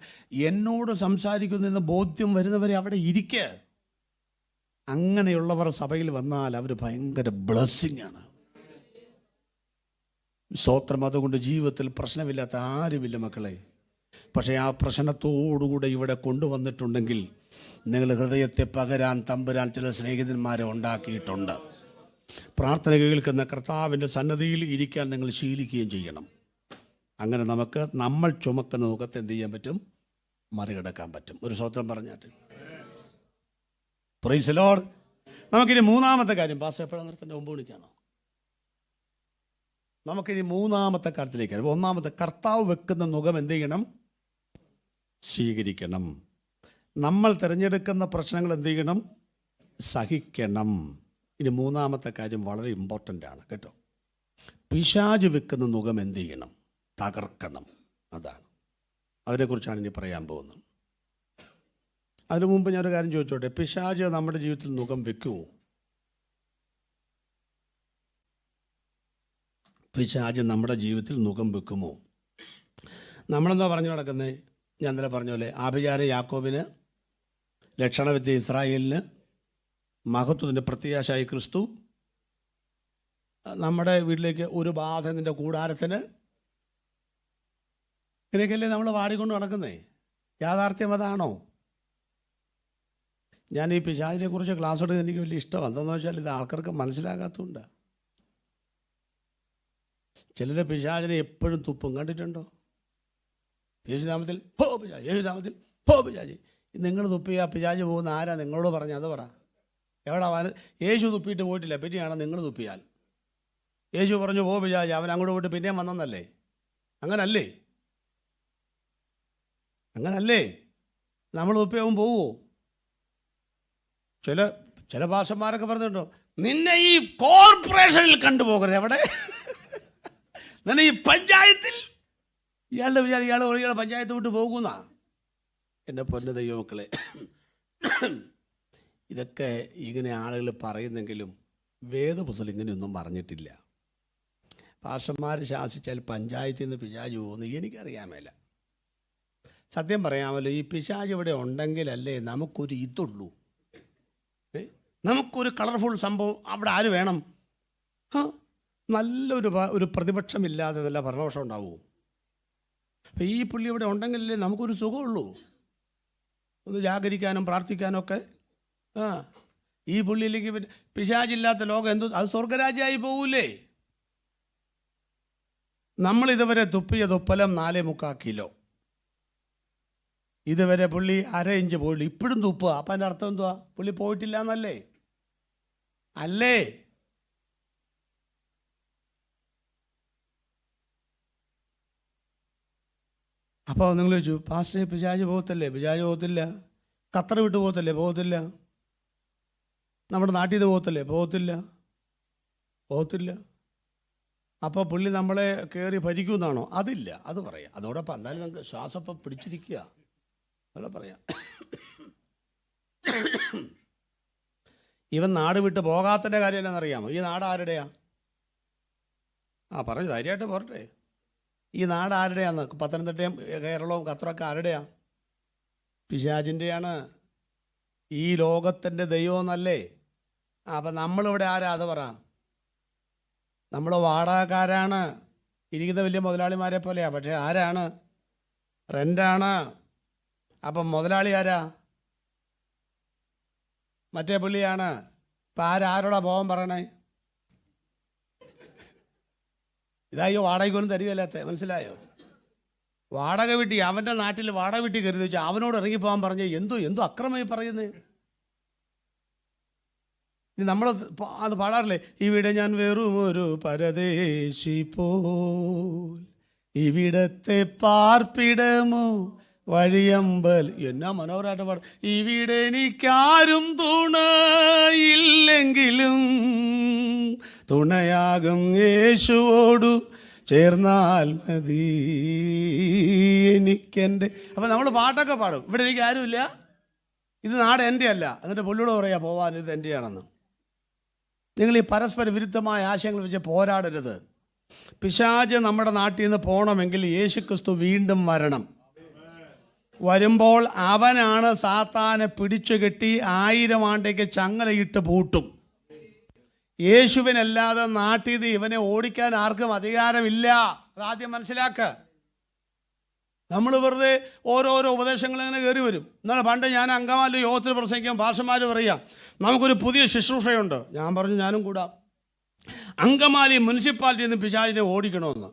എന്നോട് സംസാരിക്കുന്നതെന്ന് ബോധ്യം വരുന്നവരെ അവിടെ ഇരിക്കുക. അങ്ങനെയുള്ളവർ സഭയിൽ വന്നാൽ അവർ ഭയങ്കര ബ്ലെസ്സിങ് ആണ്. സ്തോത്രം. അതുകൊണ്ട് ജീവിതത്തിൽ പ്രശ്നമില്ലാത്ത ആരുമില്ല മക്കളെ. പക്ഷേ ആ പ്രശ്നത്തോടുകൂടെ ഇവിടെ കൊണ്ടുവന്നിട്ടുണ്ടെങ്കിൽ നിങ്ങൾ ഹൃദയത്തെ പകരാൻ തമ്പുരാൻ ചില സ്നേഹിതന്മാരെ ഉണ്ടാക്കിയിട്ടുണ്ട്. പ്രാർത്ഥന കേൾക്കുന്ന കർത്താവിൻ്റെ സന്നദ്ധിയിൽ ഇരിക്കാൻ നിങ്ങൾ ശീലിക്കുകയും ചെയ്യണം. അങ്ങനെ നമുക്ക് നമ്മൾ ചുമക്കുന്ന മുഖത്ത് എന്ത് ചെയ്യാൻ പറ്റും? മറികടക്കാൻ പറ്റും. ഒരു സ്തോത്രം പറഞ്ഞാട്ട്. Praise the Lord. നമുക്കിനി 3-ാമത്തെ കാര്യം പാസ്റ്റർ എപ്പോഴാണ് നിർത്തേണ്ടത്? 9 മണിക്കാണോ? നമുക്കിനി 3-ാമത്തെ കാര്യത്തിലേക്ക്. 1-ാമത്തെ, കർത്താവ് വെക്കുന്ന മുഖം എന്ത് ചെയ്യണം? സ്വീകരിക്കണം. നമ്മൾ തിരഞ്ഞെടുക്കുന്ന പ്രശ്നങ്ങൾ എന്ത് ചെയ്യണം? സഹിക്കണം. ഇനി 3-ാമത്തെ കാര്യം വളരെ ഇമ്പോർട്ടൻ്റ് ആണ് കേട്ടോ. പിശാച് വെക്കുന്ന മുഖം എന്ത് ചെയ്യണം? തകർക്കണം. അതാണ്, അതിനെക്കുറിച്ചാണ് ഇനി പറയാൻ പോകുന്നത്. അതിനു മുമ്പ് ഞാനൊരു കാര്യം ചോദിച്ചോട്ടെ, പിശാച് നമ്മുടെ ജീവിതത്തിൽ മുഖം വെക്കുമോ? പിശാച് നമ്മുടെ ജീവിതത്തിൽ മുഖം വെക്കുമോ? നമ്മളെന്താ പറഞ്ഞു നടക്കുന്നത്? ഞാൻ ഇന്നലെ പറഞ്ഞ പോലെ ആഭിചാരം യാക്കോബിന്, ലക്ഷണവിദ്യ ഇസ്രായേലിന്, മഹത്വത്തിൻ്റെ പ്രത്യാശയായി ക്രിസ്തു. നമ്മുടെ വീട്ടിലേക്ക് ഒരു ബാധ നിൻ്റെ കൂടാരത്തിന്. ഇങ്ങനെയൊക്കെയല്ലേ നമ്മൾ പാടിക്കൊണ്ട് നടക്കുന്നേ. യാഥാർത്ഥ്യം അതാണോ? ഞാൻ ഈ പിശാചിനെ കുറിച്ച് ക്ലാസ് എടുക്കുന്നത് എനിക്ക് വലിയ ഇഷ്ടമാണ്. എന്താണെന്ന് വെച്ചാൽ ഇത് ആൾക്കാർക്ക് മനസ്സിലാകാത്തതുകൊണ്ടാണ്. ചിലരെ പിശാചിനെ എപ്പോഴും തുപ്പും, കണ്ടിട്ടുണ്ടോ? യേശുനാമത്തിൽ ഹോ പിശാചി, യേശുനാമത്തിൽ ഹോ പിശാചി. നിങ്ങൾ തുപ്പിയ പിശാചി പോകുന്ന ആരാ? നിങ്ങളോട് പറഞ്ഞു, അത് പറ. എവിടാ? യേശു തുപ്പിയിട്ട് പോയിട്ടില്ല, പിന്നെയാണ് നിങ്ങൾ തുപ്പിയാൽ. യേശു പറഞ്ഞു പോ പിശാചി, അവൻ അങ്ങോട്ട് പോയിട്ട് പിന്നെയും വന്നെന്നല്ലേ? അങ്ങനല്ലേ? അങ്ങനല്ലേ? നമ്മൾ തുപ്പിയാവും പോവുമോ? ചില ഭാഷന്മാരൊക്കെ പറഞ്ഞിട്ടുണ്ടോ, നിന്നെ ഈ കോർപ്പറേഷനിൽ കണ്ടുപോകരുത്. എവിടെ? നിന്നെ ഈ പഞ്ചായത്തിൽ. ഇയാളുടെ വിചാരം ഇയാളെ പഞ്ചായത്ത് വിട്ട് പോകുന്ന. എൻ്റെ പൊന്നു ദൈവമക്കളെ, ഇതൊക്കെ ഇങ്ങനെ ആളുകൾ പറയുന്നെങ്കിലും വേദപുസ്തകം ഇങ്ങനെയൊന്നും പറഞ്ഞിട്ടില്ല. പാസ്റ്റർമാർ ശാസിച്ചാൽ പഞ്ചായത്തിൽ നിന്ന് പിശാച് പോകുന്നു എനിക്കറിയാൻ മേല. സത്യം പറയാമല്ലോ, ഈ പിശാച് ഇവിടെ ഉണ്ടെങ്കിലല്ലേ നമുക്കൊരു ഇതുള്ളൂ, നമുക്കൊരു കളർഫുൾ സംഭവം. അവിടെ ആര് വേണം? നല്ലൊരു പ്രതിപക്ഷമില്ലാതെ നല്ല ഭരണപക്ഷം ഉണ്ടാവുമോ? അപ്പം ഈ പുള്ളി ഇവിടെ ഉണ്ടെങ്കിലല്ലേ നമുക്കൊരു സുഖമുള്ളൂ, ഒന്ന് ജാഗരിക്കാനും പ്രാർത്ഥിക്കാനും ഒക്കെ. ഈ പുള്ളിയിലേക്ക് പിശാചില്ലാത്ത ലോകം എന്തോ, അത് സ്വർഗരാജ്യമായി പോകൂലേ? നമ്മളിതുവരെ തുപ്പിയ തുപ്പലം 4.25 കിലോ. ഇതുവരെ പുള്ളി 1/2 ഇഞ്ച് പോയില്ല, ഇപ്പോഴും തുപ്പുക. അപ്പം അതിൻ്റെ അർത്ഥം എന്തുവാ? പുള്ളി പോയിട്ടില്ല എന്നല്ലേ? അല്ലേ? അപ്പോൾ നിങ്ങൾ ചോദിച്ചു, പാസ്റ്റേ പിശാച് പോകത്തല്ലേ? പിശാച് പോകത്തില്ല. ഖത്തർ വിട്ട് പോകത്തല്ലേ? പോകത്തില്ല. നമ്മുടെ നാട്ടിൽ നിന്ന് പോകത്തല്ലേ? പോകത്തില്ല. അപ്പോൾ പുള്ളി നമ്മളെ കയറി ഭരിക്കുമെന്നാണോ? അതില്ല, അത് പറയാം. അതോടൊപ്പം എന്തായാലും നമുക്ക് ശ്വാസം പിടിച്ചിരിക്കുക, അല്ല പറയാം. ഇവൻ നാട് വിട്ട് പോകാത്തതിൻ്റെ കാര്യം എന്നാണെന്നറിയാമോ? ഈ നാട് ആരുടെയാ? പറഞ്ഞു ധൈര്യമായിട്ട് പോരട്ടെ. ഈ നാട് ആരുടെയാന്ന്? പത്തനംതിട്ടയും കേരളവും ഖത്തറൊക്കെ ആരുടെയാ? പിശാചിൻ്റെയാണ്. ഈ ലോകത്തിൻ്റെ ദൈവം എന്നല്ലേ? അപ്പം നമ്മളിവിടെ ആരാ? അത് പറ. നമ്മൾ വാടകക്കാരാണ്, ഇരിക്കുന്ന വലിയ മുതലാളിമാരെ പോലെയാ. പക്ഷേ ആരാണ്? റെൻ്റാണ്. അപ്പം മുതലാളി ആരാ? മറ്റേ പുള്ളിയാണ്. ഇപ്പം ആരോടാ പോകാൻ പറയണേ? ഇതായോ വാടകയ്ക്കൊന്നും തരികയില്ലാത്ത, മനസ്സിലായോ? വാടക വീട്ടി, അവൻ്റെ നാട്ടിൽ വാടക വീട്ടി കരുതി വെച്ചാൽ അവനോട് ഇറങ്ങിപ്പോകാൻ പറഞ്ഞ് എന്തോ അക്രമമായി പറയുന്നത്. ഇനി നമ്മൾ അത് പാടാറില്ലേ? ഇവിടെ ഞാൻ വെറും ഒരു പരദേശി പോൽ, ഇവിടത്തെ പാർപ്പിടമോ വഴിയമ്പൽ. എന്നാ മനോഹരമായിട്ട് പാടും. ഇവിടെ എനിക്കാരും തുണയില്ലെങ്കിലും തുണയാകും യേശുവോടു ചേർന്നാൽ മതി എനിക്കെൻ്റെ. അപ്പം നമ്മൾ പാട്ടൊക്കെ പാടും, ഇവിടെ എനിക്ക് ആരുമില്ല, ഇത് നാട് എൻ്റെ അല്ല. എന്നിട്ട് പുള്ളിയോട് പറയാ പോവാൻ ഇത് എൻ്റെയാണെന്ന്. നിങ്ങൾ ഈ പരസ്പര വിരുദ്ധമായ ആശയങ്ങൾ വെച്ച് പോരാടരുത്. പിശാച് നമ്മുടെ നാട്ടിൽ നിന്ന് പോകണമെങ്കിൽ യേശുക്രിസ്തു വീണ്ടും വരുമ്പോൾ അവനാണ് സാത്താനെ പിടിച്ചു കെട്ടി 1000 ആണ്ടേക്ക് ചങ്ങലയിട്ട് പൂട്ടും. യേശുവിനല്ലാതെ നാട്ടിൽ നിന്ന് ഇവനെ ഓടിക്കാൻ ആർക്കും അധികാരമില്ല. അതാദ്യം മനസ്സിലാക്കുക. നമ്മൾ വെറുതെ ഓരോരോ ഉപദേശങ്ങൾ ഇങ്ങനെ കയറി വരും. എന്നാൽ പണ്ട് ഞാൻ അങ്കമാലി യോഗത്തിൽ പ്രസംഗിക്കും, ഭാഷമാർ പറയാം നമുക്കൊരു പുതിയ ശുശ്രൂഷയുണ്ട്. ഞാൻ പറഞ്ഞു ഞാനും കൂടാം. അങ്കമാലി മുനിസിപ്പാലിറ്റിയിൽ നിന്ന് പിശാചിനെ ഓടിക്കണമെന്ന്.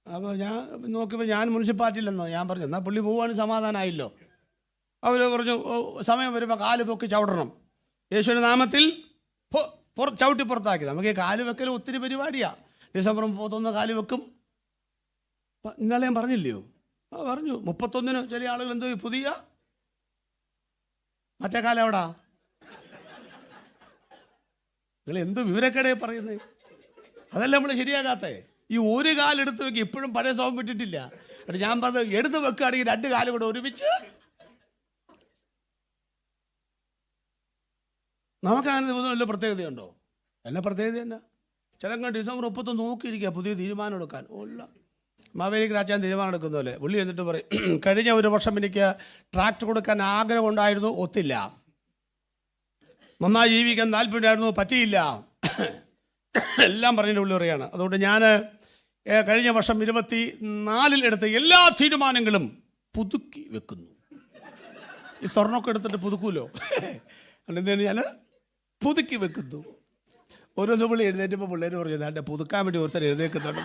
അപ്പോൾ ഞാൻ നോക്കിയപ്പോൾ ഞാൻ മുനിസിപ്പാലിറ്റിയിലെന്നോ. ഞാൻ പറഞ്ഞു എന്നാൽ പുള്ളി പോവുകയാണെങ്കിൽ സമാധാനമായില്ലോ. അവർ പറഞ്ഞു സമയം വരുമ്പോൾ കാല് പൊക്കി ചവിടണം, യേശുവിൻ്റെ നാമത്തിൽ ചവിട്ടി പുറത്താക്കി. നമുക്ക് ഈ കാല് വെക്കൽ ഒത്തിരി പരിപാടിയാണ്. ഡിസംബർ 31 കാല് വെക്കും. ഇന്നലെ ഞാൻ പറഞ്ഞില്ലയോ? പറഞ്ഞു 31 ചില ആളുകൾ എന്തോ പുതിയ മറ്റേ കാലം എവിടാ? നിങ്ങൾ എന്ത് വിവരക്കേടേ പറയുന്നത്? അതല്ല നമ്മൾ ശരിയാകാത്തേ. ഈ ഒരു കാലെടുത്ത് വെക്കുക, ഇപ്പോഴും പഴയ സ്വഭാവം വിട്ടിട്ടില്ല. എന്നിട്ട് ഞാൻ പറഞ്ഞത് എടുത്ത് വെക്കുകയാണെങ്കിൽ 2 കാലും കൂടെ ഒരുമിച്ച്. നമുക്കങ്ങനെ ദിവസം വല്ല പ്രത്യേകതയുണ്ടോ? എന്നെ പ്രത്യേകത തന്നെ. ചിലങ്ങൾ ഡിസംബർ 31 നോക്കിയിരിക്കുക പുതിയ തീരുമാനം എടുക്കാൻ. ഒല്ല മാവേലിക്ക് രാജാൻ തീരുമാനം എടുക്കുന്ന പോലെ പുള്ളി എന്നിട്ട് പറയും കഴിഞ്ഞ ഒരു വർഷം എനിക്ക് ട്രാക്ടർ കൊടുക്കാൻ ആഗ്രഹം ഉണ്ടായിരുന്നു, ഒത്തില്ല. നന്നായി ജീവിക്കാൻ താല്പര്യമായിരുന്നു, പറ്റിയില്ല. എല്ലാം പറഞ്ഞിട്ട് പുള്ളി പറയുകയാണ്. അതുകൊണ്ട് ഞാൻ കഴിഞ്ഞ വർഷം 24 എടുത്ത എല്ലാ തീരുമാനങ്ങളും പുതുക്കി വെക്കുന്നു. ഈ സ്വർണ്ണമൊക്കെ എടുത്തിട്ട് പുതുക്കൂലോ. എന്താണ് ഞാൻ പുതുക്കി വെക്കുന്നു. ഓരോ ദിവസം പുള്ളി എഴുന്നേറ്റപ്പോൾ പിള്ളേർ പറഞ്ഞു എൻ്റെ പുതുക്കാൻ വേണ്ടി ഒരുത്തർ എഴുന്നേക്കുന്നുണ്ട്.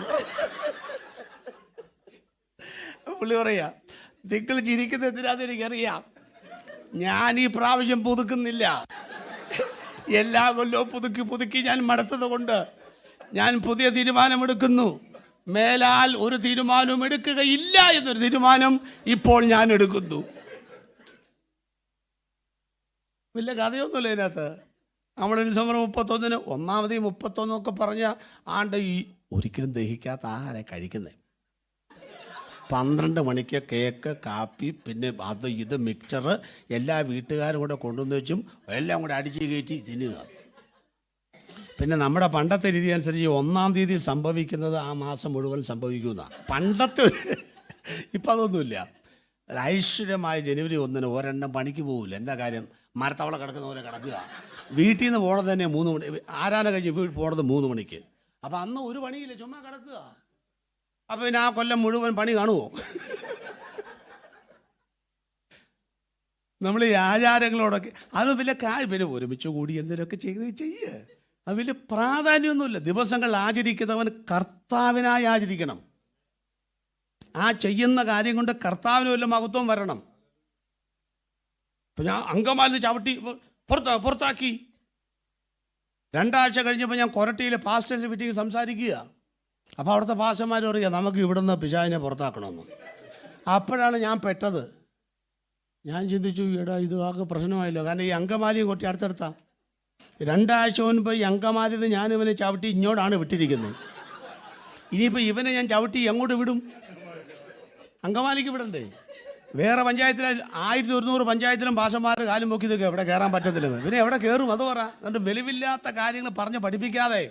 പുള്ളി പറയാ നിങ്ങൾ ചിരിക്കുന്നത് എന്തിനാന്ന് എനിക്കറിയാം, ഞാൻ ഈ പ്രാവശ്യം പുതുക്കുന്നില്ല. എല്ലാ കൊല്ലവും പുതുക്കി ഞാൻ മടുത്തത് കൊണ്ട് ഞാൻ പുതിയ തീരുമാനമെടുക്കുന്നു. മേലാൽ ഒരു തീരുമാനവും എടുക്കുകയില്ല എന്നൊരു തീരുമാനം ഇപ്പോൾ ഞാൻ എടുക്കുന്നു. വലിയ കഥയൊന്നുമില്ല ഇതിനകത്ത്. നമ്മുടെ ഡിസംബർ 31 ഒന്നാമത് 31 പറഞ്ഞ ആണ്ട് ഈ ഒരിക്കലും ദഹിക്കാത്ത ആഹാരം കഴിക്കുന്നത്. 12 മണിക്ക് കേക്ക്, കാപ്പി, പിന്നെ അത് ഇത് മിക്സർ എല്ലാ വീട്ടുകാരും കൂടെ കൊണ്ടുവന്ന് വെച്ചും എല്ലാം കൂടെ അടിച്ച് കയറ്റി തിന്നുക. പിന്നെ നമ്മുടെ പണ്ടത്തെ രീതി അനുസരിച്ച് 1-ാം തീയതി സംഭവിക്കുന്നത് ആ മാസം മുഴുവൻ സംഭവിക്കുന്ന പണ്ടത്തെ. ഇപ്പം അതൊന്നുമില്ല. ഐശ്വര്യമായ ജനുവരി 1 ഒരെണ്ണം പണിക്ക് പോകില്ല. എന്താ കാര്യം? മരത്തവള കിടക്കുന്ന പോലെ കിടക്കുക. വീട്ടിൽ നിന്ന് പോണത് തന്നെ 3 മണി, ആരാധന കഴിഞ്ഞ് പോണത് 3 മണിക്ക്. അപ്പം അന്ന് ഒരു പണിയില്ല, ചുമ്മാ കിടക്കുക. അപ്പം പിന്നെ ആ കൊല്ലം മുഴുവൻ പണി കാണുമോ? നമ്മൾ ഈ ആചാരങ്ങളോടൊക്കെ അത് വലിയ പിന്നെ ഒരുമിച്ച് കൂടി എന്തെങ്കിലുമൊക്കെ ചെയ്യുക. അത് വലിയ പ്രാധാന്യമൊന്നുമില്ല. ദിവസങ്ങൾ ആചരിക്കുന്നവൻ കർത്താവിനായി ആചരിക്കണം. ആ ചെയ്യുന്ന കാര്യം കൊണ്ട് കർത്താവിന് വല്ല മഹത്വം വരണം. ഇപ്പം ഞാൻ അങ്കമാലിന്ന് ചവിട്ടി പുറത്താക്കി. 2 ആഴ്ച കഴിഞ്ഞപ്പോൾ ഞാൻ കൊരട്ടിയിലെ പാസ്റ്റേഴ്സ് മീറ്റിംഗ് സംസാരിക്കുക. അപ്പോൾ അവിടുത്തെ പാസ്റ്റർമാർ പറയുക നമുക്ക് ഇവിടുന്ന് പിശാചിനെ പുറത്താക്കണമെന്ന്. അപ്പോഴാണ് ഞാൻ പെട്ടത്. ഞാൻ ചിന്തിച്ചു, എടാ ഇത് ആകെ പ്രശ്നമായല്ലോ. കാരണം ഈ അങ്കമാലിയും കുറച്ച് അടുത്തടുത്താണ്. 2 ആഴ്ച മുൻപ് ഈ അങ്കമാലിന്ന് ഞാൻ ഇവനെ ചവിട്ടി ഇങ്ങോട്ടാണ് വിട്ടിരിക്കുന്നത്. ഇനിയിപ്പോൾ ഇവനെ ഞാൻ ചവിട്ടി എങ്ങോട്ട് വിടും? അങ്കമാലിക്ക് വിടണ്ടേ? വേറെ പഞ്ചായത്തിൽ 1100 പഞ്ചായത്തിലും ഭാഷമാർ കാലും പൊക്കിയതൊക്കെ എവിടെ കയറാൻ പറ്റത്തില്ല. പിന്നെ എവിടെ കയറും? അത് പറ. എന്നിട്ട് വെളിവില്ലാത്ത കാര്യങ്ങൾ പറഞ്ഞ് പഠിപ്പിക്കാതെ.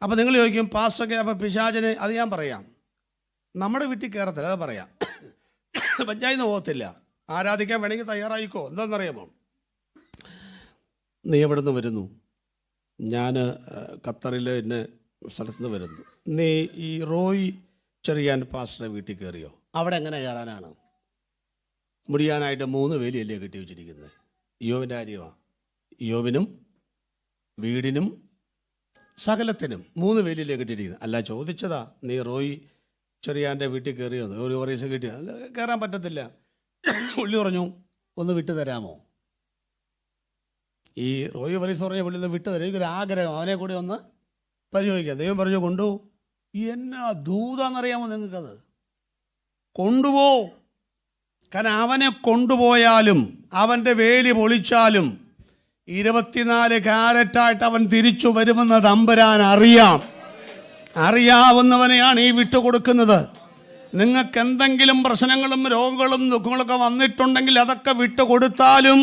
അപ്പം നിങ്ങൾ ചോദിക്കും പാസ്റ്റൊക്കെ അപ്പം പിശാചിന്, അത് ഞാൻ പറയാം, നമ്മുടെ വീട്ടിൽ കയറത്തില്ല, അത് പറയാം. പഞ്ചായത്ത് നിന്ന് പോകത്തില്ല. ആരാധിക്കാൻ വേണമെങ്കിൽ തയ്യാറായിക്കോ. എന്താണെന്നറിയാമോ? നീ എവിടെ നിന്ന് വരുന്നു? ഞാൻ ഖത്തറിൽ ഇന്ന സ്ഥലത്ത് നിന്ന് വരുന്നു. നീ ഈ റോയ് ചെറിയാൻ പാസ്റ്ററുടെ വീട്ടിൽ കയറിയോ? അവിടെ എങ്ങനെ കയറാനാണ്? മുടിയാനായിട്ട് 3 വേലിയല്ലേ കെട്ടി വെച്ചിരിക്കുന്നത്. യോവിൻ്റെ കാര്യമാണ്. യോവിനും വീടിനും സകലത്തിനും 3 വേലിയല്ലേ കെട്ടിയിരിക്കുന്നത്. അല്ല, ചോദിച്ചതാ നീ റോയ് ചെറിയാൻ്റെ വീട്ടിൽ കയറിയോ? ഒരു വർഷം കിട്ടിയ കയറാൻ പറ്റത്തില്ല. പുള്ളി പറഞ്ഞു ഒന്ന് വിട്ടു തരാമോ? ഈ റോയ് വരീസ് പറഞ്ഞ പുള്ളി ഒന്ന് വിട്ടു തരാം, എനിക്കൊരു ആഗ്രഹം, അവനെ കൂടി ഒന്ന് പരിശോധിക്കാം. ദൈവം പറഞ്ഞു കൊണ്ടുപോ. എന്നാ ദൂതാന്നറിയാമോ നിങ്ങൾക്കത്? കൊണ്ടുപോ. കാരണം അവനെ കൊണ്ടുപോയാലും അവൻ്റെ വേലി പൊളിച്ചാലും 24 കാരറ്റായിട്ട് അവൻ തിരിച്ചു വരുമെന്ന് തമ്പുരാൻ അറിയാം. അറിയാവുന്നവനെയാണ് ഈ വിട്ടുകൊടുക്കുന്നത്. നിങ്ങൾക്ക് എന്തെങ്കിലും പ്രശ്നങ്ങളും രോഗങ്ങളും ദുഃഖങ്ങളൊക്കെ വന്നിട്ടുണ്ടെങ്കിൽ അതൊക്കെ വിട്ടുകൊടുത്താലും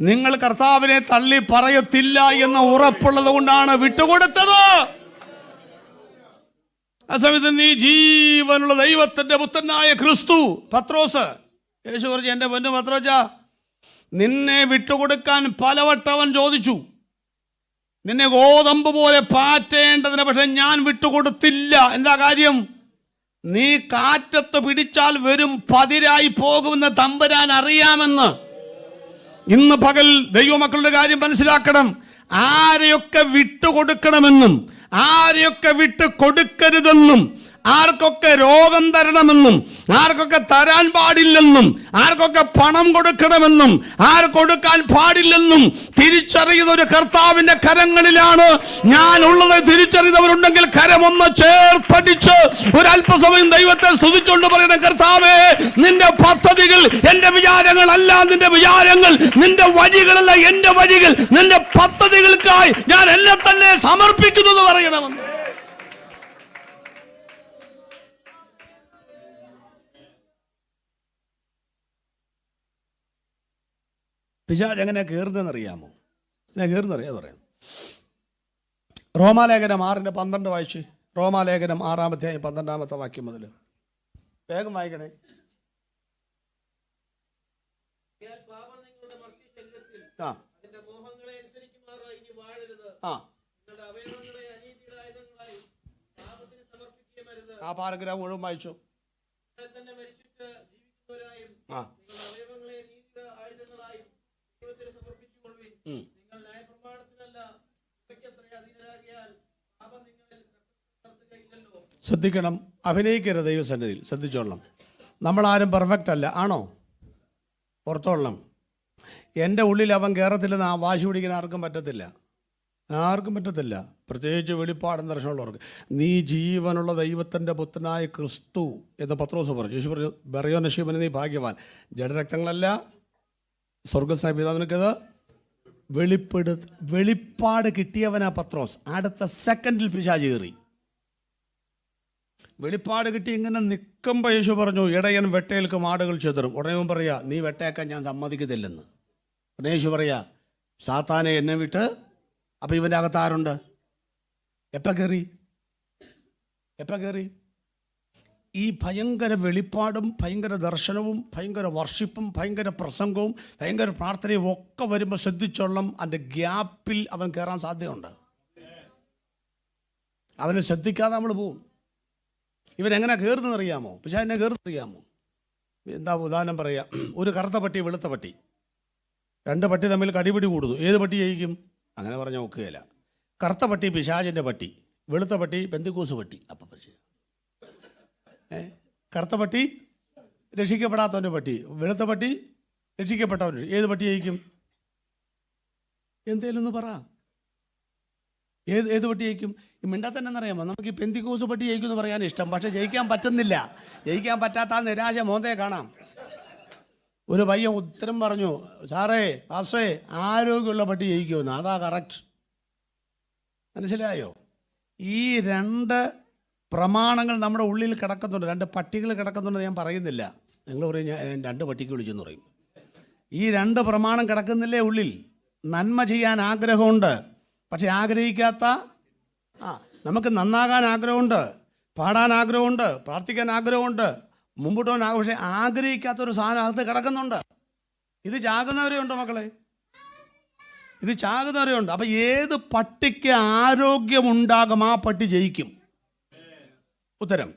നിങ്ങൾ കർത്താവിനെ തള്ളി പറയത്തില്ല എന്ന് ഉറപ്പുള്ളത് കൊണ്ടാണ് വിട്ടുകൊടുത്തത്. ആ സമയത്ത് നീ ജീവനുള്ള ദൈവത്തിൻ്റെ പുത്രനായ ക്രിസ്തു, പത്രോസ്, യേശു പറഞ്ഞു എൻ്റെ പൊന്നു പത്രോച്ച, നിന്നെ വിട്ടുകൊടുക്കാൻ പലവട്ടം അവൻ ചോദിച്ചു, നിന്നെ ഗോതമ്പ് പോലെ പാറ്റേണ്ടതിന്, പക്ഷെ ഞാൻ വിട്ടുകൊടുത്തില്ല. എന്താ കാര്യം? നീ കാറ്റത്ത് പിടിച്ചാൽ വെറും പതിരായി പോകുമെന്ന് തമ്പുരാൻ അറിയാമെന്ന്. ഇന്ന് പകൽ ദൈവമക്കളുടെ കാര്യം മനസ്സിലാക്കണം. ആരെയൊക്കെ വിട്ടുകൊടുക്കണമെന്നും ആരെയൊക്കെ വിട്ടു കൊടുക്കരുതെന്നും, ആർക്കൊക്കെ രോഗം തരണമെന്നും ആർക്കൊക്കെ തരാൻ പാടില്ലെന്നും ആർക്കൊക്കെ പണം കൊടുക്കണമെന്നും ആർ കൊടുക്കാൻ പാടില്ലെന്നും തിരിച്ചറിയുന്ന ഒരു കർത്താവിന്റെ കരങ്ങളിലാണ് ഞാൻ ഉള്ളത്. തിരിച്ചറിയുന്നവരുണ്ടെങ്കിൽ കരമൊന്ന് ചേർത്തടിച്ച് ഒരല്പസമയം ദൈവത്തെ സ്തുതിച്ചുകൊണ്ട് പറയണം, കർത്താവേ, നിന്റെ പദ്ധതികൾ എന്റെ വിചാരങ്ങളല്ല, നിന്റെ വിചാരങ്ങൾ നിന്റെ വഴികളല്ല എന്റെ വഴികൾ, നിന്റെ പദ്ധതികൾക്കായി ഞാൻ എന്നെ തന്നെ സമർപ്പിക്കുന്നു എന്ന് പറയണമെന്ന്. പിശാച് എങ്ങനെ കയറുന്നതെന്നറിയാമോ? എങ്ങനെ കയറുന്നറിയാ പറയാം. റോമാലേഖനം 6:12 വായിച്ച്. റോമാലേഖനം 6-ാം അധ്യായം 12-ാമത്തെ വാക്യം മുതൽ വേഗം വായിക്കണേ. ആ പാരഗ്രാഫ് മുഴുവൻ വായിച്ചു. ആ ശ്രദ്ധിക്കണം, അഭിനയിക്കരുത് ദൈവസന്നിധിയിൽ. ശ്രദ്ധിച്ചോളണം, നമ്മളാരും പെർഫെക്റ്റ് അല്ല, ആണോ? പുറത്തോളണം. എൻ്റെ ഉള്ളിൽ അവൻ കയറത്തില്ലെന്ന് ആ വാശി പിടിക്കാൻ ആർക്കും പറ്റത്തില്ല, ആർക്കും പറ്റത്തില്ല. പ്രത്യേകിച്ച് വെളിപ്പാടും ദർശനമുള്ളവർക്ക്. നീ ജീവനുള്ള ദൈവത്തിൻ്റെ പുത്രനായ ക്രിസ്തു എന്ന് പത്രോസ് പറഞ്ഞു. യേശു പറഞ്ഞു, ബറിയോ നശീബന് നീ ഭാഗ്യവാൻ, ജഡരക്തങ്ങളല്ല സ്വർഗ്ഗസ്നായ പിതാവിനത് വെളിപ്പാട് കിട്ടിയവനാ പത്രോസ്. അടുത്ത സെക്കൻഡിൽ പിശാച് കയറി. വെളിപ്പാട് കിട്ടി ഇങ്ങനെ നിൽക്കുമ്പോൾ യേശു പറഞ്ഞു, ഇടയൻ വെട്ടേൽക്കും ആടുകൾ ചെതറും. ഉടനെ പറയാ, നീ വെട്ടേക്കാൻ ഞാൻ സമ്മതിക്കത്തില്ലെന്ന്. ഉടനെ യേശു പറയാ, സാത്താനെ എന്നെ വിട്ട്. അപ്പം ഇവൻ്റെ അകത്ത് ആരുണ്ട്? എപ്പോൾ കയറി? ഈ ഭയങ്കര വെളിപ്പാടും ഭയങ്കര ദർശനവും ഭയങ്കര വർഷിപ്പും ഭയങ്കര പ്രസംഗവും ഭയങ്കര പ്രാർത്ഥനയും ഒക്കെ വരുമ്പോൾ ശ്രദ്ധിച്ചോളം, അതിൻ്റെ ഗ്യാപ്പിൽ അവൻ കയറാൻ സാധ്യതയുണ്ട്. അവനെ ശ്രദ്ധിക്കാതെ നമ്മൾ പോവും. ഇവനെങ്ങനെ കയറുന്നറിയാമോ? പക്ഷേ എന്നെ കയറുന്നറിയാമോ? എന്താ ഉദാഹരണം പറയുക, ഒരു കറുത്ത പട്ടി വെളുത്ത പട്ടി, രണ്ട് പട്ടി തമ്മിൽ കടിപിടി കൂടുന്നു. ഏത് പട്ടി ജയിക്കും? അങ്ങനെ പറഞ്ഞാൽ ഒക്കുകയില്ല. കറുത്ത പട്ടി പിശാചിൻ്റെ പട്ടി, വെളുത്ത പട്ടി പെന്തിക്കോസ് പട്ടി. അപ്പം പക്ഷേ കറുത്ത പട്ടി രക്ഷിക്കപ്പെടാത്തവൻ്റെ പട്ടി, വെളുത്ത പട്ടി രക്ഷിക്കപ്പെട്ടവൻ്റെ. ഏത് പട്ടി ജയിക്കും? എന്തേലും ഒന്ന് പറ, ഏത് പട്ടി ജയിക്കും? ഈ മിണ്ടാ തന്നെ എന്നറിയാമോ, നമുക്ക് ഈ പെന്തിക്കോസ് പട്ടി ജയിക്കുമെന്ന് പറയാൻ ഇഷ്ടം, പക്ഷേ ജയിക്കാൻ പറ്റുന്നില്ല. ജയിക്കാൻ പറ്റാത്ത ആ നിരാശ മോന്തേ കാണാം. ഒരു പയ്യൻ ഉത്തരം പറഞ്ഞു, സാറേ പാസ്റ്റേ ആരോഗ്യമുള്ള പട്ടി ജയിക്കുമെന്ന്. അതാ കറക്റ്റ്. മനസ്സിലായോ? ഈ രണ്ട് പ്രമാണങ്ങൾ നമ്മുടെ ഉള്ളിൽ കിടക്കുന്നുണ്ട്, രണ്ട് പട്ടികൾ കിടക്കുന്നുണ്ട്. ഞാൻ പറയുന്നില്ല, നിങ്ങൾ പറയും ഞാൻ രണ്ട് പട്ടിക്ക് വിളിച്ചെന്ന് പറയും. ഈ രണ്ട് പ്രമാണം കിടക്കുന്നില്ലേ ഉള്ളിൽ? നന്മ ചെയ്യാൻ ആഗ്രഹമുണ്ട്, പക്ഷെ ആഗ്രഹിക്കാത്ത, നമുക്ക് നന്നാകാൻ ആഗ്രഹമുണ്ട്, പാടാൻ ആഗ്രഹമുണ്ട്, പ്രാർത്ഥിക്കാൻ ആഗ്രഹമുണ്ട്, മുമ്പോട്ട് പോകാൻ ആഗ്രഹം, പക്ഷേ ആഗ്രഹിക്കാത്തൊരു സാധനം അകത്ത് കിടക്കുന്നുണ്ട്. ഇത് ചാകുന്നവരെ ഉണ്ട് മക്കളെ, ഇത് ചാകുന്നവരെ ഉണ്ട്. അപ്പം ഏത് പട്ടിക്ക് ആരോഗ്യമുണ്ടാകും ആ പട്ടി ജയിക്കും. ഉത്തരം,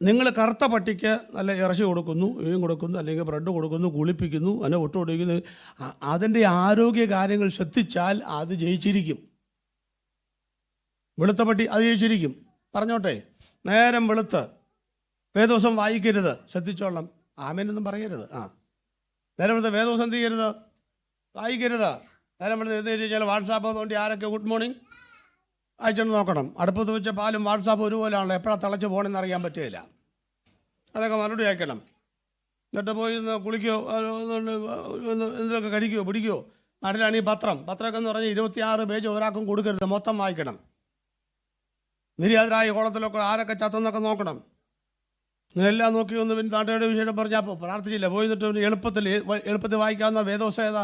നിങ്ങൾ കറുത്ത പട്ടിക്ക് നല്ല ഇറച്ചി കൊടുക്കുന്നു, മീൻ കൊടുക്കുന്നു, അല്ലെങ്കിൽ ബ്രെഡ് കൊടുക്കുന്നു, കുളിപ്പിക്കുന്നു, അതിനെ ഒട്ട് കൊടുക്കുന്നു, അതിൻ്റെ ആരോഗ്യ കാര്യങ്ങൾ ശ്രദ്ധിച്ചാൽ അത് ജയിച്ചിരിക്കും. വെളുത്ത പട്ടി അത് ജയിച്ചിരിക്കും. പറഞ്ഞോട്ടെ, നേരം വെളുത്ത് വേദോസം വായിക്കരുത്, ശ്രദ്ധിച്ചോളണം. ആമേനൊന്നും പറയരുത്. നേരം വെളുത്ത് വേദോസം എന്ത് ചെയ്യരുത്? വായിക്കരുത്. നേരം വെളുത്ത് എന്ത് ചോദിച്ചാൽ വാട്സാപ്പ് തോണ്ടി ആരൊക്കെ ഗുഡ് മോർണിംഗ് അയച്ചോണ്ട് നോക്കണം. അടുപ്പത്ത് വെച്ച പാലും വാട്സാപ്പ് ഒരുപോലെയാണല്ലോ, എപ്പോഴാണ് തിളച്ച് പോകണമെന്ന് അറിയാൻ പറ്റുകയില്ല. അതൊക്കെ മറുപടി അയക്കണം. എന്നിട്ട് പോയി കുളിക്കുകയോ എന്തൊക്കെ കഴിക്കുകയോ പിടിക്കുകയോ. നാട്ടിലാണ് ഈ പത്രമൊക്കെ എന്ന് പറഞ്ഞാൽ 26 പേജ് ഒരാൾക്കും കൊടുക്കരുത്, മൊത്തം വായിക്കണം. നിര്യാതരായ കോളത്തിലൊക്കെ ആരൊക്കെ ചത്തെന്നൊക്കെ നോക്കണം. ഇങ്ങനെല്ലാം നോക്കി ഒന്ന് പിന്നെ നാട്ടുകാരുടെ വിഷയം പറഞ്ഞാൽ പ്രാർത്ഥിച്ചില്ല. പോയി എന്നിട്ട് എളുപ്പത്തിൽ വായിക്കാവുന്ന വേദോസം ഏതാ?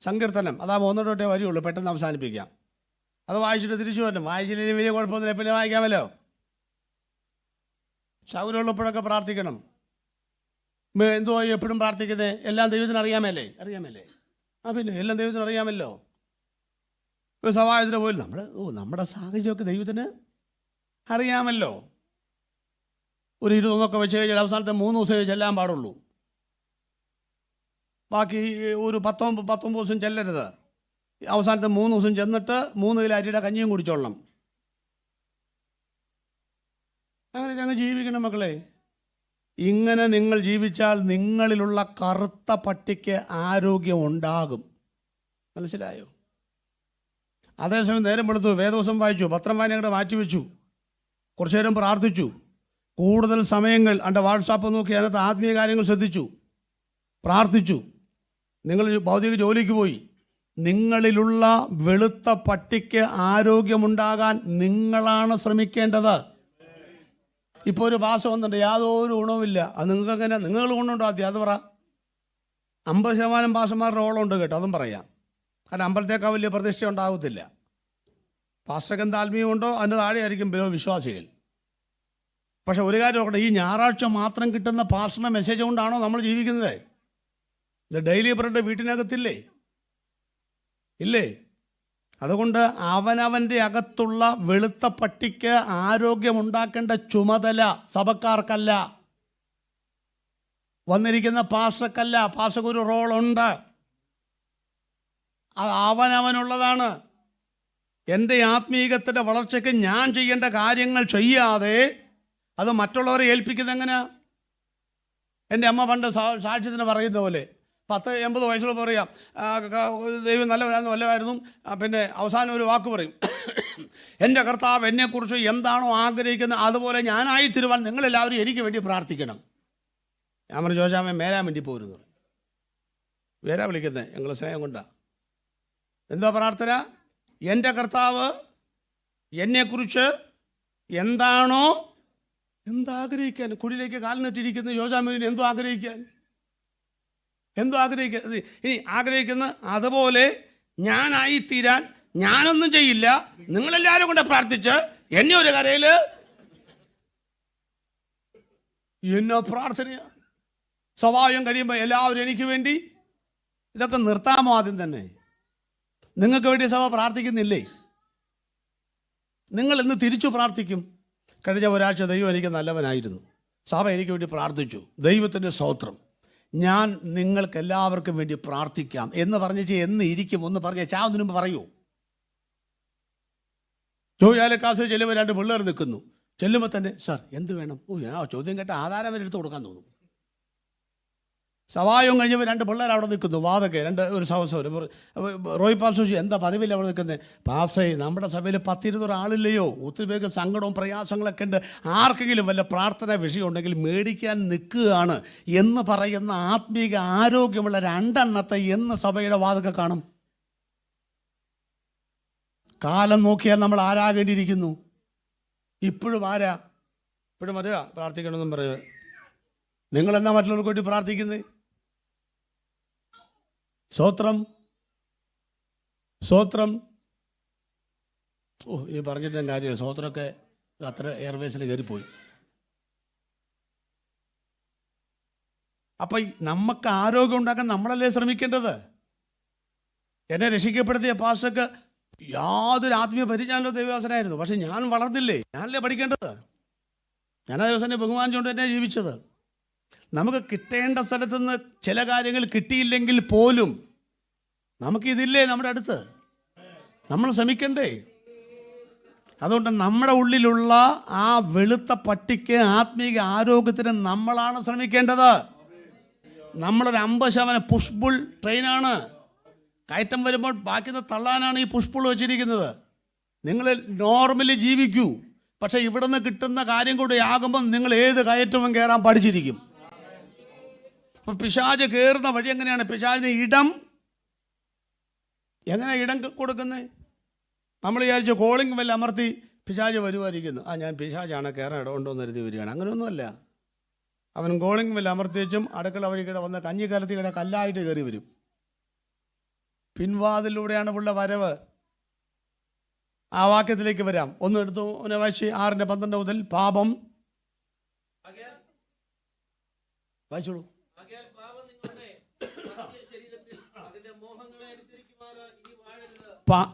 സങ്കീർത്തനം. അതാകുമ്പോൾ 1-2 വരിയുള്ളൂ, പെട്ടെന്ന് അവസാനിപ്പിക്കാം. അത് വായിച്ചിട്ട് തിരിച്ചു വരണം. വായിച്ചില്ലെങ്കിൽ വലിയ കുഴപ്പമൊന്നുമില്ല, പിന്നെ വായിക്കാമല്ലോ. സൗകര്യമുള്ളപ്പോഴൊക്കെ പ്രാർത്ഥിക്കണം. എന്തോ എപ്പോഴും പ്രാർത്ഥിക്കുന്നത്? എല്ലാം ദൈവത്തിന് അറിയാമല്ലേ? പിന്നെ എല്ലാം ദൈവത്തിന് അറിയാമല്ലോ. ഒരു സമാജത്തിന് പോലും നമ്മുടെ സാഹചര്യമൊക്കെ ദൈവത്തിന് അറിയാമല്ലോ. ഒരു 21 വെച്ച് കഴിഞ്ഞാൽ അവസാനത്തെ 3 ദിവസം ചെല്ലാൻ പാടുള്ളൂ. ബാക്കി ഒരു 19 ദിവസം ചെല്ലരുത്. അവസാനത്തെ 3 ദിവസം ചെന്നിട്ട് 3 കിലോ അരിയുടെ കഞ്ഞിയും കുടിച്ചോളണം. അങ്ങനെ അങ്ങ് ജീവിക്കണം മക്കളെ. ഇങ്ങനെ നിങ്ങൾ ജീവിച്ചാൽ നിങ്ങളിലുള്ള കറുത്ത പട്ടിക്ക് ആരോഗ്യം ഉണ്ടാകും. മനസ്സിലായോ? അതേസമയം നേരം വെളുത്തു, വേദോസം വായിച്ചു, പത്രം വായനയുടെ മാറ്റിവെച്ചു, കുറച്ചു നേരം പ്രാർത്ഥിച്ചു, കൂടുതൽ സമയങ്ങൾ എൻ്റെ വാട്സാപ്പ് നോക്കി അതിനകത്ത് ആത്മീയ കാര്യങ്ങൾ ശ്രദ്ധിച്ചു, പ്രാർത്ഥിച്ചു, നിങ്ങൾ ഭൗതിക ജോലിക്ക് പോയി. നിങ്ങളിലുള്ള വെളുത്ത പട്ടിക്ക് ആരോഗ്യമുണ്ടാകാൻ നിങ്ങളാണ് ശ്രമിക്കേണ്ടത്. ഇപ്പോൾ ഒരു പാസ് വന്നിട്ടുണ്ട്, യാതൊരു ഗുണവുമില്ല. അത് നിങ്ങൾക്ക് എങ്ങനെ? നിങ്ങൾ ഗുണമുണ്ടോ? ആദ്യം അത് പറ. 50% പാസ്റ്റർമാരുടെ ഓളമുണ്ട് കേട്ടോ, അതും പറയാം. കാരണം അമ്പലത്തേക്കാൾ വലിയ പ്രതിഷ്ഠ ഉണ്ടാകത്തില്ല. പാസ്റ്റർക്ക് എന്ത് ആത്മീയമുണ്ടോ അതിൻ്റെ താഴെയായിരിക്കും വിശ്വാസികൾ. പക്ഷെ ഒരു കാര്യം നോക്കട്ടെ, ഈ ഞായറാഴ്ച മാത്രം കിട്ടുന്ന പാസ്റ്ററിൻ്റെ മെസ്സേജ് കൊണ്ടാണോ നമ്മൾ ജീവിക്കുന്നത്? ഇത് ഡെയിലി ബ്രെഡ് വീട്ടിനകത്തില്ലേ? ഇല്ലേ? അതുകൊണ്ട് അവനവൻ്റെ അകത്തുള്ള വെളുത്ത പട്ടിക്ക് ആരോഗ്യമുണ്ടാക്കേണ്ട ചുമതല സഭക്കാർക്കല്ല. വന്നിരിക്കുന്ന പാസ്റ്റർക്കല്ല, പാസ്റ്റർക്ക് ഒരു റോളുണ്ട്, അത് അവനവനുള്ളതാണ്. എൻ്റെ ആത്മീകത്തിൻ്റെ വളർച്ചയ്ക്ക് ഞാൻ ചെയ്യേണ്ട കാര്യങ്ങൾ ചെയ്യാതെ അത് മറ്റുള്ളവരെ ഏൽപ്പിക്കുന്നത് എങ്ങനെയാ? എൻ്റെ അമ്മ പണ്ട് സാക്ഷ്യത്തിന് പറയുന്ന പോലെ 80 വയസ്സുള്ള പറയാം, ദൈവം നല്ലവരായിരുന്നു, പിന്നെ അവസാനം ഒരു വാക്ക് പറയും, എൻ്റെ കർത്താവ് എന്നെക്കുറിച്ച് എന്താണോ ആഗ്രഹിക്കുന്നത് അതുപോലെ ഞാനായി തീരുവാൻ നിങ്ങളെല്ലാവരും എനിക്ക് വേണ്ടി പ്രാർത്ഥിക്കണം. ഞാൻ പറഞ്ഞു, ചോദിച്ചാൽ മേലാൻ വേണ്ടി പോരുന്നു. വേരാ വിളിക്കുന്നത് ഞങ്ങൾ സ്നേഹം കൊണ്ടാണ്. എന്താ പ്രാർത്ഥന? എൻ്റെ കർത്താവ് എന്നെക്കുറിച്ച് എന്താണോ എന്താഗ്രഹിക്കാൻ. കുഴിയിലേക്ക് കാലിനിട്ടിരിക്കുന്ന യോശാമീരിന് എന്തോ ആഗ്രഹിക്കാൻ, ഇനി ആഗ്രഹിക്കുന്ന അതുപോലെ ഞാനായിത്തീരാൻ ഞാനൊന്നും ചെയ്യില്ല, നിങ്ങളെല്ലാവരും കൊണ്ട് പ്രാർത്ഥിച്ച് എന്നെ ഒരു കരയിൽ എന്നോ പ്രാർത്ഥനയാ. സ്വഭാവം കഴിയുമ്പോൾ എല്ലാവരും എനിക്ക് വേണ്ടി. ഇതൊക്കെ നിർത്താമോ? ആദ്യം തന്നെ നിങ്ങൾക്ക് വേണ്ടി സഭ പ്രാർത്ഥിക്കുന്നില്ലേ? നിങ്ങൾ ഇന്ന് തിരിച്ചു പ്രാർത്ഥിക്കും. കഴിഞ്ഞ ഒരാഴ്ച ദൈവം എനിക്ക് നല്ലവനായിരുന്നു, സഭ എനിക്ക് വേണ്ടി പ്രാർത്ഥിച്ചു, ദൈവത്തിൻ്റെ സ്തോത്രം, ഞാൻ നിങ്ങൾക്ക് എല്ലാവർക്കും വേണ്ടി പ്രാർത്ഥിക്കാം എന്ന് പറഞ്ഞ് എന്ന് ഇരിക്കും. ഒന്ന് പറഞ്ഞ ചാവുന്നതിന് മുമ്പ് പറയൂ. ജോയാലക്കാസ് ചെല്ലുമ്പോൾ 2 പിള്ളേർ നിൽക്കുന്നു. ചെല്ലുമ്പോൾ തന്നെ സാർ എന്ത് വേണം? ആ ചോദ്യം കേട്ട ആധാരം വരെ എടുത്ത് കൊടുക്കാൻ തോന്നും. സവായം കഴിഞ്ഞപ്പോൾ 2 പിള്ളേർ അവിടെ നിൽക്കുന്നു, വാതൊക്കെ ഒരു സഹോദരൻ റോയ് പാസ്റ്റർ എന്താ പതിവില്ല അവിടെ നിൽക്കുന്നത്? പാസ്റ്റേ, നമ്മുടെ സഭയിൽ 10-20 ആളില്ലയോ, ഒത്തിരി പേർക്ക് സങ്കടവും പ്രയാസങ്ങളൊക്കെ ഉണ്ട്, ആർക്കെങ്കിലും വല്ല പ്രാർത്ഥന വിഷയം ഉണ്ടെങ്കിൽ മേടിക്കാൻ നിൽക്കുകയാണ് എന്ന് പറയുന്ന ആത്മീക ആരോഗ്യമുള്ള 2 എണ്ണത്തെ എന്ന് സഭയുടെ വാതൊക്കെ കാണും. കാലം നോക്കിയാൽ നമ്മൾ ആരാകേണ്ടിയിരിക്കുന്നു? ഇപ്പോഴും ആരാ? ഇപ്പോഴും അറിയുക പ്രാർത്ഥിക്കണമെന്നും പറയുക. നിങ്ങളെന്നാ മറ്റുള്ളവർക്ക് വേണ്ടി പ്രാർത്ഥിക്കുന്നത്? സ്തോത്രം. ഇനി പറഞ്ഞിട്ടും കാര്യമില്ല. സ്തോത്രമൊക്കെ അത്ര എയർവേസിൽ കയറിപ്പോയി. അപ്പം നമുക്ക് ആരോഗ്യം ഉണ്ടാക്കാൻ നമ്മളല്ലേ ശ്രമിക്കേണ്ടത്? എന്നെ രക്ഷിക്കപ്പെടുത്തിയ പാസ്റ്റർക്ക് യാതൊരു ആത്മീയ പരിജ്ഞാനമോ ദൈവദാസനായിരുന്നു, പക്ഷെ ഞാൻ വളർന്നില്ലേ? ഞാനല്ലേ പഠിക്കേണ്ടത്? ഞാൻ ആ ദിവസം ബഹുമാനിച്ചുകൊണ്ട് തന്നെ ജീവിച്ചത്. നമുക്ക് കിട്ടേണ്ട സ്ഥലത്തു നിന്ന് ചില കാര്യങ്ങൾ കിട്ടിയില്ലെങ്കിൽ പോലും നമുക്കിതില്ലേ നമ്മുടെ അടുത്ത്? നമ്മൾ ശ്രമിക്കണ്ടേ? അതുകൊണ്ട് നമ്മുടെ ഉള്ളിലുള്ള ആ വെളുത്ത പട്ടിക്ക് ആത്മീക ആരോഗ്യത്തിന് നമ്മളാണ് ശ്രമിക്കേണ്ടത്. നമ്മളൊരു 50% പുഷ്പുൾ ട്രെയിനാണ്. കയറ്റം വരുമ്പോൾ ബാക്കി തള്ളാനാണ് ഈ പുഷ്പുൾ വെച്ചിരിക്കുന്നത്. നിങ്ങൾ നോർമലി ജീവിക്കൂ, പക്ഷേ ഇവിടെ നിന്ന് കിട്ടുന്ന കാര്യം കൂടി ആകുമ്പം നിങ്ങൾ ഏത് കയറ്റവും കയറാൻ പഠിച്ചിരിക്കും. അപ്പം പിശാച് കയറുന്ന വഴി എങ്ങനെയാണ്? പിശാചിന് എങ്ങനെ ഇടം കൊടുക്കുന്നത്? നമ്മൾ വിചാരിച്ചു കോളിംഗ് ബെൽ അമർത്തി പിശാച് വരുമായിരിക്കുന്നു. ഞാൻ പിശാചാണ്, കയറാൻ ഇടമുണ്ടോ എന്ന് കരുതി വരികയാണ്. അങ്ങനെയൊന്നുമല്ല. അവൻ കോളിംഗ് ബെൽ അമർത്തി വെച്ചും അടുക്കള വഴി കൂടെ വന്ന് കഞ്ഞിക്കലത്തി കൂടെ കല്ലായിട്ട് കയറി വരും. പിൻവാതിലൂടെയാണ് ഉള്ള വരവ്. ആ വാക്യത്തിലേക്ക് വരാം. ഒന്ന് എടുത്തു, വായിച്ച് 6:12 മുതൽ. പാപം വായിച്ചോളൂ.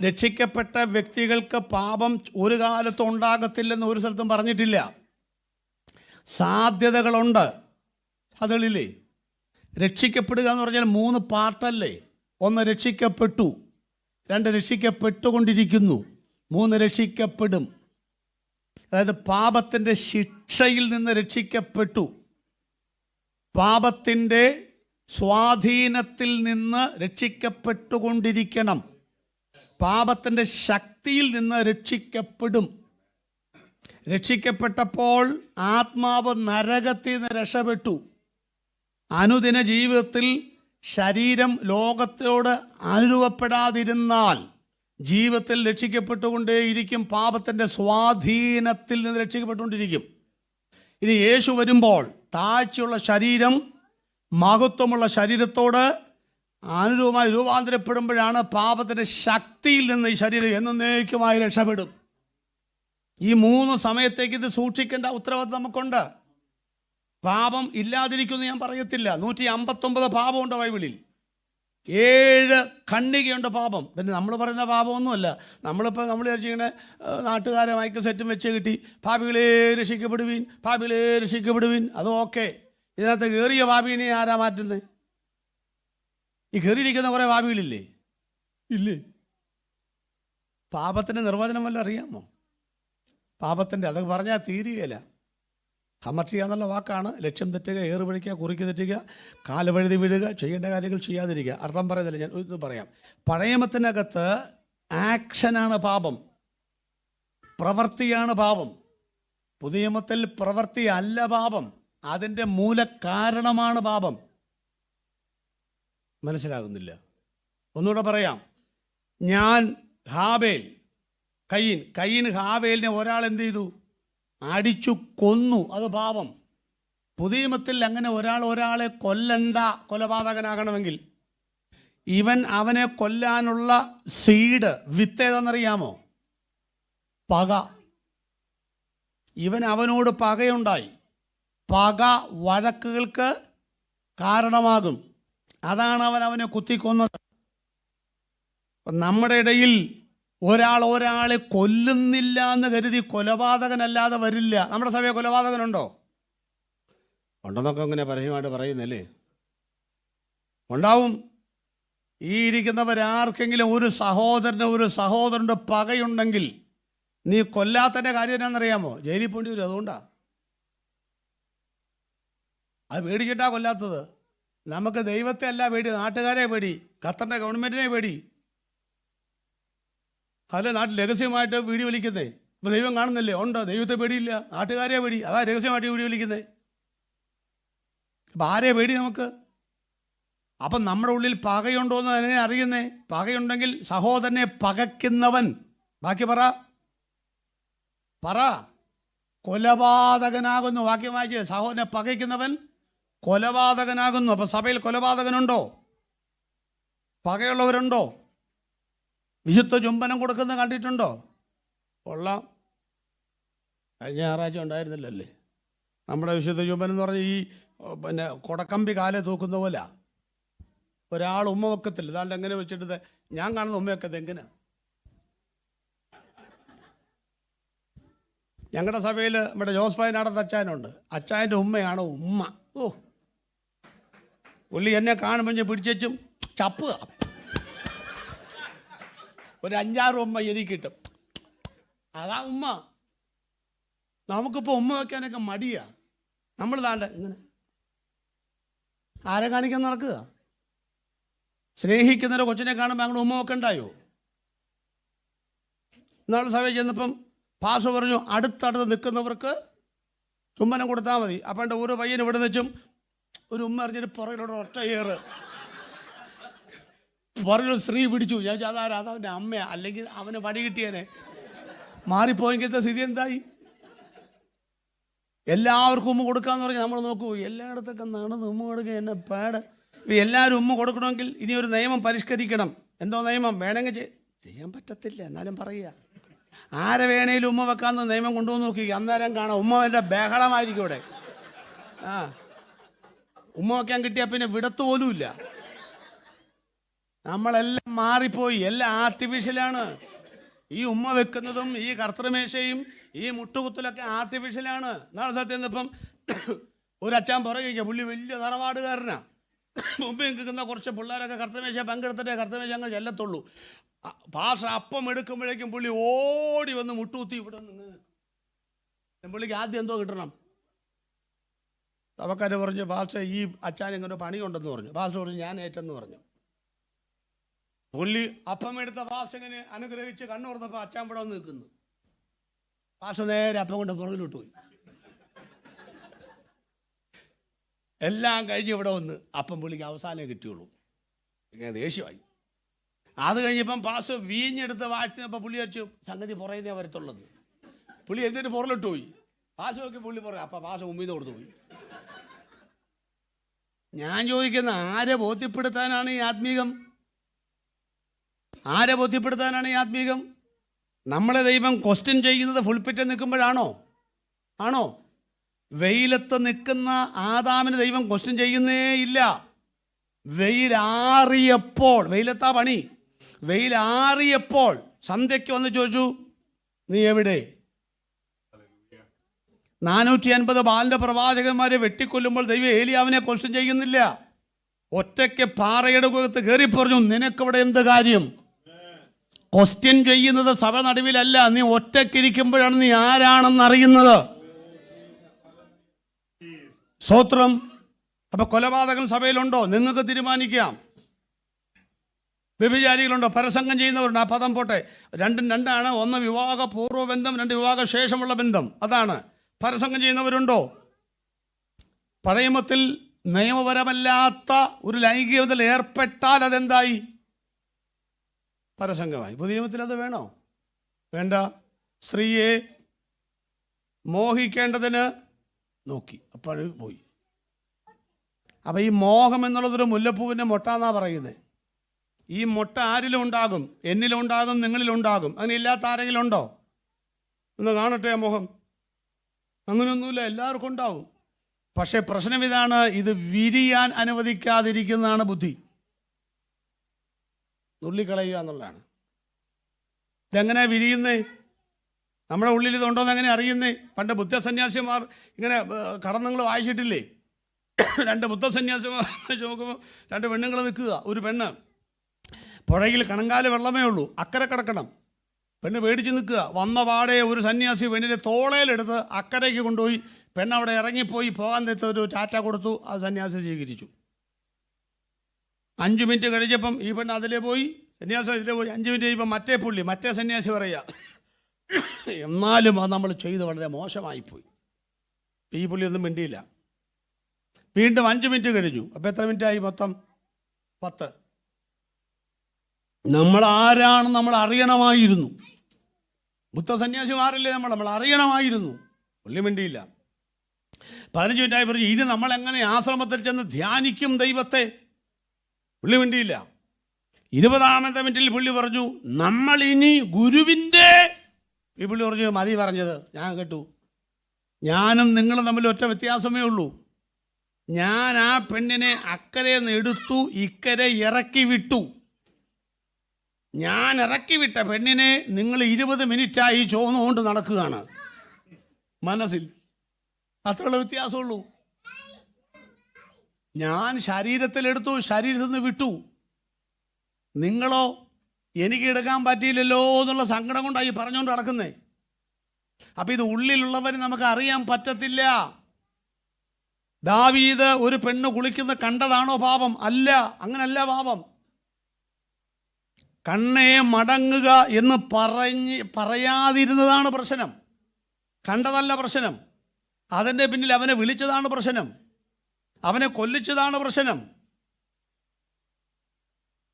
രക്ഷിക്കപ്പെട്ട വ്യക്തികൾക്ക് പാപം ഒരു കാലത്തും ഉണ്ടാകത്തില്ലെന്ന് ഒരു സ്ഥലത്തും പറഞ്ഞിട്ടില്ല. സാധ്യതകളുണ്ട്. അതുകളില്ലേ? രക്ഷിക്കപ്പെടുക എന്ന് പറഞ്ഞാൽ 3 പാർട്ടല്ലേ? 1 രക്ഷിക്കപ്പെട്ടു, 2 രക്ഷിക്കപ്പെട്ടുകൊണ്ടിരിക്കുന്നു, 3 രക്ഷിക്കപ്പെടും. അതായത് പാപത്തിൻ്റെ ശിക്ഷയിൽ നിന്ന് രക്ഷിക്കപ്പെട്ടു, പാപത്തിൻ്റെ സ്വാധീനത്തിൽ നിന്ന് രക്ഷിക്കപ്പെട്ടുകൊണ്ടിരിക്കണം, പാപത്തിൻ്റെ ശക്തിയിൽ നിന്ന് രക്ഷിക്കപ്പെടും. രക്ഷിക്കപ്പെട്ടപ്പോൾ ആത്മാവ് നരകത്തിൽ നിന്ന് രക്ഷപ്പെട്ടു. അനുദിന ജീവിതത്തിൽ ശരീരം ലോകത്തോട് അനുരൂപപ്പെടാതിരുന്നാൽ ജീവിതത്തിൽ രക്ഷിക്കപ്പെട്ടുകൊണ്ടേയിരിക്കും, പാപത്തിൻ്റെ സ്വാധീനത്തിൽ നിന്ന് രക്ഷിക്കപ്പെട്ടുകൊണ്ടിരിക്കും. ഇനി യേശു വരുമ്പോൾ താഴ്ചയുള്ള ശരീരം മഹത്വമുള്ള ശരീരത്തോട് അനുരൂപമായി രൂപാന്തരപ്പെടുമ്പോഴാണ് പാപത്തിൻ്റെ ശക്തിയിൽ നിന്ന് ഈ ശരീരം എന്നേക്കുമായി രക്ഷപ്പെടും. ഈ 3 സമയത്തേക്ക് ഇത് സൂക്ഷിക്കേണ്ട ഉത്തരവാദിത്വം നമുക്കുണ്ട്. പാപം ഇല്ലാതിരിക്കുമെന്ന് ഞാൻ പറയത്തില്ല. 159 പാപമുണ്ട് ബൈബിളിൽ. 7 ഖണ്ഡികയുണ്ട് പാപം. പിന്നെ നമ്മൾ പറയുന്ന പാപമൊന്നുമല്ല. നമ്മൾ വിചാരിച്ചിങ്ങനെ നാട്ടുകാരെ മൈക്കിൾ സെറ്റും വെച്ച് കിട്ടി, പാപികളെ രക്ഷിക്കപ്പെടുവീൻ, പാപികളെ രക്ഷിക്കപ്പെടുവീൻ, അത് ഓക്കെ. ഇതിനകത്ത് കയറിയ പാപിനെ ആരാ മാറ്റുന്നത്? ഈ കയറിയിരിക്കുന്ന കുറേ പാപികളില്ലേ? ഇല്ലേ? പാപത്തിൻ്റെ നിർവചനം വല്ലതും അറിയാമോ? പാപത്തിൻ്റെ അതൊക്കെ പറഞ്ഞാൽ തീരുകയില്ല. ഹമർച്ച എന്നുള്ള വാക്കാണ് ലക്ഷ്യം തെറ്റുക, ഏറുപിടിക്കുക, കുറിക്ക് തെറ്റുക, കാലുവഴുതി വീഴുക, ചെയ്യേണ്ട കാര്യങ്ങൾ ചെയ്യാതിരിക്കുക. അർത്ഥം പറയുന്നില്ല, ഞാൻ ഇത് പറയാം. പഴയമത്തിനകത്ത് ആക്ഷനാണ് പാപം, പ്രവൃത്തിയാണ് പാപം. പുതിയമത്തിൽ പ്രവൃത്തി അല്ല പാപം, അതിൻ്റെ മൂലകാരണമാണ് പാപം. മനസ്സിലാകുന്നില്ല? ഒന്നുകൂടെ പറയാം. ഞാൻ ഹാബേൽ, കയീൻ ഹാബേലിനെ ഒരാൾ എന്ത് ചെയ്തു? അടിച്ചു കൊന്നു, അത് പാപം. പുതിയമത്തിൽ അങ്ങനെ ഒരാളെ കൊല്ലണ്ട, കൊലപാതകനാകണമെങ്കിൽ. ഇവൻ അവനെ കൊല്ലാനുള്ള സീഡ്, വിത്ത് ഏതെന്നറിയാമോ? പക. ഇവൻ അവനോട് പകയുണ്ടായി. പക വഴക്കുകൾക്ക് കാരണമാകും. അതാണ് അവനെ കുത്തിക്കൊന്നത്. നമ്മുടെ ഇടയിൽ ഒരാളെ കൊല്ലുന്നില്ല എന്ന് കരുതി കൊലപാതകനല്ലാതെ വരില്ല. നമ്മുടെ സഭയിൽ കൊലപാതകനുണ്ടോ? ഉണ്ടെന്നൊക്കെ അങ്ങനെ പരസ്യമായിട്ട് പറയുന്നല്ലേ? ഉണ്ടാവും. ഈ ഇരിക്കുന്നവരാർക്കെങ്കിലും ഒരു സഹോദരൻ്റെ പകയുണ്ടെങ്കിൽ നീ കൊല്ലാത്തതിൻ്റെ കാര്യം എന്നാണെന്നറിയാമോ? ജയിലിൽ പോണ്ടി വരും. അതുകൊണ്ടാ അത് പേടിച്ചിട്ടാ കൊല്ലാത്തത്. നമുക്ക് ദൈവത്തെ അല്ല പേടി, നാട്ടുകാരെ പേടി, ഖത്തറിൻ്റെ ഗവൺമെൻറ്റിനെ പേടി. അതല്ലേ നാട്ടിൽ രഹസ്യമായിട്ട് വീഡിയോ വിളിക്കുന്നേ? ഇപ്പം ദൈവം കാണുന്നില്ലേ? ഉണ്ട്. ദൈവത്തെ പേടിയില്ല, നാട്ടുകാരെ പേടി. അതാ രഹസ്യമായിട്ട് വീഡിയോ വിളിക്കുന്നേ. അപ്പം ആരെ പേടി നമുക്ക്? അപ്പം നമ്മുടെ ഉള്ളിൽ പകയുണ്ടോ എന്ന് എങ്ങനെ അറിയുന്നേ? പകയുണ്ടെങ്കിൽ സഹോദരനെ പകയ്ക്കുന്നവൻ, ബാക്കി പറ കൊലപാതകനാകുന്നു. വാക്യം വായിച്ചേ. സഹോദരനെ പകയ്ക്കുന്നവൻ കൊലപാതകനാകുന്നു. അപ്പം സഭയിൽ കൊലപാതകനുണ്ടോ? പകയുള്ളവരുണ്ടോ? വിശുദ്ധ ചുംബനം കൊടുക്കുന്ന കണ്ടിട്ടുണ്ടോ? കൊള്ളാം. കഴിഞ്ഞ ഞായറാഴ്ച ഉണ്ടായിരുന്നില്ലല്ലേ നമ്മുടെ വിശുദ്ധ ചുംബനം എന്ന് പറഞ്ഞാൽ ഈ കൊടക്കമ്പി കാലെ തൂക്കുന്ന പോലെ. ഒരാൾ ഉമ്മ വെക്കത്തില്ല. ഇതാണ്ട് എങ്ങനെ വെച്ചിട്ട് ഞാൻ കാണുന്ന ഉമ്മ വെക്കത്ത് എങ്ങനെ? ഞങ്ങളുടെ സഭയിൽ നമ്മുടെ ജോസ്ഫായി നടന്ന അച്ചായനുണ്ട്. അച്ചായൻ്റെ ഉമ്മയാണ് ഉമ്മ. പുള്ളി എന്നെ കാണുമ്പോൾ ഞാൻ പിടിച്ചും ചപ്പുക. ഒരു 5-6 ഉമ്മ എനിക്ക് കിട്ടും. അതാ ഉമ്മ. നമുക്കിപ്പോൾ ഉമ്മ വയ്ക്കാനൊക്കെ മടിയാ. നമ്മൾ താണ്ട ഇങ്ങനെ ആരെ കാണിക്കാൻ നടക്കുക? സ്നേഹിക്കുന്നൊരു കൊച്ചിനെ കാണുമ്പോൾ അങ്ങനെ ഉമ്മ വെക്കണ്ടായോ? നാളെ സഭയിൽ ചെന്നപ്പം പാസ് പറഞ്ഞു, അടുത്തടുത്ത് നിൽക്കുന്നവർക്ക് ചുംബനം കൊടുത്താൽ മതി. അപ്പം എൻ്റെ ഒരു പയ്യൻ ഇവിടെ വെച്ചും ഒരു ഉമ്മ അറിഞ്ഞിട്ട് പുറകിലൂടെ ഒറ്റ ഏറ് പുറകിലൊരു സ്ത്രീ പിടിച്ചു. ഞാൻ അതാരാ? അതവൻ്റെ അമ്മയാ, അല്ലെങ്കിൽ അവന് പണി കിട്ടിയനെ. മാറിപ്പോയെങ്കിലത്തെ സ്ഥിതി എന്തായി? എല്ലാവർക്കും ഉമ്മ കൊടുക്കാന്ന് പറഞ്ഞാൽ നമ്മൾ നോക്കൂ, എല്ലായിടത്തൊക്കെ നടന്ന് ഉമ്മ കൊടുക്കുക എന്നെ പാട്. എല്ലാവരും ഉമ്മ കൊടുക്കണമെങ്കിൽ ഇനി ഒരു നിയമം പരിഷ്കരിക്കണം. എന്തോ നിയമം? വേണമെങ്കിൽ ചെയ്യാൻ പറ്റത്തില്ല, എന്നാലും പറയുക. ആരെ വേണേലും ഉമ്മ വെക്കാമെന്ന് നിയമം കൊണ്ടുവന്ന് നോക്കി. അന്നേരം കാണാം ഉമ്മ ബഹളമായിരിക്കും ഇവിടെ. ഉമ്മ വയ്ക്കാൻ കിട്ടിയാൽ പിന്നെ വിടത്ത് പോലും ഇല്ല. നമ്മളെല്ലാം മാറിപ്പോയി, എല്ലാം ആർട്ടിഫിഷ്യലാണ്. ഈ ഉമ്മ വെക്കുന്നതും ഈ കർത്തൃമേശയും ഈ മുട്ടുകുത്തലൊക്കെ ആർട്ടിഫിഷ്യലാണ്. നാളെ സത്യം ഇപ്പം ഒരു അച്ഛൻ പറയുക, പുള്ളി വലിയ തറവാടുകാരനാ. മുമ്പ് നിൽക്കുന്ന കുറച്ച് പിള്ളേരൊക്കെ കർത്തൃമേശ പങ്കെടുത്തിട്ടേ കർത്തൃമേശ അങ്ങ് ചെല്ലത്തുള്ളൂ. ഭാഷ അപ്പം എടുക്കുമ്പോഴേക്കും പുള്ളി ഓടി വന്ന് മുട്ടുകുത്തി ഇവിടെ നിന്ന്. പുള്ളിക്ക് ആദ്യം എന്തോ കിട്ടണം. തവക്കാർ പറഞ്ഞു, ഭാഷ ഈ അച്ഛൻ ഇങ്ങനെ പണിയുണ്ടെന്ന് പറഞ്ഞു. ഭാഷ പറഞ്ഞു ഞാൻ ഏറ്റെന്ന് പറഞ്ഞു. പുള്ളി അപ്പം എടുത്ത ഭാഷകനെ അനുഗ്രഹിച്ച് കണ്ണുറന്നപ്പോൾ അച്ഛൻ ഇവിടെ വന്ന് നിൽക്കുന്നു. ഭാഷ നേരെ അപ്പം കൊണ്ട് പുറകിലോട്ട് പോയി. എല്ലാം കഴിഞ്ഞ് ഇവിടെ വന്ന് അപ്പം പുള്ളിക്ക് അവസാനമേ കിട്ടിയുള്ളൂ. ഇങ്ങനെ ദേഷ്യമായി. അത് കഴിഞ്ഞപ്പം പാസ് വീഞ്ഞെടുത്ത് വാഴ്ത്തിയപ്പോൾ പുള്ളി വെച്ചു സംഗതി പുറയുന്നേ വരത്തുള്ളത്. പുള്ളി എന്നിട്ട് പുറകിലോട്ട് പോയി. പാസ് നോക്കി പുള്ളി പറയും. അപ്പം പാസ് മുമ്പിൽ നിന്ന് കൊടുത്തു പോയി. ഞാൻ ചോദിക്കുന്ന, ആരെ ബോധ്യപ്പെടുത്താനാണ് ഈ ആത്മീകം? ആരെ ബോധ്യപ്പെടുത്താനാണ് ഈ ആത്മീകം? നമ്മളെ ദൈവം ക്വസ്റ്റ്യൻ ചെയ്യുന്നത് ഫുൾപിറ്റ് നിൽക്കുമ്പോഴാണോ? ആണോ? വെയിലത്ത് നിൽക്കുന്ന ആദാമിന് ദൈവം ക്വസ്റ്റ്യൻ ചെയ്യുന്നേ ഇല്ല. വെയിലാറിയപ്പോൾ, വെയിലത്താ പണി, വെയിലാറിയപ്പോൾ സന്ധ്യയ്ക്ക് വന്ന് ചോദിച്ചു, നീ എവിടെ? 450 ബാലിൻ്റെ പ്രവാചകന്മാരെ വെട്ടിക്കൊല്ലുമ്പോൾ ദൈവം ഏലിയാവിനെ ക്വസ്റ്റ്യൻ ചെയ്യുന്നില്ല. ഒറ്റയ്ക്ക് പാറയുടെ മുഖത്ത് കയറി പറഞ്ഞു, നിനക്കിവിടെ എന്ത് കാര്യം? ക്വസ്റ്റ്യൻ ചെയ്യുന്നത് സഭ നടുവിലല്ല, നീ ഒറ്റയ്ക്കിരിക്കുമ്പോഴാണ് നീ ആരാണെന്ന് അറിയുന്നത്. സ്തോത്രം. അപ്പൊ കൊലപാതകം സഭയിലുണ്ടോ? നിങ്ങൾക്ക് തീരുമാനിക്കാം. വ്യഭിചാരികളുണ്ടോ? പരസംഗം ചെയ്യുന്നവരുണ്ട്. ആ പദം പോട്ടെ, രണ്ടും രണ്ടാണ്. ഒന്ന് വിവാഹപൂർവ്വ ബന്ധം, രണ്ട് വിവാഹ ശേഷമുള്ള ബന്ധം. അതാണ്. പരസംഗം ചെയ്യുന്നവരുണ്ടോ? പഴയമത്തിൽ നിയമപരമല്ലാത്ത ഒരു ലൈംഗികതയിൽ ഏർപ്പെട്ടാൽ അതെന്തായി? പരസംഗമായി. പുതിയ നിയമത്തിൽ അത് വേണോ? വേണ്ട. സ്ത്രീയെ മോഹിക്കേണ്ടതിന് നോക്കി, അപ്പോഴും പോയി. അപ്പം ഈ മോഹം എന്നുള്ളതൊരു മുല്ലപ്പൂവിൻ്റെ മൊട്ട എന്നാണ് പറയുന്നത്. ഈ മൊട്ട ആരിലും ഉണ്ടാകും, എന്നിലും ഉണ്ടാകും, നിങ്ങളിലും ഉണ്ടാകും. അങ്ങനെ ഇല്ലാത്ത ആരെങ്കിലും ഉണ്ടോ? ഒന്ന് കാണട്ടെ ആ മോഹം. അങ്ങനെയൊന്നുമില്ല, എല്ലാവർക്കും ഉണ്ടാവും. പക്ഷേ പ്രശ്നം ഇതാണ്, ഇത് വിരിയാൻ അനുവദിക്കാതിരിക്കുന്നതാണ് ബുദ്ധി. നുള്ളിക്കളയുക എന്നുള്ളതാണ്. ഇതെങ്ങനെ വിരിയുന്നേ? നമ്മുടെ ഉള്ളിൽ ഇതുണ്ടോയെന്ന് എങ്ങനെ അറിയുന്നേ? പണ്ട് ബുദ്ധസന്യാസിമാർ ഇങ്ങനെ കടന്നങ്ങൾ വായിച്ചിട്ടില്ലേ? 2 ബുദ്ധസന്യാസിമാർ നോക്കുമ്പോൾ 2 പെണ്ണുങ്ങൾ നിൽക്കുക. ഒരു പെണ്ണ് പുഴയിൽ കണങ്കാല് വെള്ളമേ ഉള്ളൂ, അക്കരെ കിടക്കണം. പെണ്ണ് പേടിച്ച് നിൽക്കുക. വന്ന പാടെ ഒരു സന്യാസി പെണ്ണിൻ്റെ തോളയിലെടുത്ത് അക്കരയ്ക്ക് കൊണ്ടുപോയി. പെണ്ണവിടെ ഇറങ്ങിപ്പോയി. പോകാൻ നേരത്തെ ഒരു ടാറ്റ കൊടുത്തു. അത് സന്യാസി സ്വീകരിച്ചു. 5 മിനിറ്റ് കഴിഞ്ഞപ്പം ഈ പെണ്ണ് അതിലേ പോയി, സന്യാസം ഇതിലേ പോയി. 5 മിനിറ്റ് കഴിയുമ്പോൾ മറ്റേ സന്യാസി പറയുക, എന്നാലും അത് നമ്മൾ ചെയ്ത് വളരെ മോശമായിപ്പോയി. ഈ പുള്ളി ഒന്നും മിണ്ടിയില്ല. വീണ്ടും 5 മിനിറ്റ് കഴിഞ്ഞു. അപ്പോൾ എത്ര മിനിറ്റായി? മൊത്തം 10. നമ്മൾ ആരാണെന്ന് നമ്മൾ അറിയണമായിരുന്നു. ബുദ്ധ സന്യാസിമാരല്ലേ നമ്മൾ അറിയണമായിരുന്നു. പുള്ളി മിണ്ടിയില്ല. 15 മിനിറ്റായി പറഞ്ഞു, ഇനി നമ്മളെങ്ങനെ ആശ്രമത്തിൽ ചെന്ന് ധ്യാനിക്കും ദൈവത്തെ? പുള്ളി മിണ്ടിയില്ല. 20ാമത്തെ മിനിറ്റിൽ പുള്ളി പറഞ്ഞു, നമ്മളിനി ഗുരുവിൻ്റെ. ഈ പുള്ളി പറഞ്ഞു, മതി പറഞ്ഞത്, ഞാൻ കേട്ടു. ഞാനും നിങ്ങളും തമ്മിൽ ഒറ്റ വ്യത്യാസമേ ഉള്ളൂ. ഞാൻ ആ പെണ്ണിനെ അക്കരെ നിന്ന് എടുത്തു, ഇക്കരെ ഇറക്കി വിട്ടു. ഞാൻ ഇറക്കി വിട്ട പെണ്ണിനെ നിങ്ങൾ 20 മിനിറ്റായി ചോന്നുകൊണ്ട് നടക്കുകയാണ് മനസ്സിൽ. അത്രയുള്ള വ്യത്യാസമുള്ളൂ. ഞാൻ ശരീരത്തിലെടുത്തു, ശരീരത്തിൽ നിന്ന് വിട്ടു. നിങ്ങളോ എനിക്ക് എടുക്കാൻ പറ്റിയില്ലല്ലോ എന്നുള്ള സങ്കടം കൊണ്ടായി പറഞ്ഞുകൊണ്ട് നടക്കുന്നേ. അപ്പം ഇത് ഉള്ളിലുള്ളവർ നമുക്ക് അറിയാൻ പറ്റത്തില്ല. ദാവീദ് ഒരു പെണ്ണ് കുളിക്കുന്ന കണ്ടതാണോ പാപം? അല്ല, അങ്ങനല്ല പാപം. കണ്ണേ മടങ്ങുക എന്ന് പറയാതിരുന്നതാണ് പ്രശ്നം. കണ്ടതല്ല പ്രശ്നം. അതിൻ്റെ പിന്നിൽ അവനെ വിളിച്ചതാണ് പ്രശ്നം. അവനെ കൊല്ലിച്ചതാണ് പ്രശ്നം.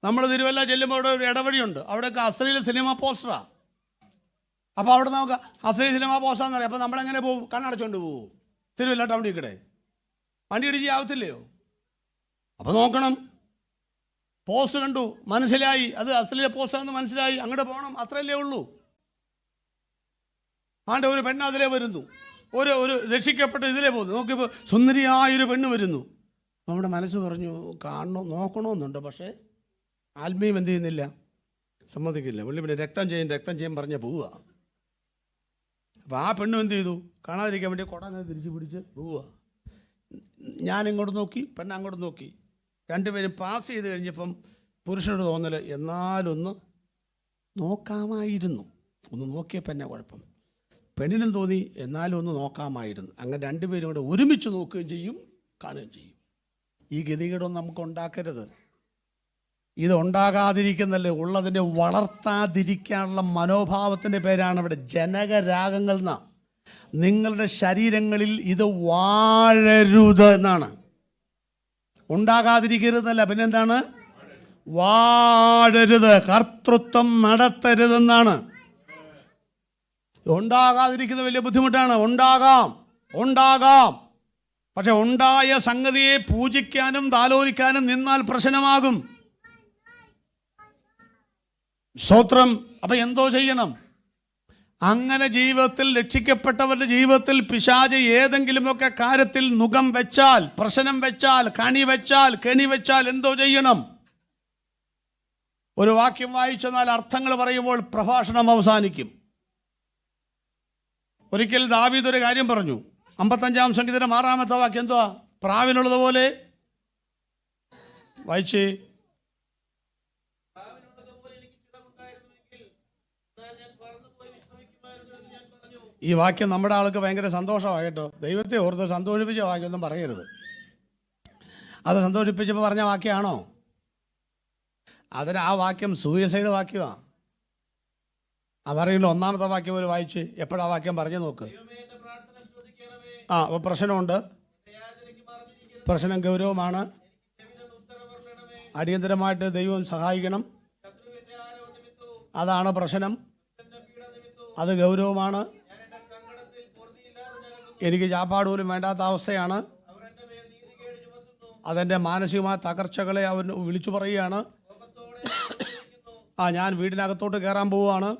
നമ്മൾ തിരുവല്ല ചെല്ലുമ്പോൾ അവിടെ ഒരു ഇടവഴിയുണ്ട്. അവിടെയൊക്കെ അശ്ലീല സിനിമ പോസ്റ്ററാണ്. അപ്പോൾ അവിടെ നമുക്ക് അശ്ലീല സിനിമ പോസ്റ്ററാന്ന് പറയാം. അപ്പോൾ നമ്മളെങ്ങനെ പോവും? കണ്ണടച്ചുകൊണ്ട് പോവും. തിരുവല്ല ടൗണിൽ കൂടെ വണ്ടി ഇടിച്ച് ആവത്തില്ലയോ? അപ്പോൾ നോക്കണം. പോസ്റ്റ് കണ്ടു, മനസ്സിലായി അത് അശ്ലീല പോസ്റ്റാണെന്ന് മനസ്സിലായി, അങ്ങോട്ട് പോകണം. അത്രയല്ലേ ഉള്ളൂ. ആണ്ട് ഒരു പെണ്ണ് അതിലേ വരുന്നു, ഒരു രക്ഷിക്കപ്പെട്ട ഇതിലേ പോകുന്നു. നോക്കിയപ്പോൾ സുന്ദരിയായൊരു പെണ്ണ് വരുന്നു. നമ്മുടെ മനസ്സ് പറഞ്ഞു നോക്കണമെന്നുണ്ട്. പക്ഷേ ആത്മീയം എന്ത് ചെയ്യുന്നില്ല, സമ്മതിക്കില്ല. പുള്ളി പിന്നെ രക്തം ചെയ്യും പറഞ്ഞ് പോവുക. അപ്പോൾ ആ പെണ്ണും എന്ത് ചെയ്തു? കാണാതിരിക്കാൻ വേണ്ടി കൊടങ്ങനെ തിരിച്ച് പിടിച്ച് പോവുക. ഞാൻ ഇങ്ങോട്ട് നോക്കി, പെണ്ണ് അങ്ങോട്ട് നോക്കി. 2 പേരും പാസ് ചെയ്ത് കഴിഞ്ഞപ്പം പുരുഷനോട് തോന്നൽ, എന്നാലൊന്ന് നോക്കാമായിരുന്നു. ഒന്ന് നോക്കിയപ്പോൾ എന്നെ കുഴപ്പം. പെണ്ണിനും തോന്നി എന്നാലും ഒന്ന് നോക്കാമായിരുന്നു. അങ്ങനെ 2 പേരും കൂടെ ഒരുമിച്ച് നോക്കുകയും ചെയ്യും, കാണുകയും ചെയ്യും. ഈ ഗതികേടൊന്നും നമുക്ക് ഉണ്ടാക്കരുത്. ഇത് ഉണ്ടാകാതിരിക്കുന്നല്ലേ, ഉള്ളതിനെ വളർത്താതിരിക്കാനുള്ള മനോഭാവത്തിൻ്റെ പേരാണ് ഇവിടെ ജനകരാഗങ്ങൾ എന്നാ. നിങ്ങളുടെ ശരീരങ്ങളിൽ ഇത് വാഴരുത് എന്നാണ്. ഉണ്ടാകാതിരിക്കരുതല്ല, പിന്നെന്താണ്? വാഴരുത്, കർത്തൃത്വം നടത്തരുതെന്നാണ്. ഉണ്ടാകാതിരിക്കുന്നത് വലിയ ബുദ്ധിമുട്ടാണ്. ഉണ്ടാകാം. പക്ഷെ ഉണ്ടായ സംഗതിയെ പൂജിക്കാനും താലോലിക്കാനും നിന്നാൽ പ്രശ്നമാകും. സ്തോത്രം. അപ്പം എന്തോ ചെയ്യണം? അങ്ങനെ ജീവിതത്തിൽ രക്ഷിക്കപ്പെട്ടവരുടെ ജീവിതത്തിൽ പിശാച് ഏതെങ്കിലുമൊക്കെ കാര്യത്തിൽ നുകം വെച്ചാൽ, പ്രശ്നം വെച്ചാൽ, കെണി വെച്ചാൽ എന്തോ ചെയ്യണം? ഒരു വാക്യം വായിച്ചെന്നാൽ അർത്ഥങ്ങൾ പറയുമ്പോൾ പ്രഭാഷണം അവസാനിക്കും. ഒരിക്കൽ ദാവീദ് ഒരു കാര്യം പറഞ്ഞു. 55 സംഗീതത്തിന്റെ 6-ാമത്തെ വാക്യം എന്തുവാ? പ്രാവിനുള്ളതുപോലെ വായിച്ചേ. ഈ വാക്യം നമ്മുടെ ആൾക്ക് ഭയങ്കര സന്തോഷമായി കേട്ടോ. ദൈവത്തെ ഓർത്ത് സന്തോഷിപ്പിച്ച വാക്യമൊന്നും പറയരുത്. അത് സന്തോഷിപ്പിച്ചപ്പോൾ പറഞ്ഞ വാക്യമാണോ? ആ വാക്യം സൂയിസൈഡ് വാക്യമാണ്. അതറിയില്ല. 1-ാമത്തെ വാക്യം ഒരു വായിച്ച് എപ്പോഴാ വാക്യം പറഞ്ഞു നോക്ക്. അപ്പോൾ പ്രശ്നമുണ്ട്. പ്രശ്നം ഗൗരവമാണ്. അടിയന്തരമായിട്ട് ദൈവം സഹായിക്കണം. അതാണ് പ്രശ്നം. അത് ഗൗരവമാണ്. എനിക്ക് ചാപ്പാട് പോലും വേണ്ടാത്ത അവസ്ഥയാണ്. അതെൻ്റെ മാനസികമായ തകർച്ചകളെ അവൻ വിളിച്ചു പറയുകയാണ്. ഞാൻ വീടിനകത്തോട്ട് കയറാൻ പോവുകയാണ്.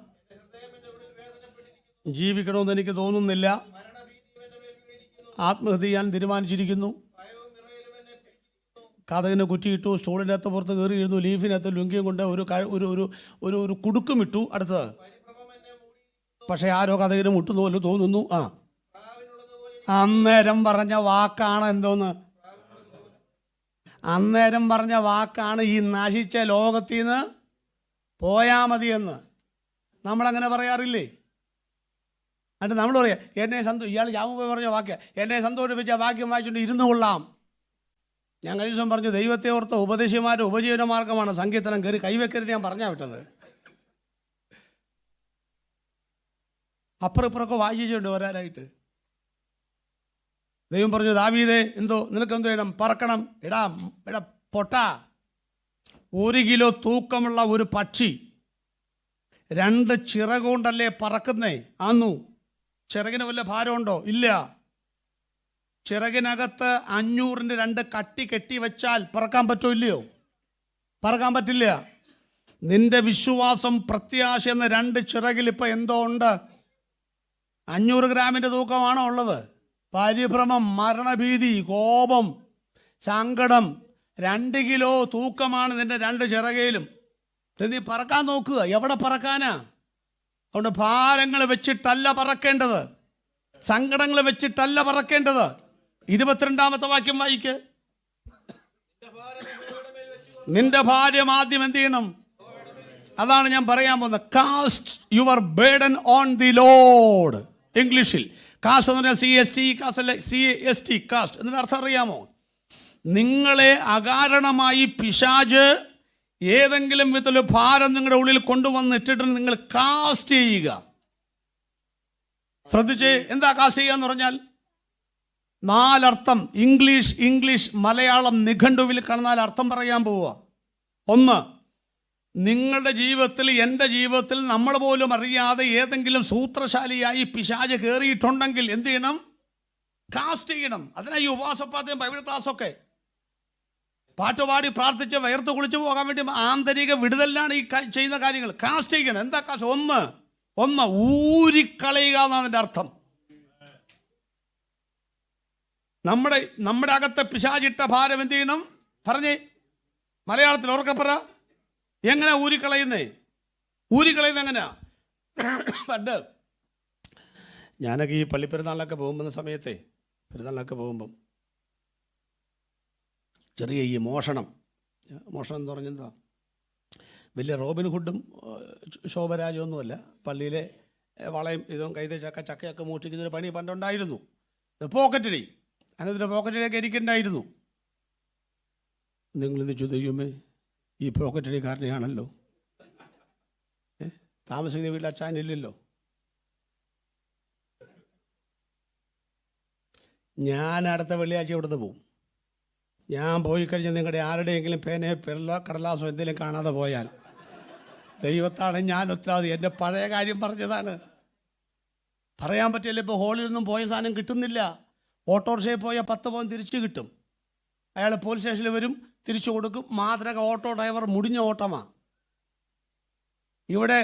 ജീവിക്കണമെന്ന് എനിക്ക് തോന്നുന്നില്ല. ആത്മഹത്യ ചെയ്യാൻ തീരുമാനിച്ചിരിക്കുന്നു. കഥകിന് കുറ്റിയിട്ടു, സ്റ്റൂളിനകത്ത് പുറത്ത് കയറിയിരുന്നു, ലീഫിനകത്ത് ലുങ്കിയും കൊണ്ട് ഒരു കുടുക്കും ഇട്ടു അടുത്തത്. പക്ഷെ ആരോ കഥകിന് മുട്ടുന്നു തോന്നുന്നു. അന്നേരം പറഞ്ഞ വാക്കാണ് എന്തോന്ന്? അന്നേരം പറഞ്ഞ വാക്കാണ് ഈ നശിച്ച ലോകത്തിൽ നിന്ന് പോയാ മതിയെന്ന്. നമ്മളങ്ങനെ പറയാറില്ലേ? എന്നിട്ട് നമ്മൾ പറയാം എന്നെ ഇയാൾ ജാമുപോയി പറഞ്ഞ വാക്യം, എന്നെ സന്തോഷിപ്പിച്ച വാക്യം വായിച്ചുകൊണ്ട് ഇരുന്നു കൊള്ളാം. ഞാൻ കഴിഞ്ഞ ദിവസം പറഞ്ഞു, ദൈവത്തെ ഓർത്ത ഉപദേശിമാരുടെ ഉപജീവന മാർഗമാണ് സങ്കീർത്തനം. കയറി കൈവെക്കരുത് ഞാൻ പറഞ്ഞാ വിട്ടത്. അപ്പുറം ഇപ്പുറമൊക്കെ വായിച്ചിട്ടുണ്ട് വരാനായിട്ട്. ദൈവം പറഞ്ഞു, ദാവീദേ എന്തോ നിനക്കെന്തോ വേണം? പറക്കണം. എടാ പൊട്ട, 1 കിലോ തൂക്കമുള്ള ഒരു പക്ഷി 2 ചിറകുകൊണ്ടല്ലേ പറക്കുന്നേ? ആന്നു. ചിറകിന് വല്ല ഭാരമുണ്ടോ? ഇല്ല. ചിറകിനകത്ത് 500-ന്റെ 2 കട്ടി കെട്ടി വെച്ചാൽ പറക്കാൻ പറ്റോ? ഇല്ലയോ? പറക്കാൻ പറ്റില്ല. നിന്റെ വിശ്വാസം, പ്രത്യാശ എന്ന 2 ചിറകിൽ ഇപ്പം എന്തോ ഉണ്ട്? 500 ഗ്രാമിൻ്റെ തൂക്കമാണോ ഉള്ളത്? പരിഭ്രമം, മരണഭീതി, കോപം, സങ്കടം. 2 കിലോ തൂക്കമാണ് നിന്റെ 2 ചിറകയിലും. നീ പറക്കാൻ നോക്കുക. എവിടെ പറക്കാനാ? അതുകൊണ്ട് ഭാരങ്ങൾ വെച്ചിട്ടല്ല പറക്കേണ്ടത്, സങ്കടങ്ങൾ വെച്ചിട്ടല്ല പറക്കേണ്ടത്. 22-ാമത്തെ വാക്യം വായിക്ക്. നിന്റെ ഭാരം ആദ്യം എന്ത് ചെയ്യണം? അതാണ് ഞാൻ പറയാൻ പോകുന്നത്. Cast your burden on the Lord. ഇംഗ്ലീഷിൽ കാസ്റ്റ് എന്ന് പറഞ്ഞാൽ CAST, കാസ്റ്റ് എന്നതിന് അർത്ഥം അറിയാമോ? നിങ്ങളെ അകാരണമായി പിശാച് ഏതെങ്കിലും വിധത്തിൽ ഭാരം നിങ്ങളുടെ ഉള്ളിൽ കൊണ്ടുവന്നിട്ടിട്ട് നിങ്ങൾ കാസ്റ്റ് ചെയ്യുക. ശ്രദ്ധിച്ച്, എന്താ കാസ്റ്റ് ചെയ്യുക എന്ന് പറഞ്ഞാൽ 4 അർത്ഥം. ഇംഗ്ലീഷ് മലയാളം നിഘണ്ടുവിൽ കാണുന്ന അർത്ഥം പറയാൻ പോവുക. 1, നിങ്ങളുടെ ജീവിതത്തിൽ, എൻ്റെ ജീവിതത്തിൽ നമ്മൾ പോലും അറിയാതെ ഏതെങ്കിലും സൂത്രശാലിയായി പിശാച് കയറിയിട്ടുണ്ടെങ്കിൽ എന്ത് ചെയ്യണം? കാസ്റ്റ് ചെയ്യണം. അതിനായി ഉപവാസപ്രാർത്ഥന, ബൈബിൾ ക്ലാസ്സൊക്കെ. പാട്ടുപാടി പ്രാർത്ഥിച്ച് വയർത്ത് കുളിച്ച് പോകാൻ വേണ്ടി ആന്തരിക വിടുതലാണ് ഈ ചെയ്യുന്ന കാര്യങ്ങൾ. കാസ്റ്റ് ചെയ്യണം. എന്താ കാസ്റ്റ്? 1 ഊരിക്കളയുക എന്നാണ് അതിൻ്റെ അർത്ഥം. നമ്മുടെ അകത്തെ പിശാചിട്ട ഭാരം എന്ത് ചെയ്യണം? പറഞ്ഞേ മലയാളത്തിൽ ഉറക്കപ്പറ. എങ്ങനെ ഊരിക്കളയുന്നേ? ഊരിക്കളയുന്നത് എങ്ങനെയാ? പണ്ട് ഞാനൊക്കെ ഈ പള്ളിപ്പെരുന്നാളിനൊക്കെ പോകുന്ന സമയത്തെ, പെരുന്നാളിനൊക്കെ പോകുമ്പം ചെറിയ ഈ മോഷണം എന്ന് പറഞ്ഞെന്താ, വലിയ റോബിൻ ഹുഡും ശോഭരാജൊന്നുമല്ല. പള്ളിയിലെ വളയും ഇതും കൈത ചക്കയൊക്കെ മോഷ്ടിക്കുന്നൊരു പണി പണ്ടുണ്ടായിരുന്നു. പോക്കറ്റടി. അതിനൊരു പോക്കറ്റടിയൊക്കെ എനിക്കുണ്ടായിരുന്നു. നിങ്ങളിത് ചോദിക്കുമേ, ഈ പോക്കറ്റടിക്കാരനെയാണല്ലോ. താമസിക്കുന്ന വീട്ടിൽ അച്ചാനില്ലല്ലോ. ഞാൻ അടുത്ത വെള്ളിയാഴ്ച ഇവിടുന്ന് പോവും. ഞാൻ പോയി കഴിഞ്ഞ് നിങ്ങളുടെ ആരുടെയെങ്കിലും പേനയോ കടലാസോ എന്തെങ്കിലും കാണാതെ പോയാൽ ദൈവത്താണ് ഞാൻ ഉത്തരവാദി. എൻ്റെ പഴയ കാര്യം പറഞ്ഞതാണ്. പറയാൻ പറ്റില്ല. ഇപ്പോൾ ഹോളിൽ നിന്നും പോയ സാധനം കിട്ടുന്നില്ല. ഓട്ടോറിക്ഷയിൽ പോയാൽ 10 പവൻ തിരിച്ചു കിട്ടും. അയാൾ പോലീസ് സ്റ്റേഷനിൽ വരും, തിരിച്ചു കൊടുക്കും. മാതൃക ഓട്ടോ ഡ്രൈവർ മുടിഞ്ഞ ഓട്ടമാണ്. ഇവിടെ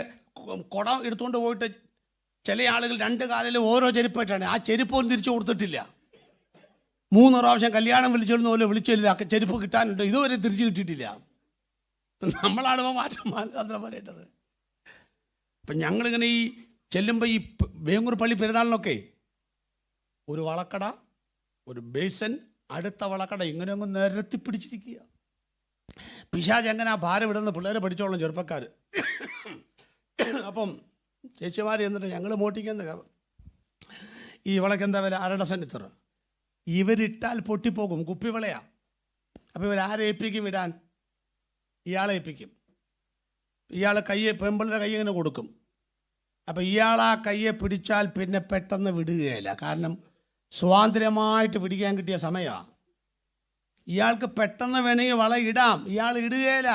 കുടം എടുത്തുകൊണ്ട് പോയിട്ട് ചില ആളുകൾ 2 കാലിലും ഓരോ ചെരുപ്പായിട്ടാണ്. ആ ചെരുപ്പൊന്നും തിരിച്ചു കൊടുത്തിട്ടില്ല. 3 പ്രാവശ്യം കല്യാണം വിളിച്ചിരുന്ന പോലെ വിളിച്ചില്ല. ചെരുപ്പ് കിട്ടാനുണ്ട്, ഇതുവരെ തിരിച്ചു കിട്ടിയിട്ടില്ല. നമ്മളാണ് മാറ്റം പറയേണ്ടത്. അപ്പം ഞങ്ങളിങ്ങനെ ഈ ചെല്ലുമ്പോൾ ഈ വേങ്ങൂർ പള്ളി പെരുന്നാളിനൊക്കെ ഒരു വളക്കട, ഒരു ബേസൻ, അടുത്ത വളക്കട, ഇങ്ങനെ അങ്ങ് നിരത്തി പിടിച്ചിരിക്കുക. പിശാച് എങ്ങനെ ഭാരം ഇടുന്ന പിള്ളേരെ പഠിച്ചോളാം ചെറുപ്പക്കാർ. അപ്പം ചേച്ചിമാർ എന്നിട്ട് ഞങ്ങൾ മോട്ടിക്കുന്ന ഈ വിളക്ക് എന്താ വില? 1/2 ഡസൻ ഇത്ര. ഇവരിട്ടാൽ പൊട്ടിപ്പോകും, കുപ്പിവിളയാ. അപ്പോൾ ഇവരാരെ ഏൽപ്പിക്കും ഇടാൻ? ഇയാളെ ഏൽപ്പിക്കും. ഇയാൾ കയ്യെ, പെമ്പിളുടെ കൈ ഇങ്ങനെ കൊടുക്കും. അപ്പോൾ ഇയാൾ ആ കയ്യെ പിടിച്ചാൽ പിന്നെ പെട്ടെന്ന് വിടുകയില്ല. കാരണം സ്വാതന്ത്ര്യമായിട്ട് പിടിക്കാൻ കിട്ടിയ സമയമാണ്. ഇയാൾക്ക് പെട്ടെന്ന് വേണമെങ്കിൽ വള ഇടാം, ഇയാൾ ഇടുകയില്ല.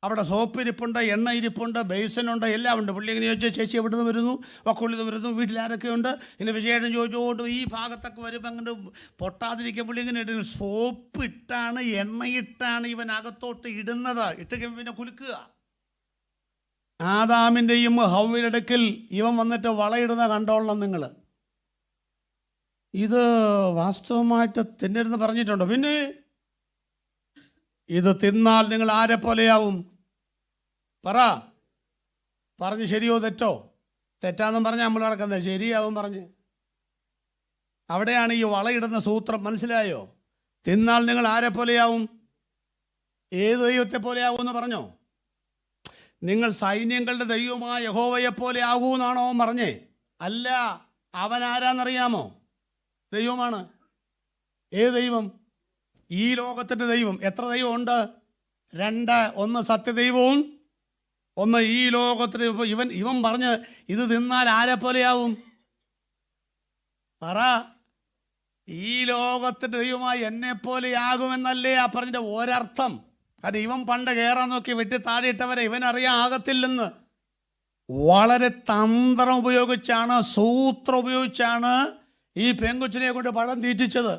അവിടെ സോപ്പ് ഇരിപ്പുണ്ട്, എണ്ണ ഇരിപ്പുണ്ട്, ബേസനുണ്ട്, എല്ലാം ഉണ്ട്. പുള്ളി ഇങ്ങനെ ചോദിച്ചാൽ ചേച്ചി എവിടെ നിന്ന് വരുന്നു, വക്കുള്ളിൽ നിന്ന് വരുന്നു, വീട്ടിലാരൊക്കെ ഉണ്ട്, ഇങ്ങനെ വിശേഷം ചോദിച്ചുകൊണ്ട് ഈ ഭാഗത്തൊക്കെ വരുമ്പോൾ അങ്ങോട്ട് പൊട്ടാതിരിക്കാൻ പുള്ളി ഇങ്ങനെ ഇടുന്നു. സോപ്പ് ഇട്ടാണ്, എണ്ണയിട്ടാണ് ഇവൻ അകത്തോട്ട് ഇടുന്നത്. ഇട്ട് പിന്നെ കുലുക്കുക. ആദാമിൻ്റെയും ഹവ്വയുടെ അടുക്കൽ ഇവൻ വന്നിട്ട് വളയിടുന്ന കണ്ടോളണം നിങ്ങൾ. ഇത് വാസ്തവമായിട്ട് തിന്നരുന്ന് പറഞ്ഞിട്ടുണ്ടോ? പിന്നെ ഇത് തിന്നാൽ നിങ്ങൾ ആരെ പോലെയാവും? പറഞ്ഞ് ശരിയോ തെറ്റോ? തെറ്റാന്നും പറഞ്ഞാൽ നമ്മൾ നടക്കുന്നത്, ശരിയാവും പറഞ്ഞ്. അവിടെയാണ് ഈ വളയിടുന്ന സൂത്രം. മനസ്സിലായോ? തിന്നാൽ നിങ്ങൾ ആരെ പോലെയാവും? ഏത് ദൈവത്തെ പോലെയാവും എന്ന് പറഞ്ഞോ? നിങ്ങൾ സൈന്യങ്ങളുടെ ദൈവമായ യഹോവയെ പോലെ ആകൂന്നാണോ പറഞ്ഞേ? അല്ല. അവൻ ആരാന്നറിയാമോ? ദൈവമാണ്. ഏത് ദൈവം? ഈ ലോകത്തിൻ്റെ ദൈവം. എത്ര ദൈവമുണ്ട്? 2. ഒന്ന് സത്യദൈവവും, ഒന്ന് ഈ ലോകത്തിന്. ഇവൻ പറഞ്ഞ് ഇത് തിന്നാൽ ആരെ പോലെയാവും? ഈ ലോകത്തിൻ്റെ ദൈവമായി എന്നെ പോലെയാകുമെന്നല്ലേ ആ പറഞ്ഞിട്ട് ഒരർത്ഥം. കാരണം ഇവൻ പണ്ട് കയറാൻ നോക്കി വെട്ടി താഴെയിട്ടവരെ ഇവനറിയാൻ ആകത്തില്ലെന്ന്. വളരെ തന്ത്രം ഉപയോഗിച്ചാണ്, സൂത്രം ഉപയോഗിച്ചാണ് ഈ പെങ്കൊച്ചിനെ കൊണ്ട് പഴം തീറ്റിച്ചത്.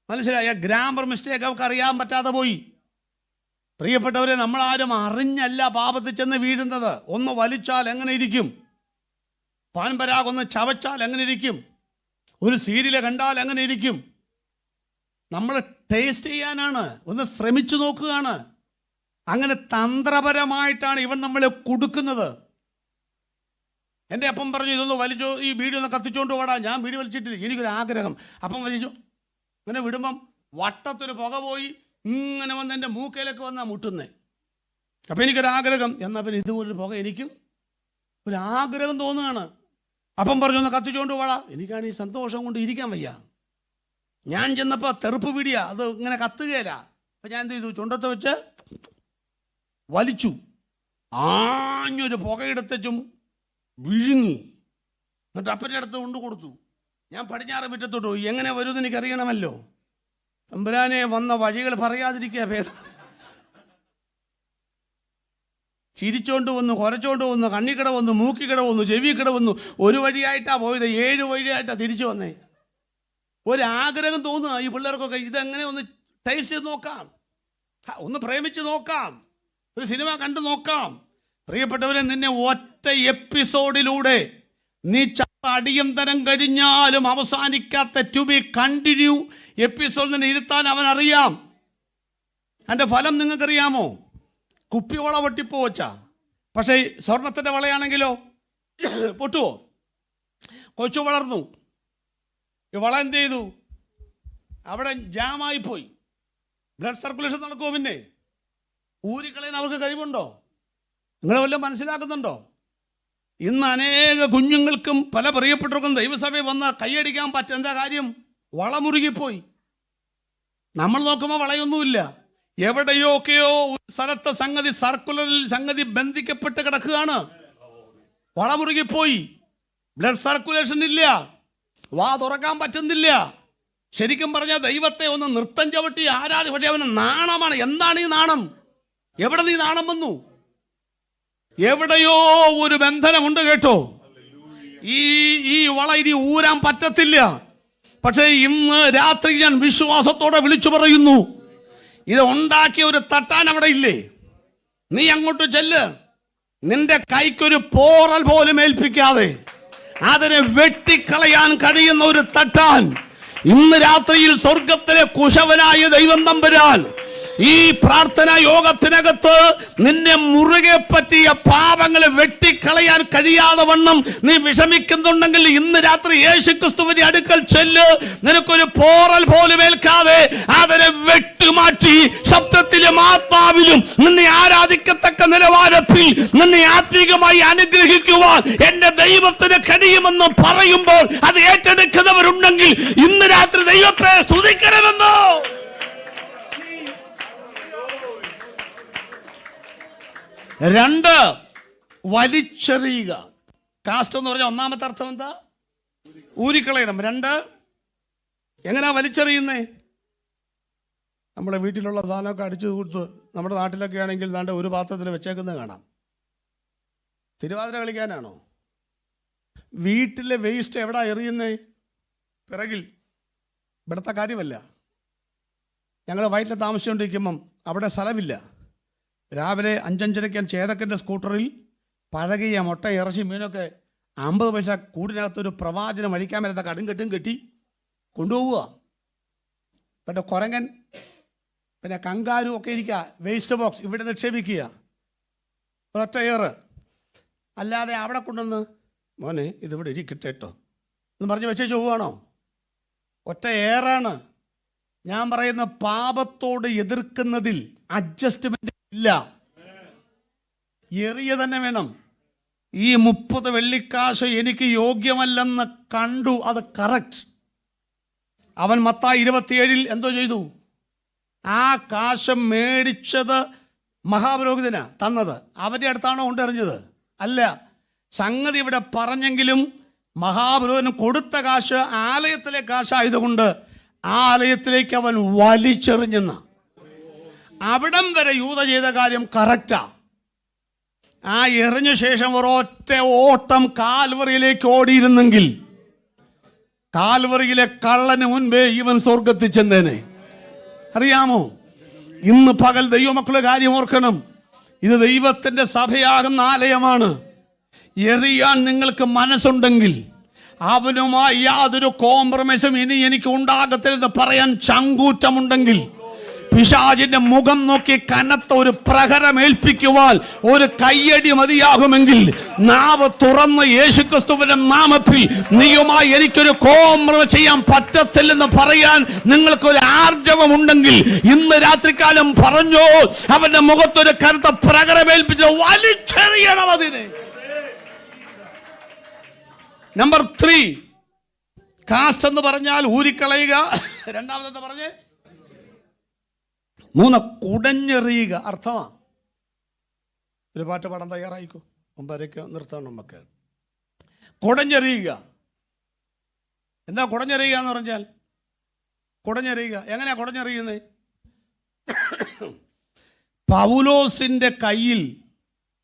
മനസ്സിലായ? ഗ്രാമർ മിസ്റ്റേക്ക് അവർക്ക് അറിയാൻ പറ്റാതെ പോയി. പ്രിയപ്പെട്ടവരെ, നമ്മളാരും അറിഞ്ഞല്ല പാപത്തിൽ ചെന്ന് വീഴുന്നത്. ഒന്ന് വലിച്ചാൽ എങ്ങനെ ഇരിക്കും? പാൻപരാഗൊന്ന് ചവച്ചാൽ എങ്ങനെ ഇരിക്കും? ഒരു സീരിയൽ കണ്ടാൽ എങ്ങനെ ഇരിക്കും? നമ്മൾ ടേസ്റ്റ് ചെയ്യാനാണ്, ഒന്ന് ശ്രമിച്ചു നോക്കുകയാണ്. അങ്ങനെ തന്ത്രപരമായിട്ടാണ് ഇവൻ നമ്മളെ കൊടുക്കുന്നത്. എൻ്റെ അപ്പം പറഞ്ഞു ഇതൊന്ന് വലിച്ചോ, ഈ വീഡിയോ ഒന്ന് കത്തിച്ചോണ്ട് പോടാ. ഞാൻ വീഡിയോ വലിച്ചിട്ടില്ല, എനിക്കൊരു ആഗ്രഹം. അപ്പം വലിച്ചു. ഇങ്ങനെ വിടുമ്പം വട്ടത്തൊരു പുക പോയി ഇങ്ങനെ വന്ന് എൻ്റെ മൂക്കയിലൊക്കെ വന്നാൽ മുട്ടുന്നേ. അപ്പം എനിക്കൊരാഗ്രഹം. എന്നാൽ പിന്നെ ഇതുപോലൊരു പുക എനിക്കും ഒരാഗ്രഹം തോന്നുകയാണ്. അപ്പം പറഞ്ഞു ഒന്ന് കത്തിച്ചോണ്ട് പോടാ. എനിക്കാണ് ഈ സന്തോഷം കൊണ്ട് ഇരിക്കാൻ വയ്യ. ഞാൻ ചെന്നപ്പോൾ തെറുപ്പ് പിടിയ, അത് ഇങ്ങനെ കത്തുകയില്ല. അപ്പം ഞാൻ എന്ത് ചെയ്തു? ചുണ്ടത്ത് വെച്ച് വലിച്ചു. ആഞ്ഞൊരു പുകയെടുത്തും വിഴുങ്ങി. എന്നിട്ട് അപ്പൻ്റെ അടുത്ത് കൊണ്ട് കൊടുത്തു. ഞാൻ പടിഞ്ഞാറ് മുറ്റത്തോട്ട് പോയി. എങ്ങനെ വരുമെന്ന് എനിക്കറിയണമല്ലോ. തമ്പുരാനെ, വന്ന വഴികൾ പറയാതിരിക്കുക ഭേദം. ചിരിച്ചോണ്ട് വന്നു, കുരച്ചോണ്ട് വന്നു, കണ്ണിക്കട വന്നു, മൂക്കിക്കട വന്നു, ചെവിക്കട വന്നു. ഒരു വഴിയായിട്ടാണ് പോയത്, 7 വഴിയായിട്ടാണ് തിരിച്ചു വന്നേ. ഒരാഗ്രഹം തോന്നുക ഈ പിള്ളേർക്കൊക്കെ, ഇതെങ്ങനെ ഒന്ന് ടേസ്റ്റ് ചെയ്ത് നോക്കാം, ഒന്ന് പ്രേമിച്ച് നോക്കാം, ഒരു സിനിമ കണ്ടു നോക്കാം. പ്രിയപ്പെട്ടവരെ, നിന്നെ ഒറ്റ എപ്പിസോഡിലൂടെ നീ അടിയന്തരം കഴിഞ്ഞാലും അവസാനിക്കാത്ത ടു ബി കണ്ടിന്യൂ എപ്പിസോഡ് നിന്നെ ഇരുത്താൻ അവനറിയാം. അതിൻ്റെ ഫലം നിങ്ങൾക്കറിയാമോ? കുപ്പിവള പൊട്ടിപ്പോവച്ച. പക്ഷേ സ്വർണത്തിൻ്റെ വളയാണെങ്കിലോ പൊട്ടുവോ? കൊച്ചു വളർന്നു. ഈ വള എന്ത് ചെയ്തു? അവിടെ ജാമായിപ്പോയി. ബ്ലഡ് സർക്കുലേഷൻ നടക്കുമോ? പിന്നെ ഊരിക്കളയാൻ അവർക്ക് കഴിവുണ്ടോ? നിങ്ങൾ വല്ലതും മനസ്സിലാക്കുന്നുണ്ടോ? ഇന്ന് അനേക കുഞ്ഞുങ്ങൾക്കും പല പ്രിയപ്പെട്ടവർക്കും ദൈവസഭയിൽ വന്ന് കൈയടിക്കാൻ പറ്റും. എന്താ കാര്യം? വള മുറുകിപ്പോയി. നമ്മൾ നോക്കുമ്പോൾ വളയൊന്നുമില്ല. എവിടെയൊക്കെയോ ഒരു സ്ഥലത്തെ സംഗതി, സർക്കുലറിൽ സംഗതി ബന്ധിക്കപ്പെട്ട് കിടക്കുകയാണ്. വള മുറുകിപ്പോയി. ബ്ലഡ് സർക്കുലേഷൻ ഇല്ല. വാ തുറക്കാൻ പറ്റുന്നില്ല. ശരിക്കും പറഞ്ഞാൽ ദൈവത്തെ ഒന്ന് നൃത്തം ചവിട്ടി ആരാധി. പക്ഷേ അവന് നാണമാണ്. എന്താണ് ഈ നാണം? എവിടെ നീ നാണം വന്നു? എവിടെയോ ഒരു ബന്ധനമുണ്ട് കേട്ടോ. ഈ വള ഇനി ഊരാൻ പറ്റത്തില്ല. പക്ഷേ ഇന്ന് രാത്രി ഞാൻ വിശ്വാസത്തോടെ വിളിച്ചു പറയുന്നു, ഇത് ഉണ്ടാക്കിയ ഒരു തട്ടാൻ അവിടെ ഇല്ലേ? നീ അങ്ങോട്ട് ചെല്ല്. നിന്റെ കൈക്കൊരു പോറൽ പോലും ഏൽപ്പിക്കാതെ അതിനെ വെട്ടിക്കളയാൻ കഴിയുന്ന ഒരു തട്ടാൻ ഇന്ന് രാത്രിയിൽ സ്വർഗത്തിലെ കുശവനായ ദൈവം തമ്പുരാൻ ഈ പ്രാർത്ഥനാ യോഗത്തിനകത്ത് നിന്നെ മുറുകെ പറ്റിയ പാപങ്ങളെ വെട്ടിക്കളയാൻ കഴിയാതെ വണ്ണം നീ വിഷമിക്കുന്നുണ്ടെങ്കിൽ ഇന്ന് രാത്രി യേശുക്രിസ്തുവിന്റെ അടുക്കൽ ചെല്ല്. നിനക്കൊരു പോറൽ പോലും ഏൽക്കാതെ അതിനെ വെട്ടുമാറ്റി ശബ്ദത്തിലും ആത്മാവിലും നിന്നെ ആരാധിക്കത്തക്ക നിലവാരത്തിൽ നിന്നെ ആത്മീകമായി അനുഗ്രഹിക്കുവാൻ എന്റെ ദൈവത്തിന് കഴിയുമെന്ന് പറയുമ്പോൾ അത് ഏറ്റെടുക്കുന്നവരുണ്ടെങ്കിൽ ഇന്ന് രാത്രി ദൈവത്തെ സ്തുതിക്കണമെന്നോ. രണ്ട്, വലിച്ചെറിയുക. കാസ്റ്റ് എന്ന് പറഞ്ഞാൽ ഒന്നാമത്തെ അർത്ഥം എന്താ? ഊരിക്കളയണം. രണ്ട്, എങ്ങനെയാ വലിച്ചെറിയുന്നേ? നമ്മുടെ വീട്ടിലുള്ള സാധനമൊക്കെ അടിച്ചു കൊടുത്ത് നമ്മുടെ നാട്ടിലൊക്കെ ആണെങ്കിൽ ദാണ്ട് ഒരു പാത്രത്തിൽ വെച്ചേക്കുന്നത് കാണാം. തിരുവാതിര കളിക്കാനാണോ? വീട്ടിലെ വേസ്റ്റ് എവിടാ എറിയുന്നേ? പിറകിൽ. ഇവിടുത്തെ കാര്യമല്ല. ഞങ്ങൾ വയറ്റിൽ താമസിച്ചുകൊണ്ടിരിക്കുമ്പം അവിടെ സ്ഥലമില്ല. രാവിലെ 5:05 ചേതക്കൻ്റെ സ്കൂട്ടറിൽ പഴകിയ മുട്ട, ഇറച്ചി, മീനൊക്കെ 50 പൈസ കൂടിനകത്തൊരു പ്രവാചനം അഴിക്കാൻ പറ്റാത്ത കടുംകെട്ടും കെട്ടി കൊണ്ടുപോവുക. പിന്നെ കുരങ്ങൻ, പിന്നെ കങ്കാരു ഒക്കെ ഇരിക്കുക. വേസ്റ്റ് ബോക്സ് ഇവിടെ നിക്ഷേപിക്കുക. ഒരൊറ്റ ഏറ്. അല്ലാതെ അവിടെ കൊണ്ടുവന്ന് മോനെ ഇതിവിടെ ഇരിക്കട്ടെ കേട്ടോ എന്ന് പറഞ്ഞ് വെച്ചേച്ച് പോവുകയാണോ? ഒറ്റ ഏറാണ്. ഞാൻ പറയുന്ന പാപത്തോട് എതിർക്കുന്നതിൽ അഡ്ജസ്റ്റ്മെന്റ് ഇല്ല. എറിയ തന്നെ വേണം. ഈ 30 വെള്ളിക്കാശ് എനിക്ക് യോഗ്യമല്ലെന്ന് കണ്ടു, അത് കറക്റ്റ്. അവൻ മത്തായി 27 എന്തോ ചെയ്തു? ആ കാശ് മേടിച്ചത് മഹാപുരോഹിതനാ തന്നത്. അവൻ്റെ അടുത്താണോ കൊണ്ടെറിഞ്ഞത്? അല്ല. സംഗതി ഇവിടെ പറഞ്ഞെങ്കിലും മഹാപുരോഹിതന് കൊടുത്ത കാശ് ആലയത്തിലെ കാശായതുകൊണ്ട് ആലയത്തിലേക്ക് അവൻ വലിച്ചെറിഞ്ഞെന്ന. അവിടം വരെ യൂത ചെയ്ത കാര്യം കറക്റ്റാ. ആ എറിഞ്ഞ ശേഷം ഒരൊറ്റ ഓട്ടം കാൽവറിയിലേക്ക് ഓടിയിരുന്നെങ്കിൽ കാൽവറിയിലെ കള്ളന് മുൻപേ ഇവൻ സ്വർഗത്തിൽ ചെന്നേനെ. അറിയാമോ? ഇന്ന് പകൽ ദൈവമക്കളുടെ കാര്യം ഓർക്കണം. ഇത് ദൈവത്തിൻ്റെ സഭയാകുന്ന ആലയമാണ്. എറിയാൻ നിങ്ങൾക്ക് മനസ്സുണ്ടെങ്കിൽ, അവനുമായി യാതൊരു കോംപ്രമൈസും ഇനി എനിക്ക് ഉണ്ടാകത്തില്ലെന്ന് പറയാൻ ചങ്കൂറ്റമുണ്ടെങ്കിൽ, പിശാചിന്റെ മുഖം നോക്കി കനത്ത ഒരു പ്രഹരമേൽപ്പിക്കുവാൻ ഒരു കയ്യടി മതിയാകുമെങ്കിൽ, നാവ് തുറന്ന് യേശുക്രിസ്തുവിന്റെ നാമത്തിൽ നീയുമായി എനിക്കൊരു കോംപ്രമൈസ് ചെയ്യാൻ പറ്റത്തില്ലെന്ന് പറയാൻ നിങ്ങൾക്കൊരു ആർജവമുണ്ടെങ്കിൽ ഇന്ന് രാത്രികാലം പറഞ്ഞോ, അവന്റെ മുഖത്തൊരു കനത്ത പ്രഹരമേൽപ്പിച്ച് വലിച്ചെറിയണം അതിനെ. നമ്പർ 3, കാസ്റ്റ് എന്ന് പറഞ്ഞാൽ ഊരിക്കളയുക. രണ്ടാമതെന്ന് പറഞ്ഞേ 3, കുടഞ്ഞെറിയുക. അർത്ഥമാ. ഒരു പാട്ട് പാടാൻ തയ്യാറായിക്കോ? മുമ്പരയ്ക്ക് നിർത്തണം നമുക്ക്. കുടഞ്ഞെറിയുക. എന്താ കുടഞ്ഞെറിയുക എന്ന് പറഞ്ഞാൽ? കുടഞ്ഞെറിയുക എങ്ങനെയാ കുടഞ്ഞെറിയുന്നത്? പൗലോസിന്റെ കയ്യിൽ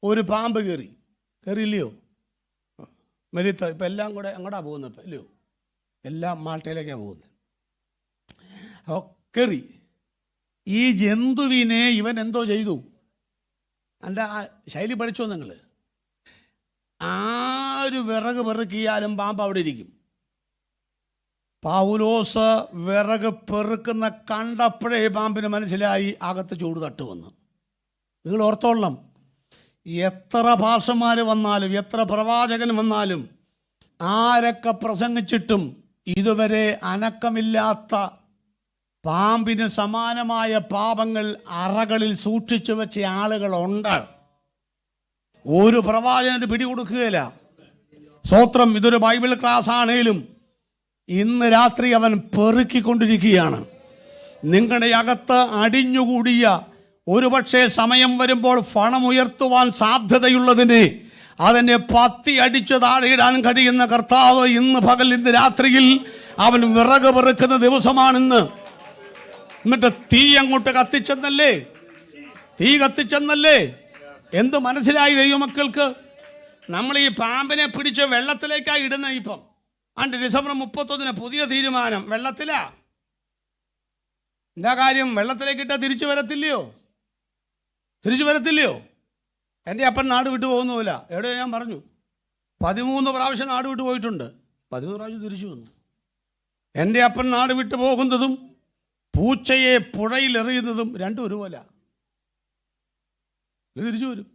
ഒരു പാമ്പ് കയറിയില്ലയോ? മെലിത്ത ഇപ്പം എല്ലാം കൂടെ എങ്ങോട്ടാ പോകുന്നത്? ഇപ്പം ഇല്ലയോ? എല്ലാം മാൾട്ടയിലേക്കാണ് പോകുന്നത്. അപ്പോൾ കയറി. ഈ ജന്തുവിനെ ഇവൻ എന്തോ ചെയ്തു? എൻ്റെ ആ ശൈലി പഠിച്ചോ നിങ്ങൾ? ആര് വിറക് പെറുക്കിയാലും പാമ്പ് അവിടെ ഇരിക്കും. പൗലോസ് വിറക് പെറുക്കുന്ന കണ്ടപ്പോഴേ പാമ്പിന് മനസ്സിലായി അകത്ത് ചൂട് തട്ടുവന്ന്. നിങ്ങൾ ഓർത്തോളണം, എത്ര ഭാഷമാർ വന്നാലും എത്ര പ്രവാചകൻ വന്നാലും ആരൊക്കെ പ്രസംഗിച്ചിട്ടും ഇതുവരെ അനക്കമില്ലാത്ത പാമ്പിന് സമാനമായ പാപങ്ങൾ അറകളിൽ സൂക്ഷിച്ചു വെച്ച ആളുകളുണ്ട്. ഒരു പ്രവാചകന് പിടികൊടുക്കുകയില്ല. സ്തോത്രം. ഇതൊരു ബൈബിൾ ക്ലാസ് ആണേലും ഇന്ന് രാത്രി അവൻ പെറുക്കിക്കൊണ്ടിരിക്കുകയാണ്. നിങ്ങളുടെ അകത്ത് അടിഞ്ഞുകൂടിയ ഒരുപക്ഷെ സമയം വരുമ്പോൾ ഫണമുയർത്തുവാൻ സാധ്യതയുള്ളതിനെ അതിനെ പത്തി അടിച്ചു താഴെയിടാൻ കഴിയുന്ന കർത്താവ് ഇന്ന് പകൽ, ഇന്ന് രാത്രിയിൽ അവൻ വിറക് പെറുക്കുന്ന ദിവസമാണിന്ന്. എന്നിട്ട് തീ അങ്ങോട്ട് കത്തിച്ചെന്നല്ലേ? തീ കത്തിച്ചെന്നല്ലേ? എന്ത് മനസ്സിലായി ദൈവമക്കൾക്ക്? നമ്മൾ ഈ പാമ്പിനെ പിടിച്ച് വെള്ളത്തിലേക്കാണ് ഇടുന്നത്. ഇപ്പം ഡിസംബർ 31 പുതിയ തീരുമാനം, വെള്ളത്തിലാ. എന്താ കാര്യം? വെള്ളത്തിലേക്ക് ഇട്ടാൽ തിരിച്ചു വരത്തില്ലയോ? തിരിച്ചു വരത്തില്ലയോ? എൻ്റെ അപ്പൻ നാട് വിട്ടു പോകുന്നില്ല. എവിടെയോ ഞാൻ പറഞ്ഞു, 13 പ്രാവശ്യം നാട് വിട്ടു പോയിട്ടുണ്ട്. 13 പ്രാവശ്യം തിരിച്ചു വന്നു. എൻ്റെ അപ്പൻ നാട് വിട്ടു പോകുന്നതും പൂച്ചയെ പുഴയിൽ എറിയുന്നതും രണ്ടും ഒരുപോലെ. ഇത് തിരിച്ചു വരും.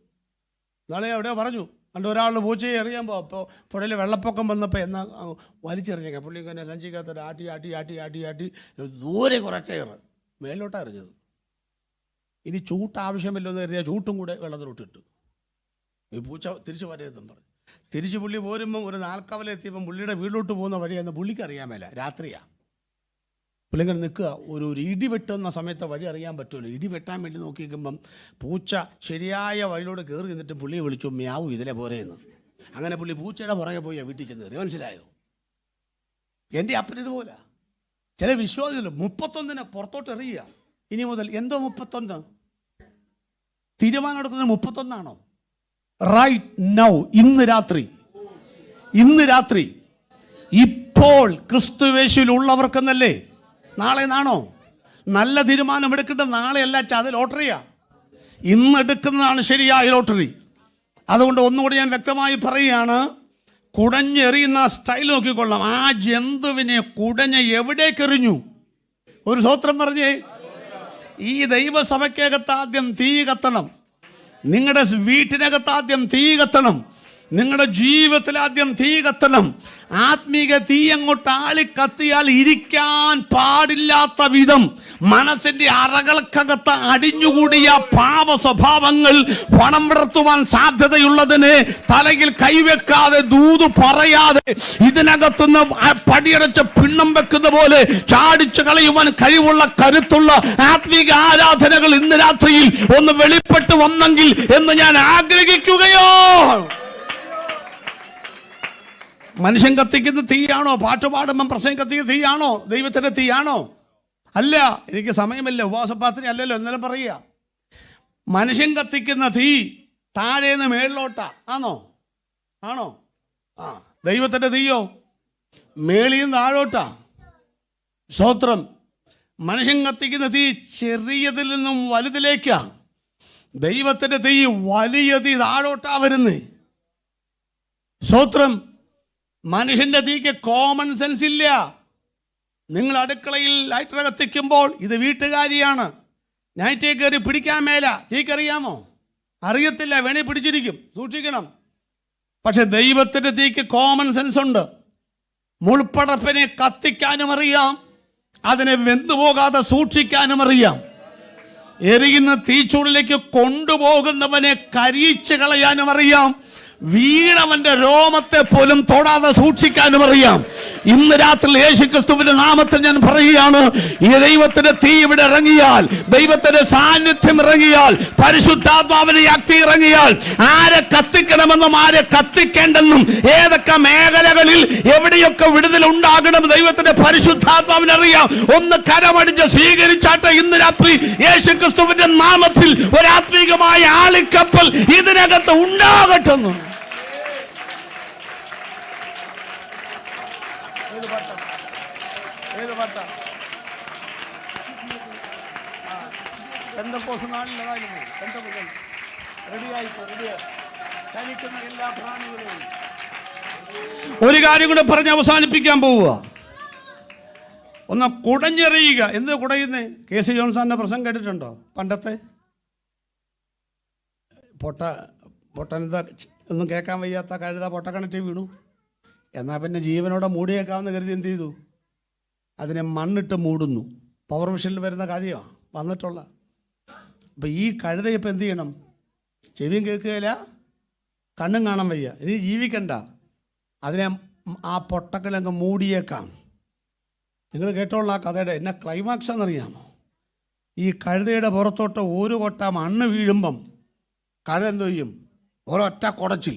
നാളെ എവിടെയോ പറഞ്ഞു, കണ്ട് ഒരാളുടെ പൂച്ചയെ എറിയുമ്പോൾ അപ്പോൾ പുഴയിൽ വെള്ളപ്പൊക്കം വന്നപ്പോൾ എന്നാൽ വലിച്ചെറിഞ്ഞേക്കാം. പുള്ളി ഇങ്ങനെ സഞ്ചിക്കകത്ത് ആട്ടി ആട്ടി ആട്ടി ആട്ടി ആട്ടി ദൂരെ കുറച്ചേറ് മേലോട്ടാണ് എറിഞ്ഞത്. ഇനി ചൂട്ട് ആവശ്യമില്ലെന്ന് കരുതിയാൽ ചൂട്ടും കൂടെ വെള്ളത്തിലോട്ടിട്ടു. ഈ പൂച്ച തിരിച്ചു വരരുതെന്നും പറഞ്ഞു. തിരിച്ച് പുള്ളി പോരുമ്പം ഒരു നാൽക്കവലെത്തിയപ്പം പുള്ളിയുടെ വീട്ടിലോട്ട് പോകുന്ന വഴിയെന്ന് പുള്ളിക്ക് അറിയാൻ മേല. രാത്രിയാണ്. പുള്ളി ഇങ്ങനെ നിൽക്കുക. ഒരു ഇടി വെട്ടുന്ന സമയത്ത് വഴി അറിയാൻ പറ്റുമല്ലോ. ഇടി വെട്ടാൻ വേണ്ടി നോക്കിക്കുമ്പം പൂച്ച ശരിയായ വഴിയിലൂടെ കയറി നിന്നിട്ട് പുള്ളിയെ വിളിച്ചു, മ്യാവു ഇതിലെ പോരെയെന്ന്. അങ്ങനെ പുള്ളി പൂച്ചയുടെ പുറകെ പോയി വീട്ടിൽ ചെന്ന് കയറി. മനസ്സിലായോ? എൻ്റെ അപ്പനിതുപോലെ ചില വിശ്വാസികൾ 31 പുറത്തോട്ട് എറിയുക. ഇനി മുതൽ എന്തോ 31 തീരുമാനം എടുക്കുന്നത് 31 റൈറ്റ് നൗ, ഇന്ന് രാത്രി ഇപ്പോൾ ക്രിസ്തുവേശുവിലുള്ളവർക്കെന്നല്ലേ. നാളെ നാണോ? നല്ല തീരുമാനം എടുക്കേണ്ടത് നാളെയല്ല. അത് ലോട്ടറിയാ. ഇന്ന് എടുക്കുന്നതാണ് ശരിയായ ലോട്ടറി. അതുകൊണ്ട് ഒന്നുകൂടി ഞാൻ വ്യക്തമായി പറയുകയാണ്, കുടഞ്ഞെറിയുന്ന സ്റ്റൈൽ നോക്കിക്കൊള്ളാം. ആ ജന്തുവിനെ കുടഞ്ഞ് എവിടേക്കെറിഞ്ഞു? ഒരു സ്തോത്രം പറഞ്ഞേ. ഈ ദൈവസഭയ്ക്കകത്ത് ആദ്യം തീ കത്തണം. നിങ്ങളുടെ വീട്ടിനകത്ത് ആദ്യം തീ കത്തണം. നിങ്ങളുടെ ജീവിതത്തിൽ ആദ്യം തീ കത്തണം. ആത്മീക തീ അങ്ങോട്ട് ആളിക്കത്തിയാൽ ഇരിക്കാൻ പാടില്ലാത്ത വിധം മനസ്സിന്റെ അറകൾക്കകത്ത് അടിഞ്ഞുകൂടിയ പാപ സ്വഭാവങ്ങൾ പണം വിടർത്തുവാൻ സാധ്യതയുള്ളതിന് തലയിൽ കൈവെക്കാതെ ദൂത് പറയാതെ ഇതിനകത്തുനിന്ന് പടിയടച്ച പിണ്ണം വെക്കുന്ന പോലെ ചാടിച്ചു കളയുവാൻ കഴിവുള്ള കരുത്തുള്ള ആത്മീക ആരാധനകൾ ഇന്ന് രാത്രിയിൽ ഒന്ന് വെളിപ്പെട്ട് വന്നെങ്കിൽ എന്ന് ഞാൻ ആഗ്രഹിക്കുകയോ. മനുഷ്യൻ കത്തിക്കുന്ന തീയാണോ? പാട്ടുപാടുമ്പം പ്രസംഗം കത്തിക്കുന്ന തീയാണോ? ദൈവത്തിൻ്റെ തീയാണോ? അല്ല. എനിക്ക് സമയമില്ല, ഉപവാസപാത്രി അല്ലല്ലോ. എന്നാലും പറയുക, മനുഷ്യൻ കത്തിക്കുന്ന തീ താഴേന്ന് മേളിലോട്ടാ. ആണോ? ദൈവത്തിൻ്റെ തീയോ മേളിൽ നിന്ന് താഴോട്ടാ. സ്തോത്രം. മനുഷ്യൻ കത്തിക്കുന്ന തീ ചെറിയതിൽ നിന്നും വലുതിലേക്കാ. ദൈവത്തിൻ്റെ തീ വലിയ തീ താഴോട്ടാ വരുന്നേ. സ്തോത്രം. മനുഷ്യന്റെ തീക്ക് കോമൺ സെൻസ് ഇല്ല. നിങ്ങൾ അടുക്കളയിൽ ലൈറ്റർ കത്തിക്കുമ്പോൾ ഇത് വീട്ടുകാരിയാണ്, നൈറ്റേ കയറി പിടിക്കാൻ മേല. തീക്കറിയാമോ? അറിയത്തില്ല. വേണേ പിടിച്ചിരിക്കും, സൂക്ഷിക്കണം. പക്ഷെ ദൈവത്തിന്റെ തീക്ക് കോമൺ സെൻസ് ഉണ്ട്. മുൾപ്പടപ്പിനെ കത്തിക്കാനും അറിയാം, അതിനെ വെന്തുപോകാതെ സൂക്ഷിക്കാനും അറിയാം. എരിയുന്ന തീച്ചൂടിലേക്ക് കൊണ്ടുപോകുന്നവനെ കരിയിച്ച് കളയാനും അറിയാം. വീണവന്റെ രോമത്തെ പോലും തൊടാതെ സൂക്ഷിക്കാനും അറിയാം. ഇന്ന് രാത്രി യേശുക്രിസ്തുവിന്റെ നാമത്തിൽ ഞാൻ പറയുകയാണ്, ഈ ദൈവത്തിന്റെ തീ ഇവിടെ ഇറങ്ങിയാൽ, ദൈവത്തിന്റെ സാന്നിധ്യം ഇറങ്ങിയാൽ, പരിശുദ്ധാത്മാവിന്റെ ശക്തി ഇറങ്ങിയാൽ, ആരെ കത്തിക്കണമെന്നും ആരെ കത്തിക്കേണ്ടെന്നും ഏതൊക്കെ മേഖലകളിൽ എവിടെയൊക്കെ വിടുതൽ ഉണ്ടാകണം ദൈവത്തിന്റെ പരിശുദ്ധാത്മാവിന് അറിയാം. ഒന്ന് കരമടിച്ച് സ്വീകരിച്ചാട്ടെ. ഇന്ന് രാത്രി യേശുക്രിസ്തുവിന്റെ നാമത്തിൽ ഒരാത്മീകമായ ആളിക്കപ്പൽ ഇതിനകത്ത് ഉണ്ടാകട്ടെന്ന്. ഒരു കാര്യം കൂടെ പറഞ്ഞ് അവസാനിപ്പിക്കാൻ പോവുക. ഒന്ന് കുടഞ്ഞെറിയുക. എന്ത് കുടയുന്നേ? കെ സി ജോൺസന്റെ പ്രസംഗം കേട്ടിട്ടുണ്ടോ? പണ്ടത്തെ പൊട്ടനെന്താ ഒന്നും കേൾക്കാൻ വയ്യാത്ത കഴുത പൊട്ടക്കണറ്റ് വീണു. എന്നാൽ പിന്നെ ജീവനോടെ മൂടിയേക്കാമെന്ന് കരുതി എന്ത് ചെയ്തു? അതിനെ മണ്ണിട്ട് മൂടുന്നു. പവർ വിഷനിൽ വരുന്ന കാര്യമാണ് വന്നിട്ടുള്ള. അപ്പം ഈ കഴുതയിപ്പോൾ എന്ത് ചെയ്യണം? ചെവിയും കേൾക്കുകയില്ല, കണ്ണും കാണാൻ വയ്യ. ഇനി ജീവിക്കണ്ട, അതിനെ ആ പൊട്ടക്കലങ്ങ് മൂടിയേക്കാം. നിങ്ങൾ കേട്ടോളൂ ആ കഥയുടെ എന്നെ ക്ലൈമാക്സ് എന്നറിയാമോ? ഈ കഴുതയുടെ പുറത്തോട്ട് ഒരു കൊട്ട മണ്ണ് വീഴുമ്പം കഴുത എന്ത് ചെയ്യും? ഒരൊറ്റ കുടച്ചിൽ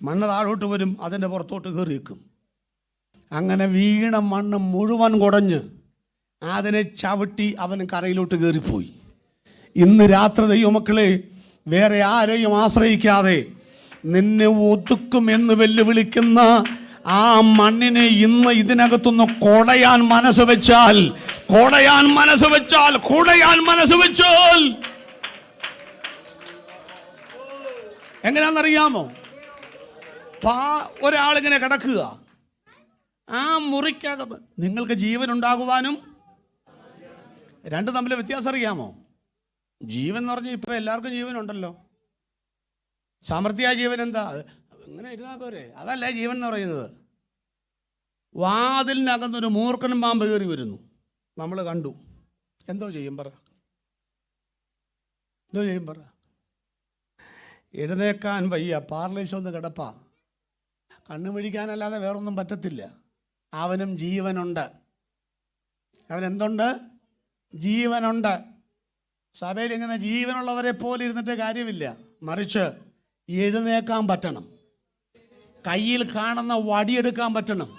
മണ്ണ് താഴോട്ട് വരും, അതിൻ്റെ പുറത്തോട്ട് കയറി വെക്കും. അങ്ങനെ വീണ മണ്ണ് മുഴുവൻ കുടഞ്ഞ് അതിനെ ചവിട്ടി അവൻ കരയിലോട്ട് കയറിപ്പോയി. ഇന്ന് രാത്രി ദൈവമക്കളെ, വേറെ ആരെയും ആശ്രയിക്കാതെ നിന്നെ ഒതുക്കുമെന്ന് വെല്ലുവിളിക്കുന്ന ആ മണ്ണിനെ ഇന്ന് ഇതിനകത്തുനിന്ന് കുടയാൻ മനസ്സ് വെച്ചാൽ എങ്ങനെയാണെന്നറിയാമോ? ഒരാളിങ്ങനെ കിടക്കുക, ആ മുറിക്കകത്ത് നിങ്ങൾക്ക് ജീവൻ ഉണ്ടാകുവാനും രണ്ടും തമ്മിൽ വ്യത്യാസം അറിയാമോ? ജീവൻ എന്ന് പറഞ്ഞാൽ ഇപ്പം എല്ലാവർക്കും ജീവനുണ്ടല്ലോ. സാമർത്ഥ്യ ജീവൻ എന്താ? ഇങ്ങനെ എഴുതാ പോരെ? അതല്ല ജീവൻ എന്ന് പറയുന്നത്. വാതിലിനകത്തൊരു മൂർഖനും പാമ്പ് കയറി വരുന്നു, നമ്മൾ കണ്ടു. എന്തോ ചെയ്യും പറ? എന്തോ ചെയ്യും പറ? എഴുന്നേക്കാൻ വയ്യ, പാർലേശം ഒന്ന് കിടപ്പാ, കണ്ണു പിടിക്കാനല്ലാതെ വേറൊന്നും പറ്റത്തില്ല. അവനും ജീവനുണ്ട്. അവനെന്തുണ്ട്? ജീവനുണ്ട്. സഭയിൽ ഇങ്ങനെ ജീവനുള്ളവരെ പോലെ ഇരുന്നിട്ട് കാര്യമില്ല, മറിച്ച് എഴുന്നേക്കാൻ പറ്റണം, കയ്യിൽ കാണുന്ന വടിയെടുക്കാൻ പറ്റണം.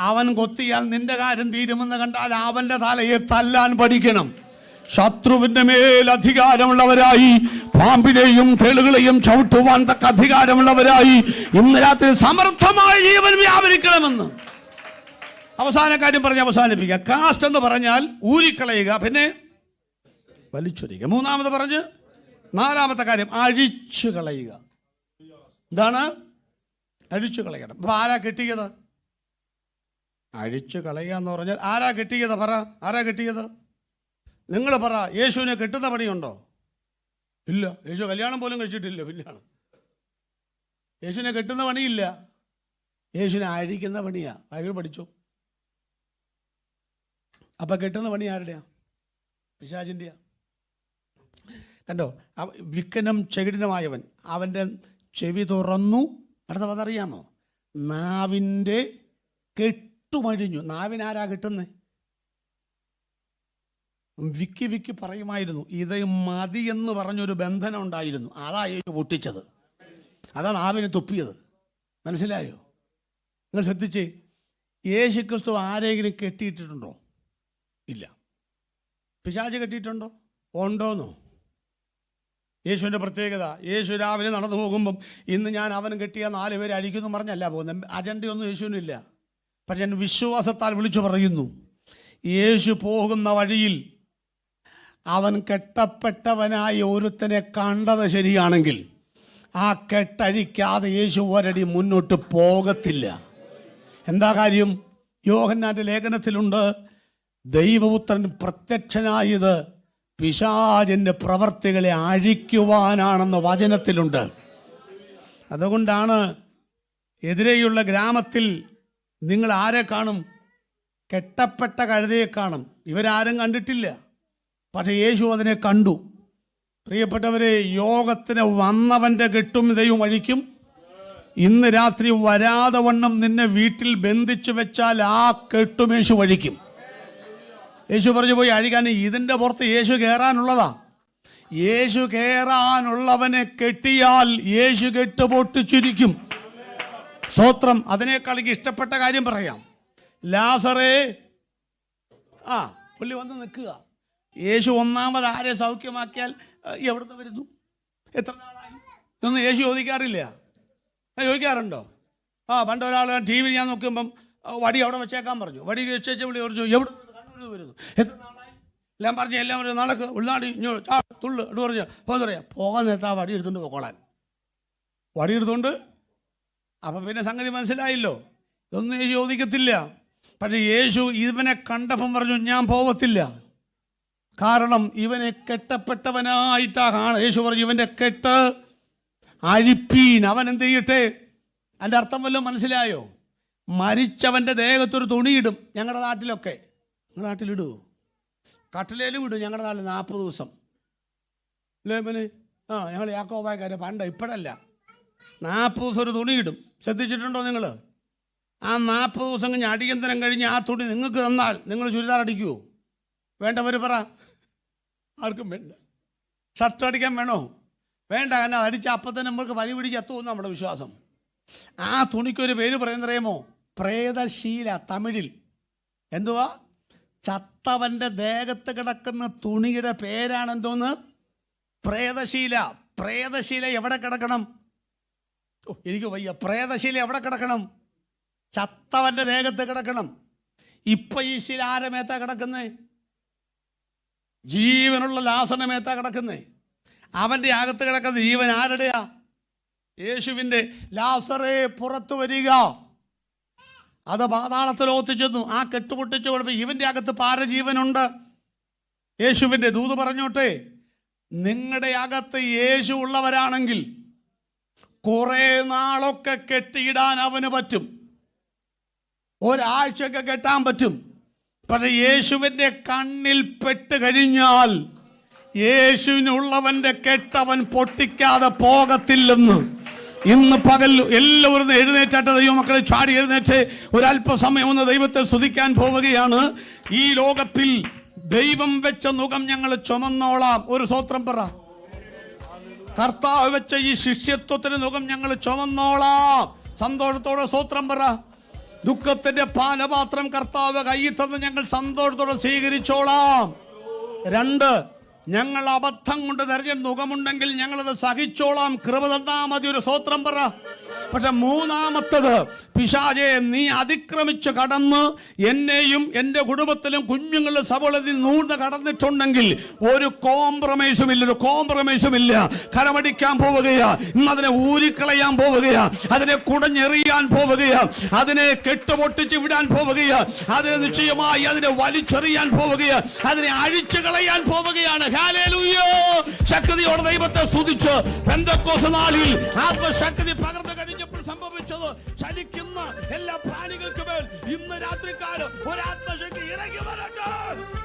അവൻ കൊത്തിയാൽ നിന്റെ കാര്യം തീരുമെന്ന് കണ്ടാൽ അവൻ്റെ തലയെ തല്ലാൻ പഠിക്കണം. ശത്രുവിൻ്റെ മേൽ അധികാരമുള്ളവരായി, പാമ്പിനെയും തേളുകളെയും ചവിട്ടുവാൻ തക്ക അധികാരമുള്ളവരായി ഇന്ന് രാത്രി സമർത്ഥമായ ജീവൻ വ്യാപരിക്കണമെന്ന്. അവസാന കാര്യം പറഞ്ഞ് അവസാനിപ്പിക്കുക. കാസ്റ്റ് എന്ന് പറഞ്ഞാൽ ഊരിക്കളയുക, പിന്നെ വലിച്ചൊരിക്കുക. മൂന്നാമത് പറഞ്ഞ് നാലാമത്തെ കാര്യം അഴിച്ചു കളയുക. എന്താണ്? അഴിച്ചു കളയണം. അപ്പൊ ആരാ കെട്ടിയത്? അഴിച്ചു കളയുക എന്ന് പറഞ്ഞാൽ ആരാ കെട്ടിയത്? പറ, ആരാ കെട്ടിയത്? നിങ്ങൾ പറ. യേശുവിനെ കെട്ടുന്ന പണിയുണ്ടോ? ഇല്ല. യേശു കല്യാണം പോലും കഴിച്ചിട്ടില്ല. പിന്നെയാണ് യേശുവിനെ കെട്ടുന്ന പണിയില്ല, യേശുവിനെ അഴിക്കുന്ന പണിയാ. ബൈബിൾ പഠിച്ചു. അപ്പൊ കെട്ടുന്ന പണി ആരുടെയാ? പിശാചിൻ്റെയാ. കണ്ടോ? വിക്കനും ചെകിടിനുമായവൻ അവൻ്റെ ചെവി തുറന്നു. അടുത്ത പതറിയാമോ? നാവിൻ്റെ കെട്ടുമഴിഞ്ഞു. നാവിനാരാ കെട്ടുന്നത്? വിക്കി വിക്കി പറയുമായിരുന്നു. ഇത് മതി എന്ന് പറഞ്ഞൊരു ബന്ധനം ഉണ്ടായിരുന്നു, അതാ യേശു പൊട്ടിച്ചത്, അതാണ് നാവിനെ തുപ്പിയത്. മനസ്സിലായോ? നിങ്ങൾ ശ്രദ്ധിച്ചേ. യേശു ക്രിസ്തു ആരെങ്കിലും കെട്ടിയിട്ടിട്ടുണ്ടോ? ഇല്ല. പിശാച് കെട്ടിയിട്ടുണ്ടോ? ഉണ്ടോന്നോ? യേശുവിൻ്റെ പ്രത്യേകത, യേശു രാവിലെ നടന്നു പോകുമ്പം ഇന്ന് ഞാൻ അവനും കെട്ടിയ 4 പേരെ അഴിക്കുന്നു പറഞ്ഞല്ല പോകുന്നത്. അജണ്ടയൊന്നും യേശുവിനില്ല. പക്ഷെ ഞാൻ വിശ്വാസത്താൽ വിളിച്ചു പറയുന്നു, യേശു പോകുന്ന വഴിയിൽ അവൻ കെട്ടപ്പെട്ടവനായി ഒരുത്തനെ കണ്ടത് ശരിയാണെങ്കിൽ ആ കെട്ടഴിക്കാതെ യേശു ഒരടി മുന്നോട്ട് പോകത്തില്ല. എന്താ കാര്യം? യോഹന്നാന്റെ ലേഖനത്തിലുണ്ട്, ദൈവപുത്രൻ പ്രത്യക്ഷനായത് പിശാചിൻ്റെ പ്രവർത്തികളെ അഴിക്കുവാനാണെന്ന് വചനത്തിലുണ്ട്. അതുകൊണ്ടാണ് എതിരെയുള്ള ഗ്രാമത്തിൽ നിങ്ങൾ ആരെ കാണും? കെട്ടപ്പെട്ട കഴുതയെ കാണും. ഇവരാരും കണ്ടിട്ടില്ല, പക്ഷെ യേശു അതിനെ കണ്ടു. പ്രിയപ്പെട്ടവരെ, യോഗത്തിന് വന്നവൻ്റെ കെട്ടും ദൈവം അഴിക്കും. ഇന്ന് രാത്രി വരാതെ വണ്ണം നിന്നെ വീട്ടിൽ ബന്ധിച്ചു വെച്ചാൽ ആ കെട്ടും യേശു അഴിക്കും. യേശു പറഞ്ഞു പോയി അഴിക്കാൻ. ഇതിൻ്റെ പുറത്ത് യേശു കയറാനുള്ളതാ. യേശു കയറാനുള്ളവനെ കെട്ടിയാൽ യേശു കെട്ട് പൊട്ടിച്ചിരിക്കും. സ്തോത്രം. അതിനേക്കാൾ എനിക്ക് ഇഷ്ടപ്പെട്ട കാര്യം പറയാം. ലാസറേ, പുള്ളി വന്ന് നിൽക്കുക. യേശു ഒന്നാമത് ആരെ സൗഖ്യമാക്കിയാൽ എവിടുന്ന് വരുന്നു? എത്ര നാളായി? ഇതൊന്നും യേശു ചോദിക്കാറില്ല. ചോദിക്കാറുണ്ടോ? പണ്ട് ഒരാൾ ടി വി ഞാൻ നോക്കുമ്പം വടി അവിടെ വെച്ചേക്കാൻ പറഞ്ഞു. വടി വെച്ചേച്ച വിളി കുറച്ചു, എവിടെ വരുന്നു? എത്ര നാളായി? എല്ലാം പറഞ്ഞു. എല്ലാം പറഞ്ഞു നടക്ക്, ഉൾനാടി തുള്ളു എന്ന് പറഞ്ഞു. പോകാൻ പറയാം. പോകാൻ നേരത്തെ ആ വടി എടുത്തുകൊണ്ട് പോകോളാൻ. വടി എടുത്തുകൊണ്ട്. അപ്പം പിന്നെ സംഗതി മനസ്സിലായില്ലോ. ഇതൊന്നും യേശു ചോദിക്കത്തില്ല. പക്ഷെ യേശു ഇവനെ കണ്ടപ്പം പറഞ്ഞു, ഞാൻ പോവത്തില്ല. കാരണം ഇവനെ കെട്ടപ്പെട്ടവനായിട്ടാ കാണുക. യേശു പറഞ്ഞു, ഇവൻ്റെ കെട്ട് അഴിപ്പീൻ. അവൻ എന്ത് ചെയ്യട്ടെ? അതിൻ്റെ അർത്ഥം വല്ലതും മനസ്സിലായോ? മരിച്ചവൻ്റെ ദേഹത്തൊരു തുണിയിടും. ഞങ്ങളുടെ നാട്ടിലൊക്കെ, നിങ്ങളുടെ നാട്ടിലിടുമോ? കട്ടിലേലും ഇടും. ഞങ്ങളുടെ നാട്ടിൽ 40 ദിവസം അല്ലേ പിന്നെ? ഞങ്ങൾ യാക്കോബായക്കാരെ പണ്ട്, ഇപ്പോഴല്ല. 40 ദിവസം ഒരു തുണിയിടും. ശ്രദ്ധിച്ചിട്ടുണ്ടോ നിങ്ങൾ? ആ 40 ദിവസം കഴിഞ്ഞ് അടിയന്തരം കഴിഞ്ഞ് ആ തുണി നിങ്ങൾക്ക് തന്നാൽ നിങ്ങൾ ചുരിദാർ അടിക്കുമോ? വേണ്ടവർ പറ. ആർക്കും വേണ്ട. ഷർട്ട് അടിക്കാൻ വേണോ? വേണ്ട. കാരണം അടിച്ച അപ്പം തന്നെ നമ്മൾക്ക് പനി പിടിച്ച് എത്തുമെന്ന് നമ്മുടെ വിശ്വാസം. ആ തുണിക്കൊരു പേര് പറയുന്നറിയാമോ? പ്രേതശീല. തമിഴിൽ എന്തുവാ? ചത്തവൻ്റെ ദേഹത്ത് കിടക്കുന്ന തുണിയുടെ പേരാണെന്തോന്ന്? പ്രേതശീല. പ്രേതശീല എവിടെ കിടക്കണം? എനിക്ക് വയ്യ. പ്രേതശീല എവിടെ കിടക്കണം? ചത്തവൻ്റെ ദേഹത്ത് കിടക്കണം. ഇപ്പം ഈ ശീല ആരെ മേത്താ കിടക്കുന്നേ? ജീവനുള്ള ലാസറിന്റെ മേത്താ കിടക്കുന്നേ. അവൻ്റെ അകത്ത് കിടക്കുന്ന ജീവൻ ആരുടെയാ? യേശുവിൻ്റെ. ലാസറേ പുറത്തു വരിക. അത് പാതാളത്തിൽ ഒത്തിച്ചെന്നു. ആ കെട്ടുപൊട്ടിച്ചു കൊടുപ്പ്. ഇവൻ്റെ അകത്ത് പാരജീവനുണ്ട്. യേശുവിൻ്റെ ദൂത് പറഞ്ഞോട്ടെ, നിങ്ങളുടെ അകത്ത് യേശു ഉള്ളവരാണെങ്കിൽ കുറെ നാളൊക്കെ കെട്ടിയിടാൻ അവന് പറ്റും, ഒരാഴ്ചയൊക്കെ കെട്ടാൻ പറ്റും. പക്ഷെ യേശുവിൻ്റെ കണ്ണിൽ പെട്ട് കഴിഞ്ഞാൽ യേശുവിനുള്ളവന്റെ കെട്ടവൻ പൊട്ടിക്കാതെ പോകത്തില്ലെന്ന് ഇന്ന് പകൽ എല്ലാവരും എഴുന്നേറ്റായിട്ട് ദൈവമക്കളെ ചാടി എഴുന്നേറ്റ് ഒരല്പസമയം ഒന്ന് ദൈവത്തെ സ്തുതിക്കാൻ പോവുകയാണ്. ഈ ലോകത്തിൽ ദൈവം വെച്ച മുഖം ഞങ്ങൾ ചുമന്നോളാം. ഒരു സ്തോത്രം പറ. കർത്താവ് വെച്ച ഈ ശിഷ്യത്വത്തിന് മുഖം ഞങ്ങൾ ചുമന്നോളാം. സന്തോഷത്തോടെ സ്തോത്രം പറ. ദുഃഖത്തിന്റെ പാനപാത്രം കർത്താവ് കയ്യിൽ തന്ന് ഞങ്ങൾ സന്തോഷത്തോടെ സ്വീകരിച്ചോളാം. 2, ഞങ്ങൾ അബദ്ധം കൊണ്ട് തെരഞ്ഞെടുത്ത മുഖമുണ്ടെങ്കിൽ ഞങ്ങളത് സഹിച്ചോളാം. കൃപ തന്നാ മതി. ഒരു സ്തോത്രം പറ. പക്ഷെ 3-മത്തത്, പിശാചേ നീ അതിക്രമിച്ച് കടന്ന് എന്നെയും എൻ്റെ കുടുംബത്തിലും കുഞ്ഞുങ്ങളുടെ സഭകളിൽ നൂഴ്ന്ന് കടന്നിട്ടുണ്ടെങ്കിൽ ഒരു കോംപ്രമൈസുമില്ല. കരമടിക്കാൻ പോവുകയാ, ഇന്ന് അതിനെ ഊരിക്കളയാൻ പോവുകയാ, അതിനെ കുടഞ്ഞെറിയാൻ പോവുകയാ, അതിനെ കെട്ടുപൊട്ടിച്ച് വിടാൻ പോവുകയാ, അതിനെ നിശ്ചയമായി അതിനെ വലിച്ചെറിയാൻ പോവുകയാ, അതിനെ അഴിച്ചു കളയാൻ പോവുകയാണ്. ഹല്ലേലൂയ. ശക്തിയോടെ ദൈവത്തെ സ്തുതിച്ച് പെന്തക്കോസ്ത് നാളിൽ ആത്മശക്തി പകർന്നു കഴിഞ്ഞപ്പോൾ സംഭവിച്ചത്, ചലിക്കുന്ന എല്ലാ പ്രാണികൾക്കും മേൽ ഇന്ന് രാത്രിക്കാലം ഒരു ആത്മശക്തി ഇറങ്ങി വരട്ടെ.